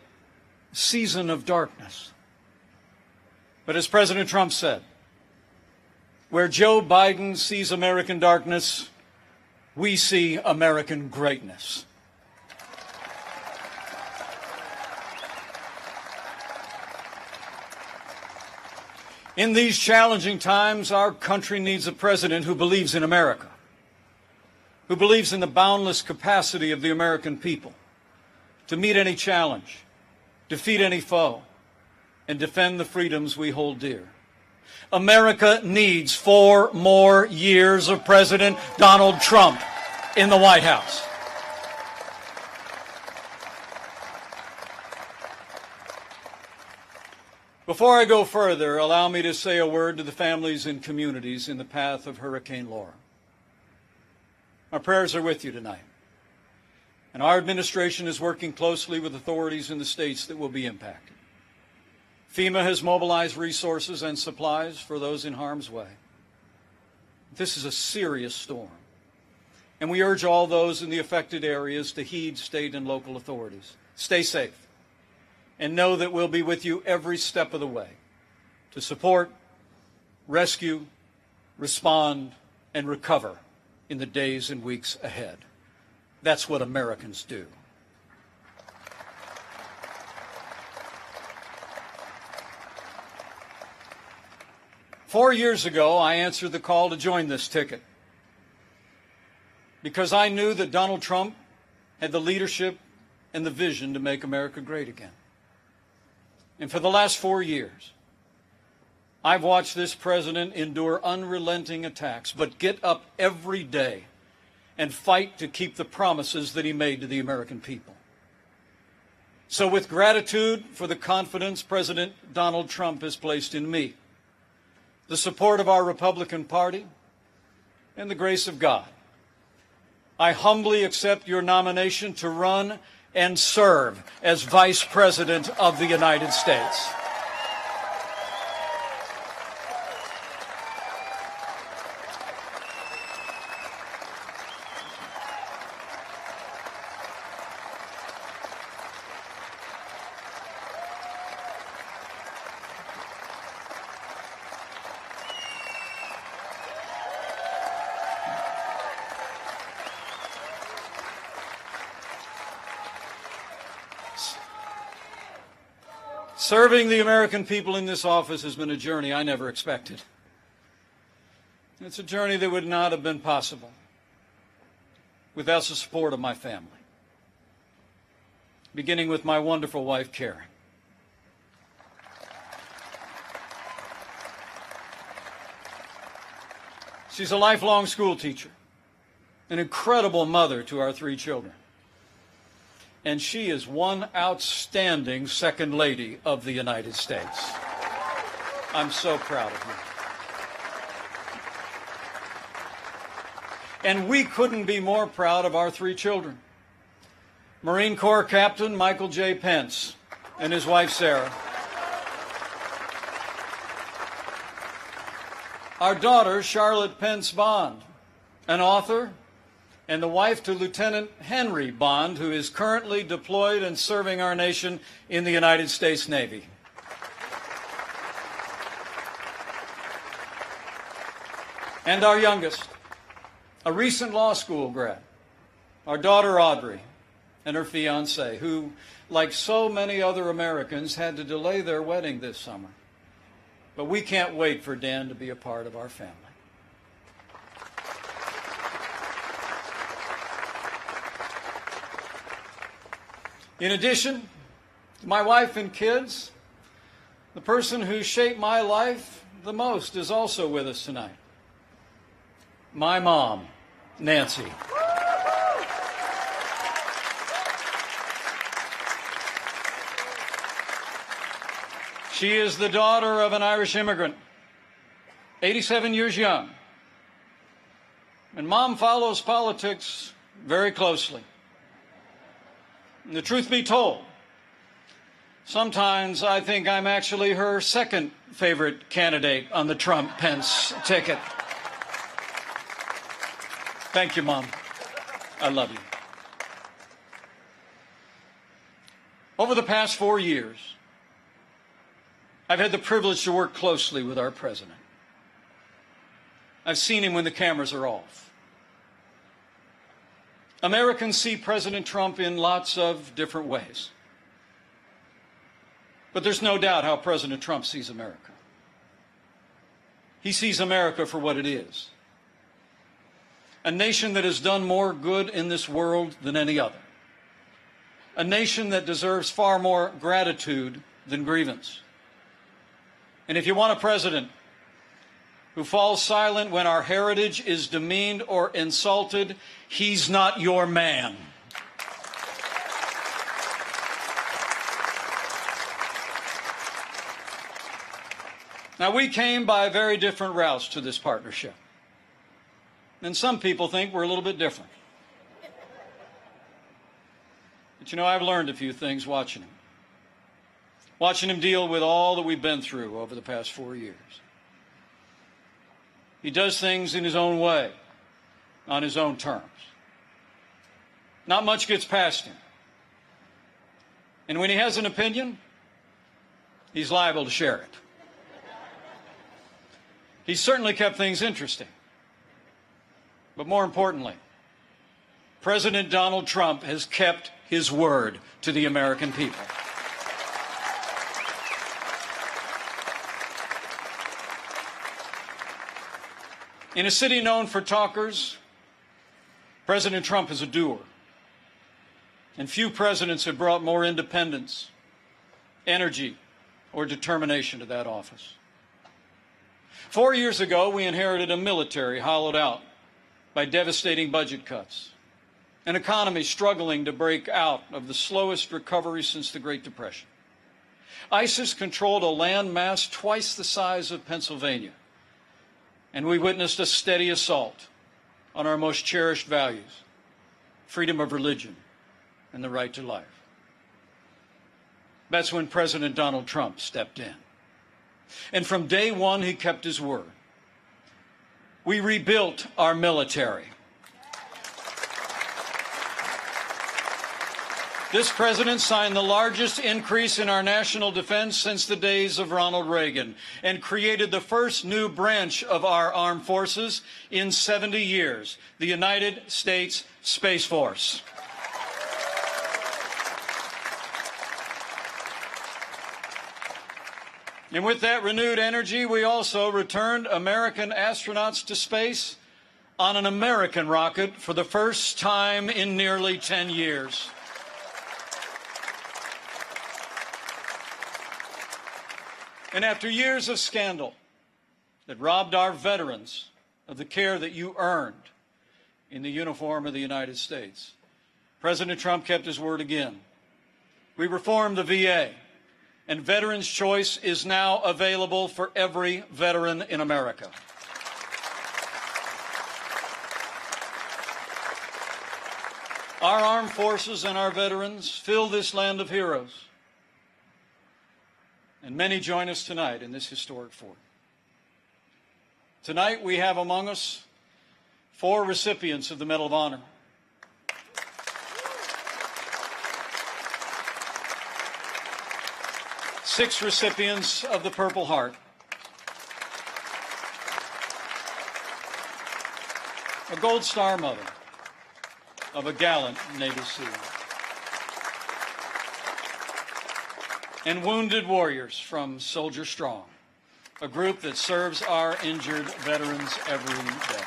season of darkness. But as President Trump said, where Joe Biden sees American darkness, we see American greatness. In these challenging times, our country needs a president who believes in America, who believes in the boundless capacity of the American people to meet any challenge, defeat any foe, and defend the freedoms we hold dear. America needs 4 more years of President Donald Trump in the White House. Before I go further, allow me to say a word to the families and communities in the path of Hurricane Laura. Our prayers are with you tonight, and our administration is working closely with authorities in the states that will be impacted. FEMA has mobilized resources and supplies for those in harm's way. This is a serious storm, and we urge all those in the affected areas to heed state and local authorities. Stay safe, and know that we'll be with you every step of the way to support, rescue, respond, and recover in the days and weeks ahead. That's what Americans do. Four years ago, I answered the call to join this ticket because I knew that Donald Trump had the leadership and the vision to make America great again. And for the last 4 years, I've watched this president endure unrelenting attacks, but get up every day and fight to keep the promises that he made to the American people. So with gratitude for the confidence President Donald Trump has placed in me, the support of our Republican Party, and the grace of God, I humbly accept your nomination to run and serve as Vice President of the United States. Serving the American people in this office has been a journey I never expected. It's a journey that would not have been possible without the support of my family, beginning with my wonderful wife, Karen. She's a lifelong school teacher, an incredible mother to our 3 children. And she is one outstanding Second Lady of the United States. I'm so proud of her. And we couldn't be more proud of our 3 children. Marine Corps Captain Michael J. Pence and his wife, Sarah. Our daughter, Charlotte Pence Bond, an author, and the wife to Lieutenant Henry Bond, who is currently deployed and serving our nation in the United States Navy. And our youngest, a recent law school grad, our daughter Audrey, and her fiancé, who, like so many other Americans, had to delay their wedding this summer. But we can't wait for Dan to be a part of our family. In addition to my wife and kids, the person who shaped my life the most is also with us tonight. My mom, Nancy. She is the daughter of an Irish immigrant, 87 years young. And Mom follows politics very closely. And the truth be told, sometimes I think I'm actually her second favorite candidate on the Trump-Pence ticket. Thank you, Mom. I love you. Over the past 4 years, I've had the privilege to work closely with our president. I've seen him when the cameras are off. Americans see President Trump in lots of different ways. But there's no doubt how President Trump sees America. He sees America for what it is. A nation that has done more good in this world than any other. A nation that deserves far more gratitude than grievance. And if you want a president who falls silent when our heritage is demeaned or insulted, he's not your man. Now, we came by very different routes to this partnership. And some people think we're a little bit different. But you know, I've learned a few things watching him. Watching him deal with all that we've been through over the past 4 years. He does things in his own way, on his own terms. Not much gets past him. And when he has an opinion, he's liable to share it. He's certainly kept things interesting. But more importantly, President Donald Trump has kept his word to the American people. In a city known for talkers, President Trump is a doer. And few presidents have brought more independence, energy, or determination to that office. 4 years ago, we inherited a military hollowed out by devastating budget cuts, an economy struggling to break out of the slowest recovery since the Great Depression. ISIS controlled a land mass twice the size of Pennsylvania, and we witnessed a steady assault on our most cherished values, freedom of religion and the right to life. That's when President Donald Trump stepped in. And from day one, he kept his word. We rebuilt our military. This president signed the largest increase in our national defense since the days of Ronald Reagan and created the first new branch of our armed forces in 70 years, the United States Space Force. And with that renewed energy, we also returned American astronauts to space on an American rocket for the first time in nearly 10 years. And after years of scandal that robbed our veterans of the care that you earned in the uniform of the United States, President Trump kept his word again. We reformed the VA. And Veterans Choice is now available for every veteran in America. Our armed forces and our veterans fill this land of heroes. And many join us tonight in this historic fort. Tonight we have among us 4 recipients of the Medal of Honor. Six recipients of the Purple Heart. A Gold Star mother of a gallant Navy SEAL. And wounded warriors from Soldier Strong, a group that serves our injured veterans every day.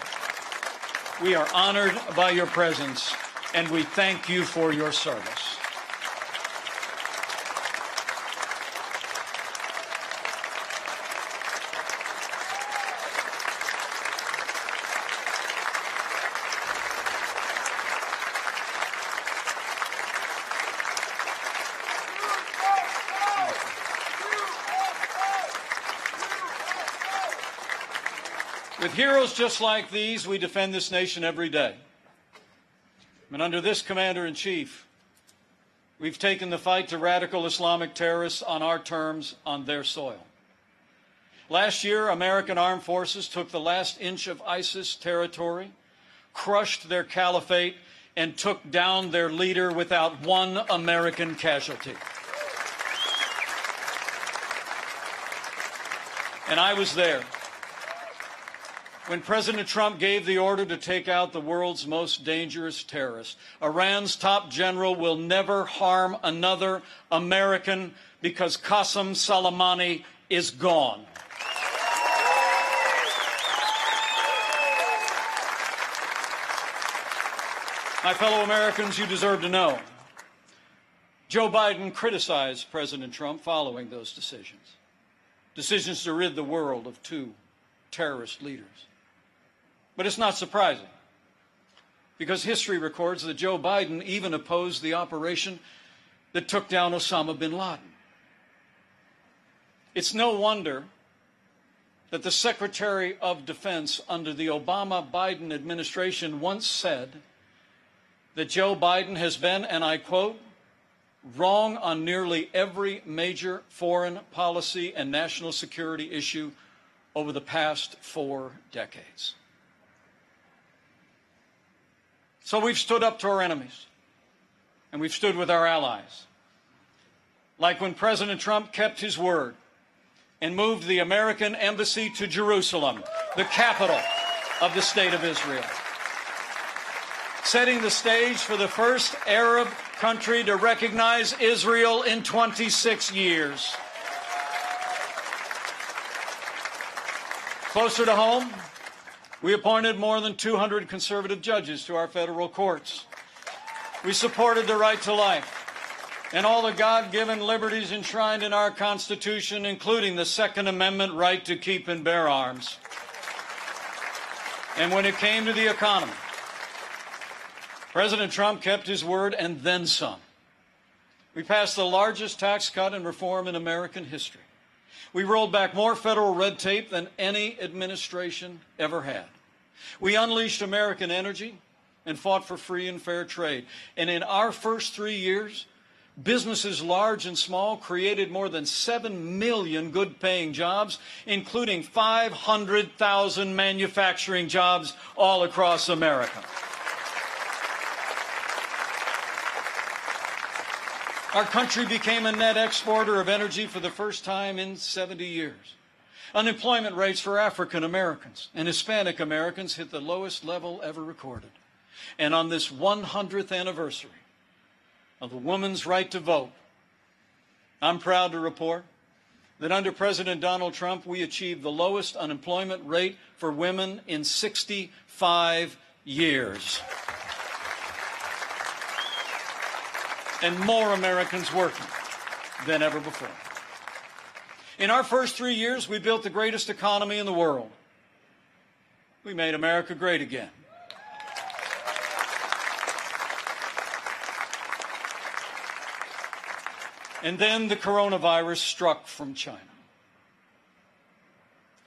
We are honored by your presence, and we thank you for your service. With heroes just like these, we defend this nation every day. And under this commander-in-chief, we've taken the fight to radical Islamic terrorists on our terms, on their soil. Last year, American armed forces took the last inch of ISIS territory, crushed their caliphate, and took down their leader without one American casualty. And I was there when President Trump gave the order to take out the world's most dangerous terrorist. Iran's top general will never harm another American because Qasem Soleimani is gone. My fellow Americans, you deserve to know. Joe Biden criticized President Trump following those decisions to rid the world of two terrorist leaders. But it's not surprising, because history records that Joe Biden even opposed the operation that took down Osama bin Laden. It's no wonder that the Secretary of Defense under the Obama-Biden administration once said that Joe Biden has been, and I quote, wrong on nearly every major foreign policy and national security issue over the past 4 decades. So we've stood up to our enemies, and we've stood with our allies. Like when President Trump kept his word and moved the American embassy to Jerusalem, the capital of the State of Israel, setting the stage for the first Arab country to recognize Israel in 26 years. Closer to home, we appointed more than 200 conservative judges to our federal courts. We supported the right to life and all the God-given liberties enshrined in our Constitution, including the Second Amendment right to keep and bear arms. And when it came to the economy, President Trump kept his word and then some. We passed the largest tax cut and reform in American history. We rolled back more federal red tape than any administration ever had. We unleashed American energy and fought for free and fair trade. And in our first 3 years, businesses large and small created more than 7 million good-paying jobs, including 500,000 manufacturing jobs all across America. Our country became a net exporter of energy for the first time in 70 years. Unemployment rates for African Americans and Hispanic Americans hit the lowest level ever recorded. And on this 100th anniversary of the woman's right to vote, I'm proud to report that under President Donald Trump, we achieved the lowest unemployment rate for women in 65 years. And more Americans working than ever before. In our first 3 years, we built the greatest economy in the world. We made America great again. And then the coronavirus struck from China.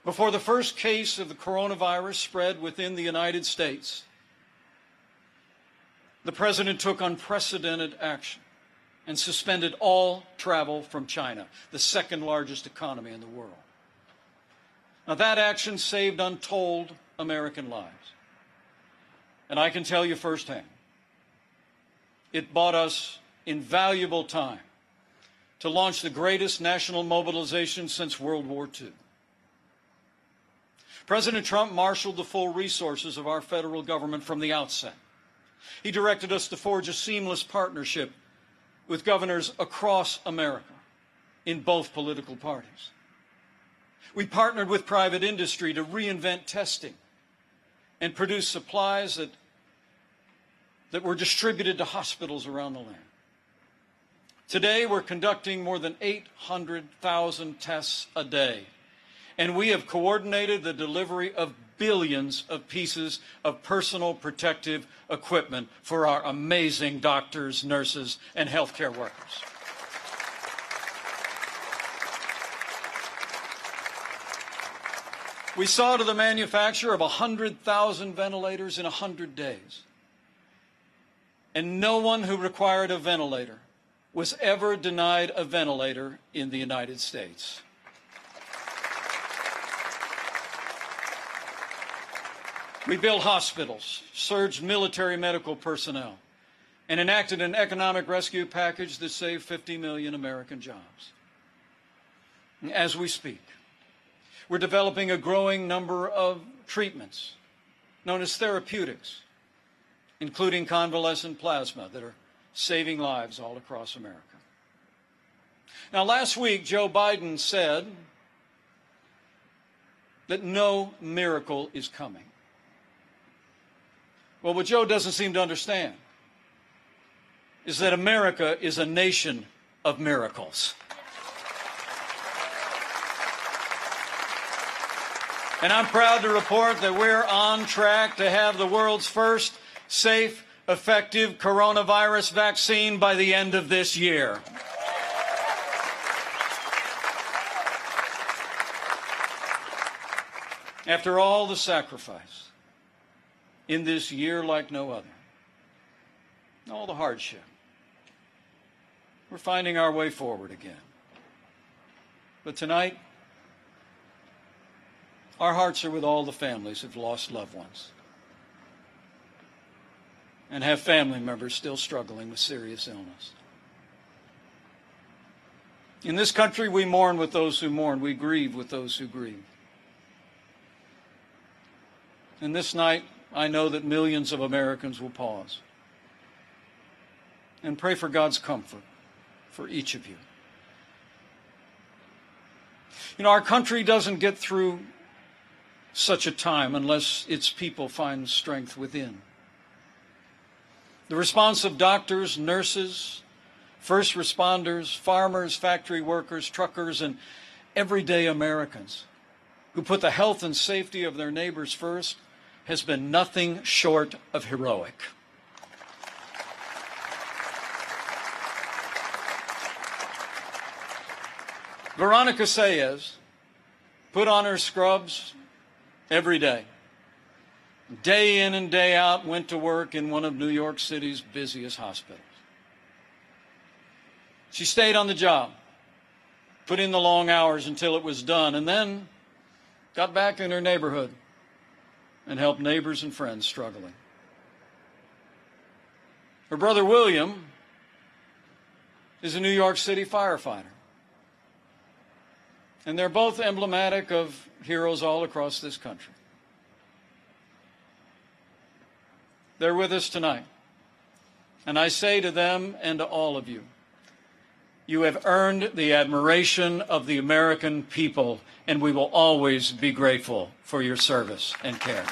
Before the first case of the coronavirus spread within the United States, the president took unprecedented action and suspended all travel from China, the second largest economy in the world. Now, that action saved untold American lives. And I can tell you firsthand, it bought us invaluable time to launch the greatest national mobilization since World War II. President Trump marshaled the full resources of our federal government from the outset. He directed us to forge a seamless partnership with governors across America in both political parties. We partnered with private industry to reinvent testing and produce supplies that were distributed to hospitals around the land. Today, we're conducting more than 800,000 tests a day, and we have coordinated the delivery of billions of pieces of personal protective equipment for our amazing doctors, nurses, and healthcare workers. We saw to the manufacture of 100,000 ventilators in 100 days. And no one who required a ventilator was ever denied a ventilator in the United States. We built hospitals, surged military medical personnel, and enacted an economic rescue package that saved 50 million American jobs. As we speak, we're developing a growing number of treatments known as therapeutics, including convalescent plasma, that are saving lives all across America. Now, last week, Joe Biden said that no miracle is coming. Well, what Joe doesn't seem to understand is that America is a nation of miracles. And I'm proud to report that we're on track to have the world's first safe, effective coronavirus vaccine by the end of this year. After all the sacrifice in this year like no other, all the hardship, we're finding our way forward again. But tonight, our hearts are with all the families who've lost loved ones and have family members still struggling with serious illness. In this country, we mourn with those who mourn. We grieve with those who grieve. And this night, I know that millions of Americans will pause and pray for God's comfort for each of you. You know, our country doesn't get through such a time unless its people find strength within. The response of doctors, nurses, first responders, farmers, factory workers, truckers, and everyday Americans who put the health and safety of their neighbors first has been nothing short of heroic. Veronica Sayez put on her scrubs every day in and day out, went to work in one of New York City's busiest hospitals. She stayed on the job, put in the long hours until it was done, and then got back in her neighborhood and helped neighbors and friends struggling. Her brother William is a New York City firefighter. And they're both emblematic of heroes all across this country. They're with us tonight. And I say to them and to all of you, you have earned the admiration of the American people, and we will always be grateful for your service and care.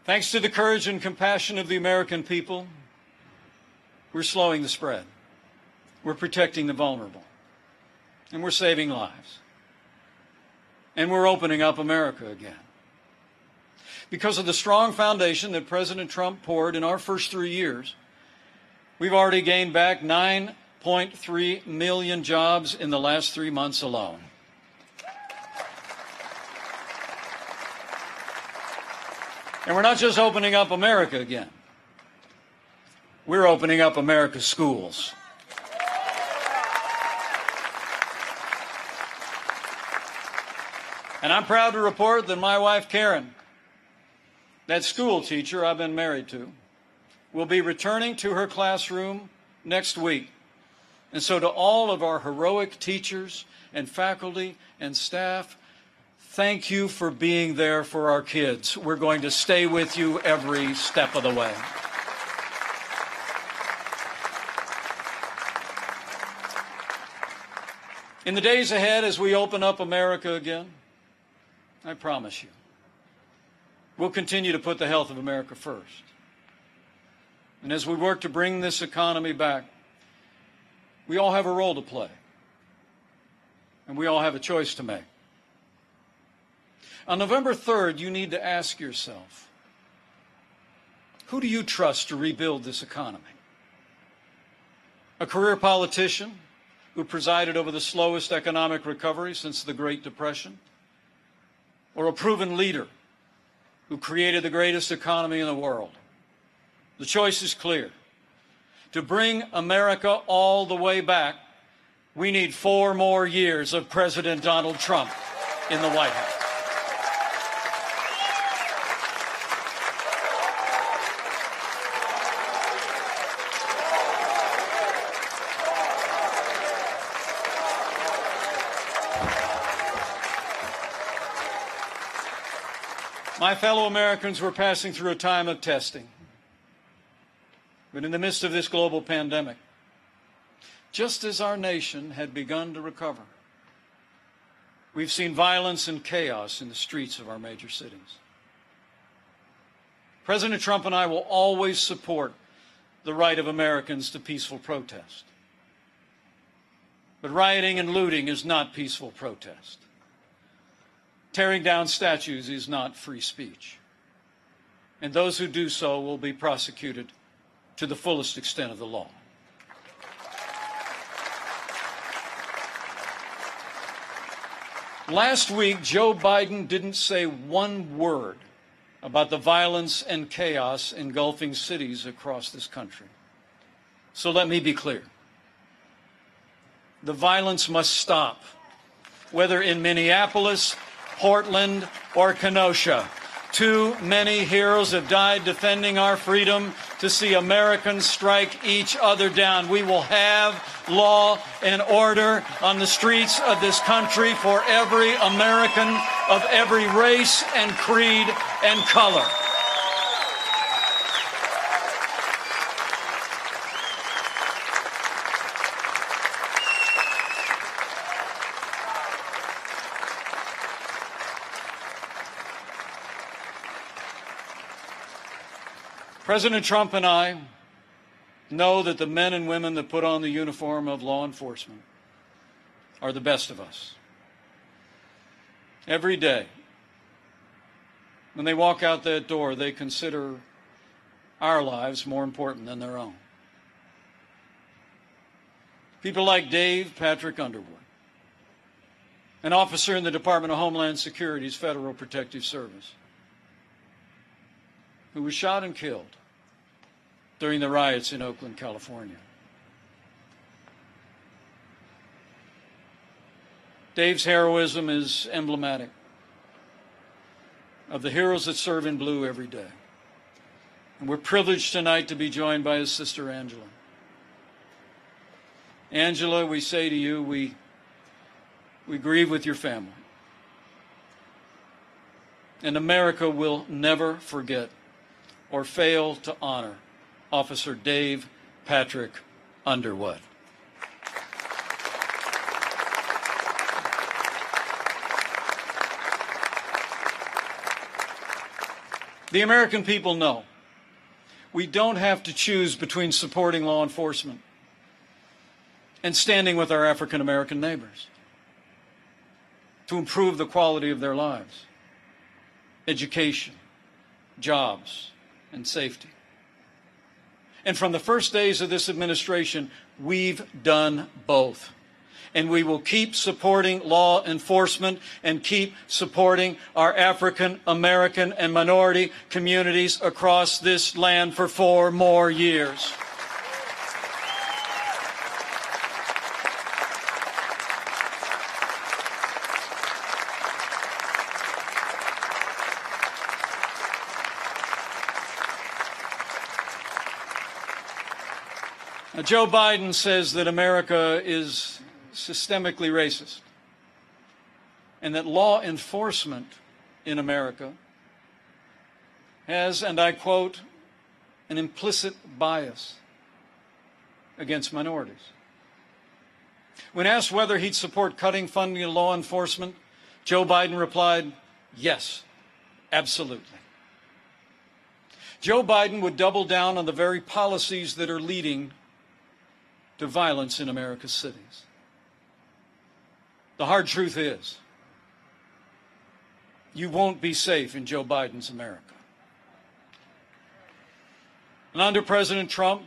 Thanks to the courage and compassion of the American people, we're slowing the spread. We're protecting the vulnerable. And we're saving lives. And we're opening up America again. Because of the strong foundation that President Trump poured in our first 3 years, we've already gained back 9.3 million jobs in the last 3 months alone. And we're not just opening up America again. We're opening up America's schools. And I'm proud to report that my wife, Karen, that school teacher I've been married to, will be returning to her classroom next week. And so to all of our heroic teachers and faculty and staff, thank you for being there for our kids. We're going to stay with you every step of the way. In the days ahead, as we open up America again, I promise you, we'll continue to put the health of America first. And as we work to bring this economy back, we all have a role to play. And we all have a choice to make. On November 3rd, you need to ask yourself, who do you trust to rebuild this economy? A career politician who presided over the slowest economic recovery since the Great Depression? Or a proven leader who created the greatest economy in the world? The choice is clear. To bring America all the way back, we need 4 more years of President Donald Trump in the White House. My fellow Americans, we're passing through a time of testing. But in the midst of this global pandemic, just as our nation had begun to recover, we've seen violence and chaos in the streets of our major cities. President Trump and I will always support the right of Americans to peaceful protest. But rioting and looting is not peaceful protest. Tearing down statues is not free speech. And those who do so will be prosecuted to the fullest extent of the law. Last week, Joe Biden didn't say one word about the violence and chaos engulfing cities across this country. So let me be clear. The violence must stop, whether in Minneapolis, Portland, or Kenosha. Too many heroes have died defending our freedom to see Americans strike each other down. We will have law and order on the streets of this country for every American of every race and creed and color. President Trump and I know that the men and women that put on the uniform of law enforcement are the best of us. Every day, when they walk out that door, they consider our lives more important than their own. People like Dave Patrick Underwood, an officer in the Department of Homeland Security's Federal Protective Service, who was shot and killed during the riots in Oakland, California. Dave's heroism is emblematic of the heroes that serve in blue every day. And we're privileged tonight to be joined by his sister, Angela. Angela, we say to you, we grieve with your family. And America will never forget or fail to honor Officer Dave Patrick Underwood. The American people know we don't have to choose between supporting law enforcement and standing with our African American neighbors to improve the quality of their lives, education, jobs, and safety. And from the first days of this administration, we've done both. And we will keep supporting law enforcement and keep supporting our African American and minority communities across this land for 4 more years. Joe Biden says that America is systemically racist and that law enforcement in America has, and I quote, an implicit bias against minorities. When asked whether he'd support cutting funding to law enforcement, Joe Biden replied, yes, absolutely. Joe Biden would double down on the very policies that are leading to violence in America's cities. The hard truth is, you won't be safe in Joe Biden's America. And under President Trump,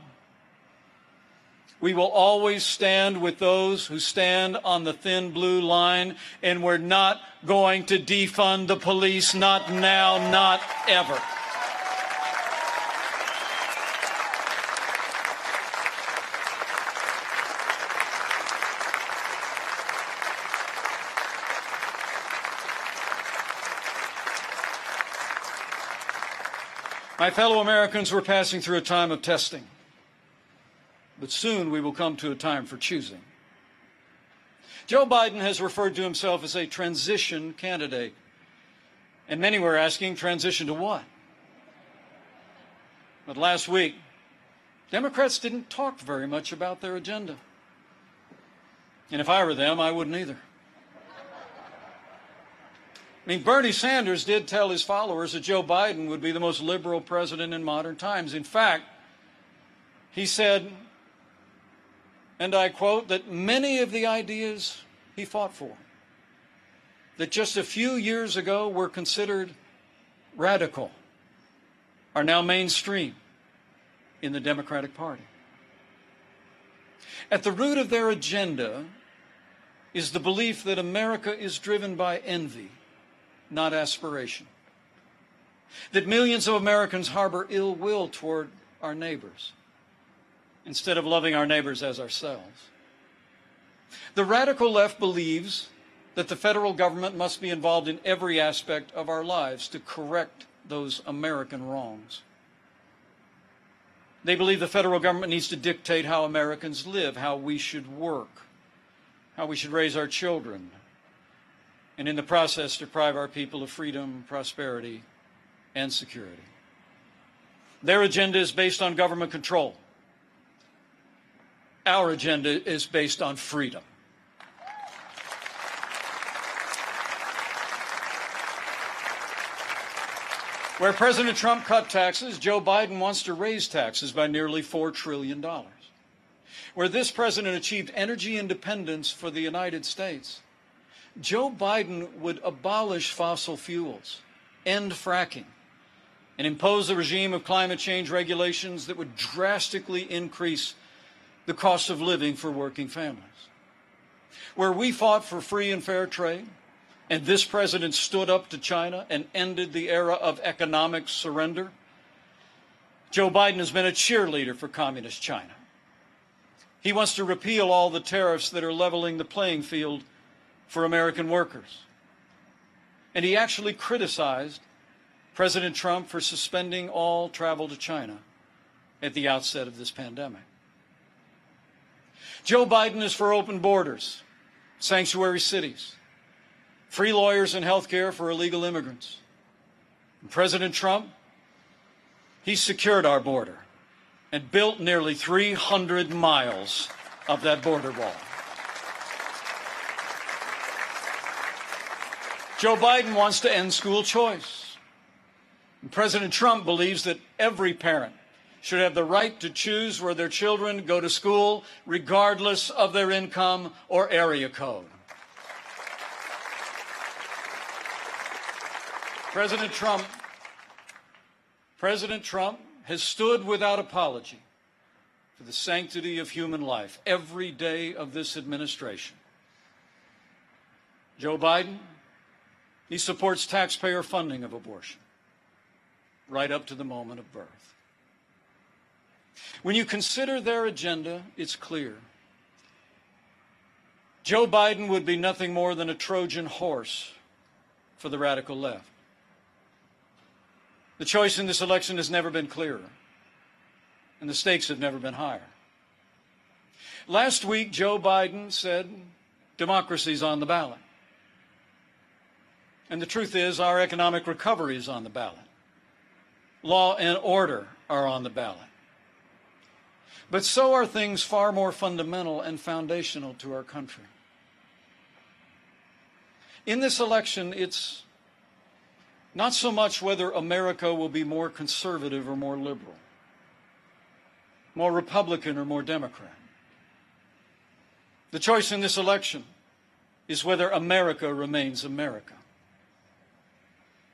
we will always stand with those who stand on the thin blue line, and we're not going to defund the police, not now, not ever. My fellow Americans, we're passing through a time of testing, but soon we will come to a time for choosing. Joe Biden has referred to himself as a transition candidate, and many were asking, transition to what? But last week, Democrats didn't talk very much about their agenda. And if I were them, I wouldn't either. I mean, Bernie Sanders did tell his followers that Joe Biden would be the most liberal president in modern times. In fact, he said, and I quote, that many of the ideas he fought for, that just a few years ago were considered radical, are now mainstream in the Democratic Party. At the root of their agenda is the belief that America is driven by envy, not aspiration. That millions of Americans harbor ill will toward our neighbors instead of loving our neighbors as ourselves. The radical left believes that the federal government must be involved in every aspect of our lives to correct those American wrongs. They believe the federal government needs to dictate how Americans live, how we should work, how we should raise our children, and in the process deprive our people of freedom, prosperity, and security. Their agenda is based on government control. Our agenda is based on freedom. Where President Trump cut taxes, Joe Biden wants to raise taxes by nearly $4 trillion. Where this president achieved energy independence for the United States, Joe Biden would abolish fossil fuels, end fracking, and impose a regime of climate change regulations that would drastically increase the cost of living for working families. Where we fought for free and fair trade, and this president stood up to China and ended the era of economic surrender, Joe Biden has been a cheerleader for communist China. He wants to repeal all the tariffs that are leveling the playing field for American workers. And he actually criticized President Trump for suspending all travel to China at the outset of this pandemic. Joe Biden is for open borders, sanctuary cities, free lawyers and health care for illegal immigrants. And President Trump, he secured our border and built nearly 300 miles of that border wall. Joe Biden wants to end school choice. And President Trump believes that every parent should have the right to choose where their children go to school, regardless of their income or area code. President Trump has stood without apology for the sanctity of human life every day of this administration. Joe Biden, he supports taxpayer funding of abortion right up to the moment of birth. When you consider their agenda, it's clear. Joe Biden would be nothing more than a Trojan horse for the radical left. The choice in this election has never been clearer, and the stakes have never been higher. Last week, Joe Biden said democracy's on the ballot. And the truth is, our economic recovery is on the ballot. Law and order are on the ballot. But so are things far more fundamental and foundational to our country. In this election, it's Not so much whether America will be more conservative or more liberal, more Republican or more Democrat. The choice in this election is whether America remains America.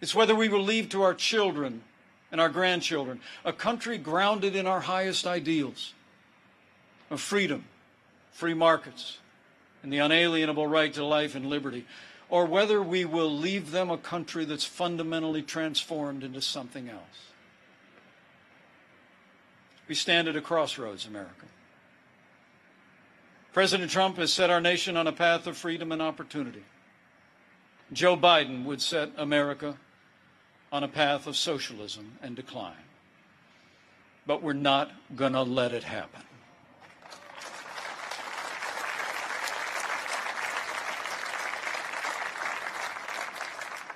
It's whether we will leave to our children and our grandchildren a country grounded in our highest ideals of freedom, free markets, and the unalienable right to life and liberty, or whether we will leave them a country that's fundamentally transformed into something else. We stand at a crossroads, America. President Trump has set our nation on a path of freedom and opportunity. Joe Biden would set America on a path of socialism and decline. But we're not going to let it happen.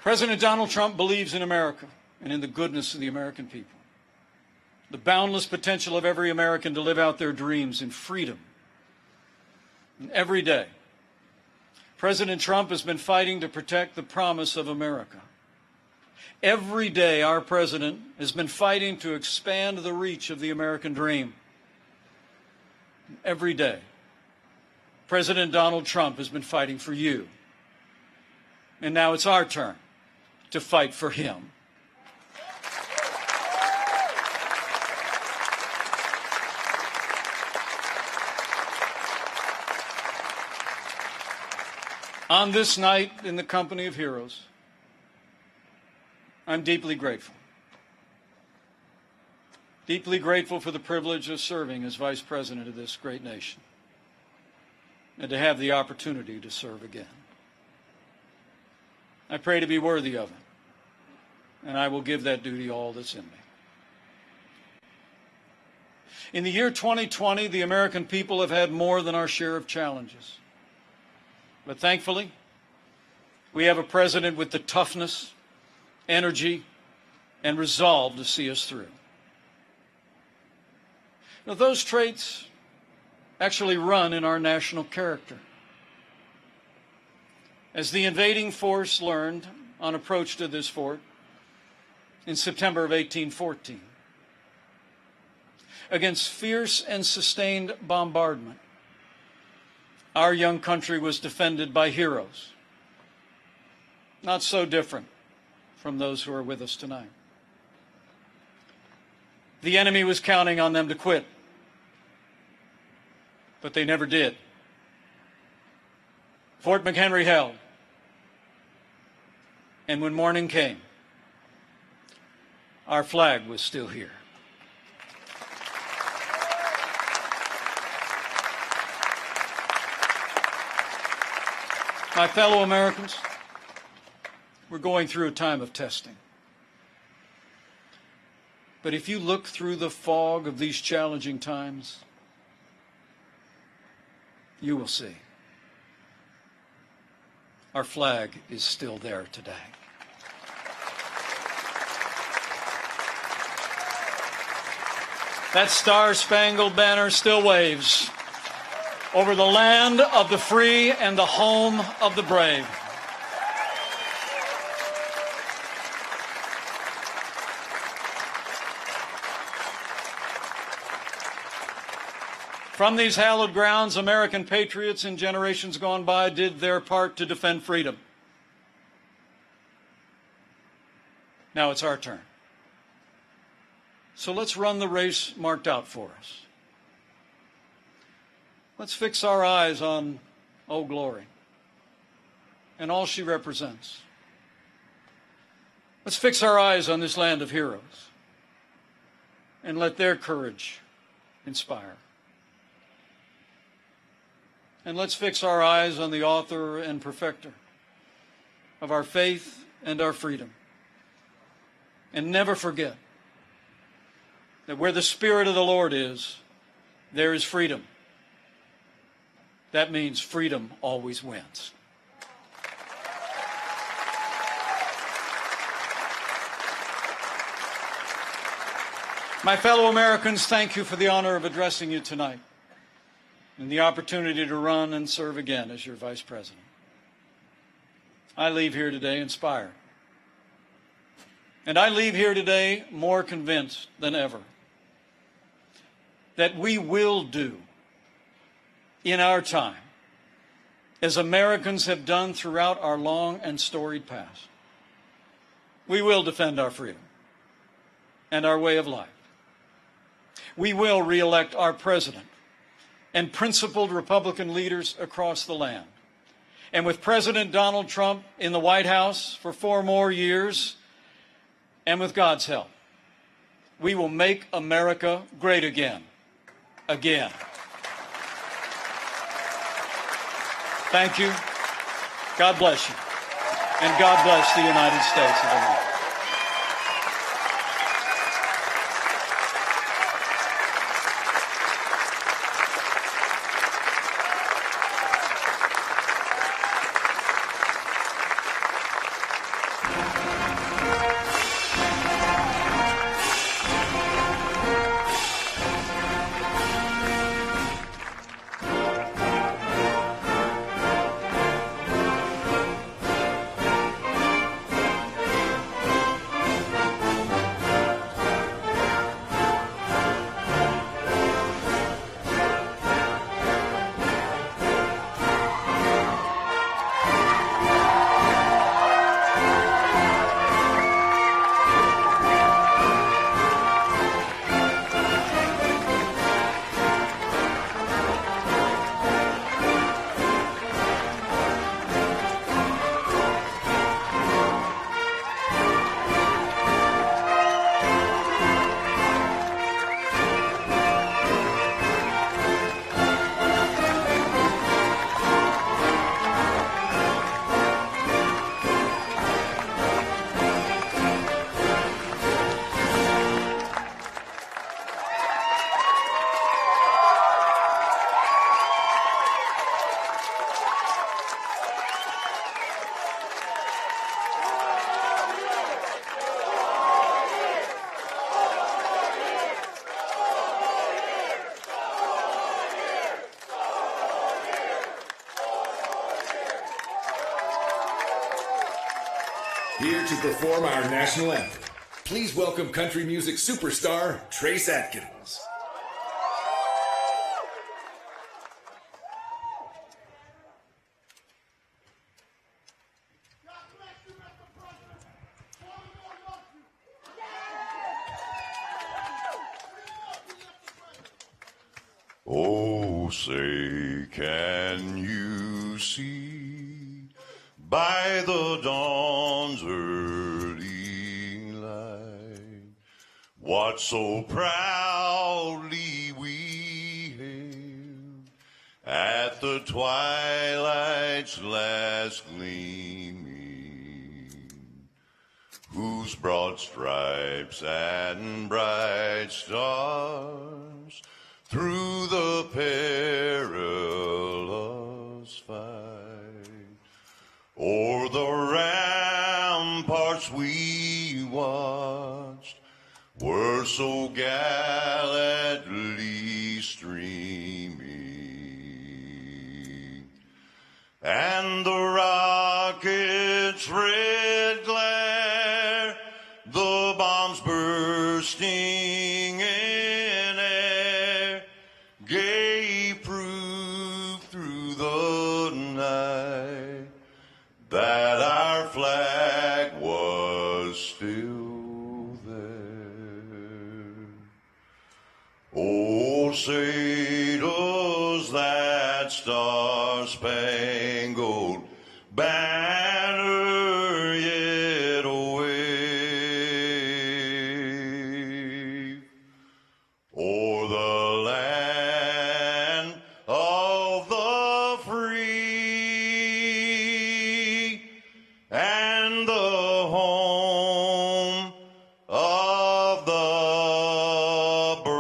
President Donald Trump believes in America and in the goodness of the American people, the boundless potential of every American to live out their dreams in freedom. And every day, President Trump has been fighting to protect the promise of America. Every day, our president has been fighting to expand the reach of the American dream. And every day, President Donald Trump has been fighting for you. And now it's our turn to fight for him. On this night, in the company of heroes, I'm deeply grateful. Deeply grateful for the privilege of serving as Vice President of this great nation and to have the opportunity to serve again. I pray to be worthy of it, and I will give that duty all that's in me. In the year 2020, the American people have had more than our share of challenges. But thankfully, we have a president with the toughness, energy, and resolve to see us through. Now, those traits actually run in our national character. As the invading force learned on approach to this fort in September of 1814, against fierce and sustained bombardment, our young country was defended by heroes, not so different from those who are with us tonight. The enemy was counting on them to quit, but they never did. Fort McHenry held, and when morning came, our flag was still here. My fellow Americans, we're going through a time of testing. But if you look through the fog of these challenging times, you will see our flag is still there today. That star-spangled banner still waves over the land of the free and the home of the brave. From these hallowed grounds, American patriots in generations gone by did their part to defend freedom. Now it's our turn. So let's run the race marked out for us. Let's fix our eyes on Old Glory and all she represents. Let's fix our eyes on this land of heroes and let their courage inspire. And let's fix our eyes on the author and perfecter of our faith and our freedom. And never forget that where the Spirit of the Lord is, there is freedom. That means freedom always wins. My fellow Americans, thank you for the honor of addressing you tonight and the opportunity to run and serve again as your Vice President. I leave here today inspired, And I leave here today more convinced than ever that we will do in our time as Americans have done throughout our long and storied past. We will defend our freedom and our way of life. We will re-elect our president and principled Republican leaders across the land. And with President Donald Trump in the White House for 4 more years, and with God's help, we will make America great again. Again. Thank you. God bless you. And God bless the United States of America. Here to perform our national anthem, please welcome country music superstar Trace Atkins. Oh, say, can you see by the dawn's early light what so proudly we hailed at the twilight's last gleaming, whose broad stripes and bright stars through the perilous fight o'er the ramparts we watched were so gallantly streaming, and the rocket's red glare, the bombs bursting in air, gave proof through the night that our flag was still there. Oh, say does that star-spangled banner yet wave o'er the land of the free and the home of the brave?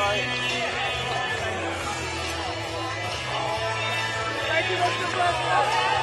Thank you, Mr. Blackburn.